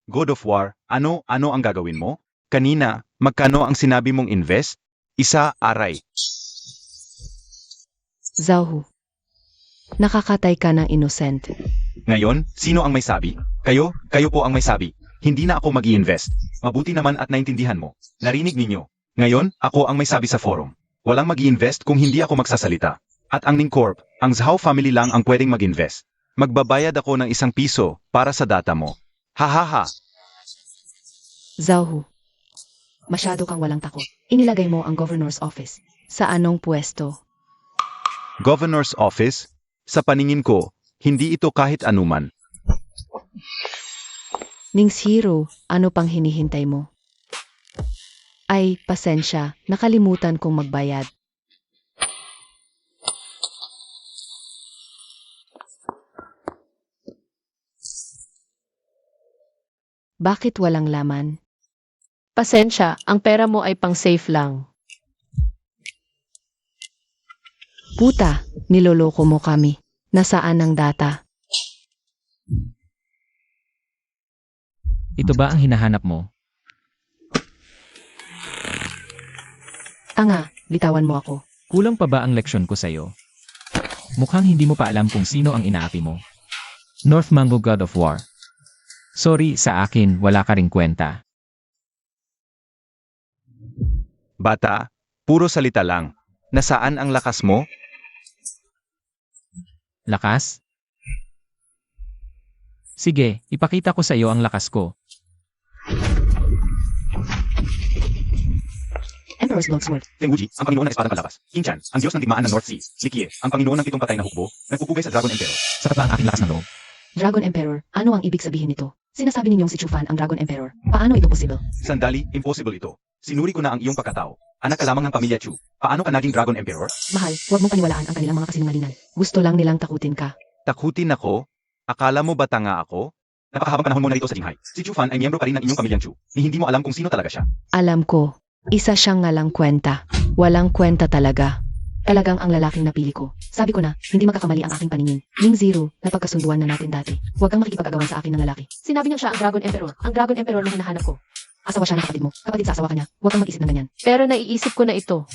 God of War, ano ang gagawin mo? Kanina, magkano ang sinabi mong invest? Isa, aray. Zhao Hu, nakakatay ka ng innocent. Ngayon, sino ang may sabi? Kayo po ang may sabi. Hindi na ako mag-i-invest. Mabuti naman at naintindihan mo. Narinig ninyo. Ngayon, ako ang may sabi sa forum. Walang mag-i-invest kung hindi ako magsasalita. At ang Ningcorp, ang Zhao family lang ang pwedeng mag-invest. Magbabayad ako ng ₱1 para sa data mo. Hahaha. Zhao Hu, masyado kang walang takot. Inilagay mo ang Governor's Office. Sa anong pwesto? Governor's Office? Sa paningin ko, hindi ito kahit anuman. Nings Hero, ano pang hinihintay mo? Ay, pasensya, nakalimutan kong magbayad. Bakit walang laman? Pasensya, ang pera mo ay pang-safe lang. Puta, niloloko mo kami. Nasaan ang data? Ito ba ang hinahanap mo? Tanga, bitawan mo ako. Kulang pa ba ang leksyon ko sa'yo? Mukhang hindi mo pa alam kung sino ang inaapi mo. North Mango God of War. Sorry, sa akin, wala ka ring kwenta. Bata, puro salita lang. Nasaan ang lakas mo? Lakas? Sige, ipakita ko sa iyo ang lakas ko. Emperor's Longsword. Tenguji, ang Panginoon ng Espadang Palabas. Kinchan, ang Diyos ng Digmaan ng North Sea. Likie, ang Panginoon ng 7 patay na hukbo. Nagpupugay sa Dragon Emperor. Sapat ba ang aking lakas ng loob? Dragon Emperor, ano ang ibig sabihin nito? Sinasabi ninyong si Chufan ang Dragon Emperor. Paano ito posible? Sandali, impossible ito. Sinuri ko na ang iyong pagkatao. Anak ka lamang ng pamilya Chu. Paano ka naging Dragon Emperor? Mahal, huwag mong paniwalaan ang kanilang mga kasinungalingan. Gusto lang nilang takutin ka. Takutin ako? Akala mo ba tanga ako? Napakahabang panahon mo na rito sa Jinghai. Si Chu Fan ay miyembro pa rin ng inyong pamilyang Chu. Ni hindi mo alam kung sino talaga siya. Alam ko, isa siyang ngalang kwenta. Walang kwenta talaga. Talagang ang lalaking napili ko. Sabi ko na, hindi magkakamali ang aking paningin. Ning Zero, napagkasunduan na natin dati. Huwag kang makikipag-agawan sa akin ng lalaki. Sinabi niya siya ang Dragon Emperor. Ang Dragon Emperor na hinahanap ko. Asawa siya ng kapatid mo. Kapatid sa asawa kanya. Huwag kang mag-isip ng ganyan. Pero naiisip ko na ito.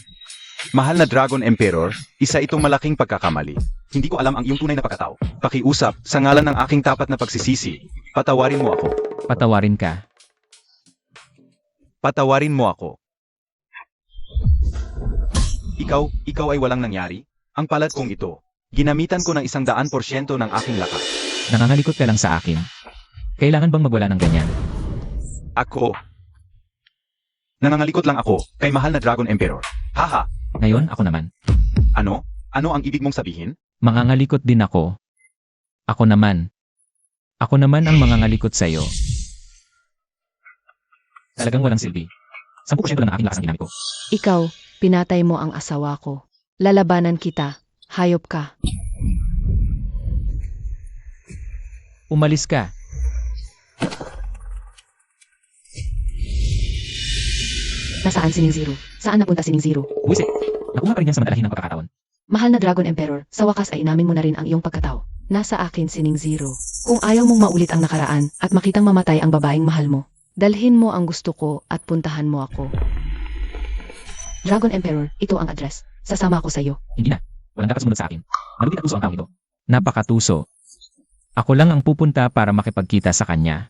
Mahal na Dragon Emperor, isa itong malaking pagkakamali. Hindi ko alam ang iyong tunay na pagkatao. Pakiusap, sa ngalan ng aking tapat na pagsisisi, patawarin mo ako. Patawarin ka. Patawarin mo ako. Ikaw ay walang nangyari? Ang palad kong ito, ginamitan ko ng 100% ng aking lakas. Nangangalikot ka lang sa akin. Kailangan bang magwala ng ganyan? Ako. Nangangalikot lang ako kay mahal na Dragon Emperor. Haha. Ngayon, ako naman. Ano? Ano ang ibig mong sabihin? Mangangalikot din ako. Ako naman. Ako naman ang mangangalikot sa'yo. Talagang walang silbi. 10% lang ang aking lakas ng ginamit ko. Ikaw, pinatay mo ang asawa ko. Lalabanan kita. Hayop ka. Umalis ka. Nasaan si Ning Zero? Saan napunta si Ning Zero? Buwisit. Nakuha pa rin yan sa madalahin ng pagkakataon. Mahal na Dragon Emperor, sa wakas ay inamin mo na rin ang iyong pagkatao. Nasa akin si Ning Zero. Kung ayaw mong maulit ang nakaraan at makitang mamatay ang babaeng mahal mo, dalhin mo ang gusto ko at puntahan mo ako. Dragon Emperor, ito ang address. Sasama ako sa iyo. Hindi na. Walang dapat sumunod sa akin. Malupit at puso ang taong ito. Napakatuso. Ako lang ang pupunta para makipagkita sa kanya.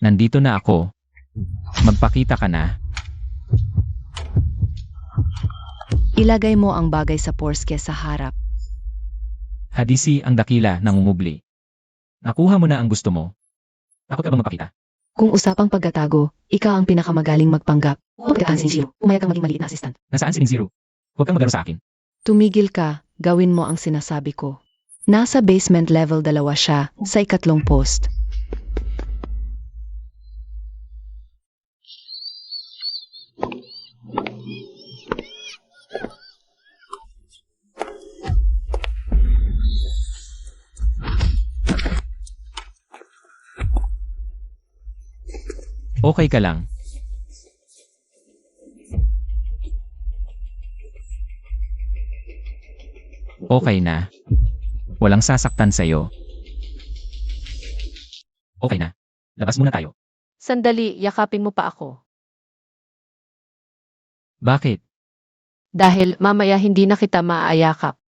Nandito na ako. Magpakita ka na. Ilagay mo ang bagay sa porske sa harap. Hadisi ang dakila nangungubli. Nakuha mo na ang gusto mo. Ako ka bang magpakita? Kung usapang pagkatago, ikaw ang pinakamagaling magpanggap. Pagkataan si Zero, pumayag kang maging maliit na assistant. Nasaan si Ning Zero? Huwag kang maglaro sa akin. Tumigil ka, gawin mo ang sinasabi ko. Nasa basement level 2 siya, sa 2nd post. Okay ka lang. Okay na. Walang sasaktan sa'yo. Okay na. Labas muna tayo. Sandali, yakapin mo pa ako. Bakit? Dahil mamaya hindi na kita maaayakap.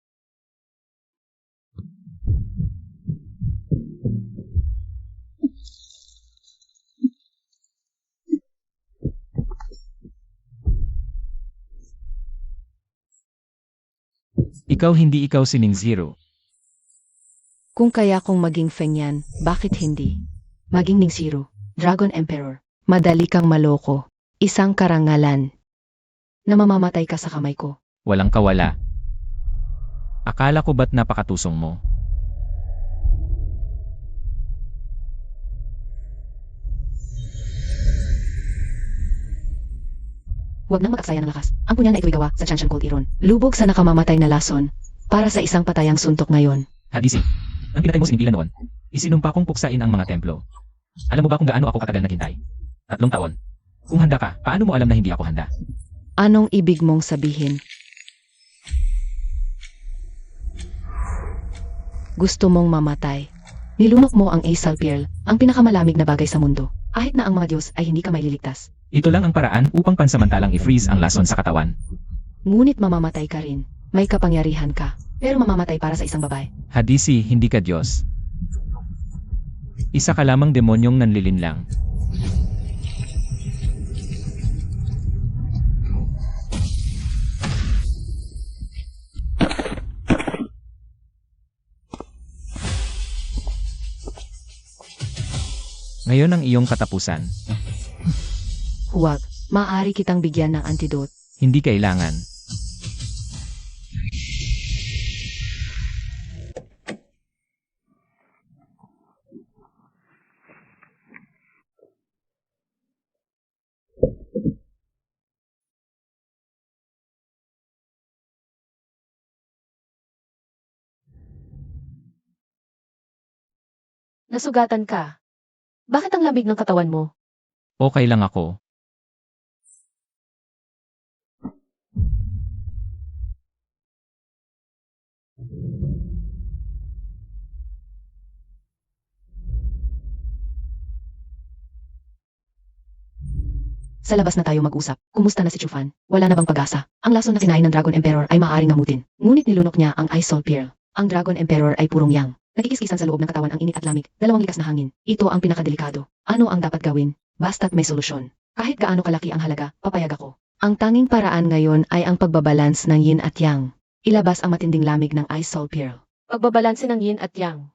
Ikaw hindi ikaw si Ning Zero. Kung kaya kong maging Feng Yan, bakit hindi? Maging Ning Zero, Dragon Emperor, Madali kang maloko. Isang karangalan. na mamamatay ka sa kamay ko. Walang kawala. Akala ko ba't napakatusong mo? Huwag nang mag-aksaya ng lakas. Ang punya na ito'y gawa sa Chanshan Cold Iron. Lubog sa nakamamatay na lason. Para sa isang patayang suntok ngayon. Hadisi, ang pinatay mo sinimpilan noon, isinumpa kong puksain ang mga templo. Alam mo ba kung gaano ako katagal naghintay? 3 taon. Kung handa ka, paano mo alam na hindi ako handa? Anong ibig mong sabihin? Gusto mong mamatay. Nilunok mo ang Aesal Pearl, ang pinakamalamig na bagay sa mundo. Kahit na ang mga Diyos ay hindi ka maililigtas. Ito lang ang paraan upang pansamantalang i-freeze ang lason sa katawan. Ngunit mamamatay ka rin. May kapangyarihan ka. Pero mamamatay para sa isang babae. Hadisi, hindi ka Diyos. Isa ka lamang demonyong nanlilinlang. Ngayon ang iyong katapusan. Huwag. Maaari kitang bigyan ng antidote. Hindi kailangan. Nasugatan ka. Bakit ang lamig ng katawan mo? Okay lang ako. Sa labas na tayo mag-usap. Kumusta na si Chufan? Wala na bang pag-asa? Ang lason na kinain ng Dragon Emperor ay maaaring ngamutin. Ngunit nilunok niya ang Aesal Pearl. Ang Dragon Emperor ay purong yang. Nakikiskisan sa loob ng katawan ang init at lamig, dalawang likas na hangin. Ito ang pinakadelikado. Ano ang dapat gawin? Basta't may solusyon. Kahit gaano kalaki ang halaga, papayag ako. Ang tanging paraan ngayon ay ang pagbabalance ng yin at yang. Ilabas ang matinding lamig ng Ice Soul Pearl. Pagbabalanse ng yin at yang.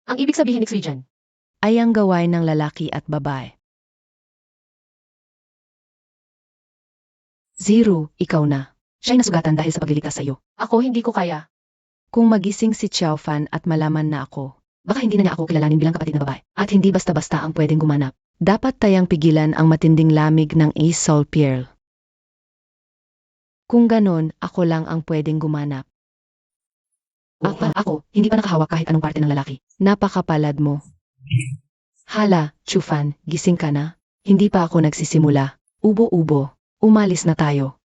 Ang ibig sabihin ni Xijan, Ay ang gawain ng lalaki at babae. Zero, ikaw na. Siya'y nasugatan dahil sa pagliligtas sa iyo. ako hindi ko kaya. Kung magising si Xiao Fan at malaman na ako, baka hindi na niya ako kilalanin bilang kapatid na babae. At hindi basta-basta ang pwedeng gumanap. Dapat tayang pigilan ang matinding lamig ng Ace Soul Pearl. Kung ganon, ako lang ang pwedeng gumanap. Ako, hindi pa nakahawak kahit anong parte ng lalaki. Napakapalad mo. Hala, Chufan, gising ka na? Hindi pa ako nagsisimula. Ubo-ubo. Umalis na tayo.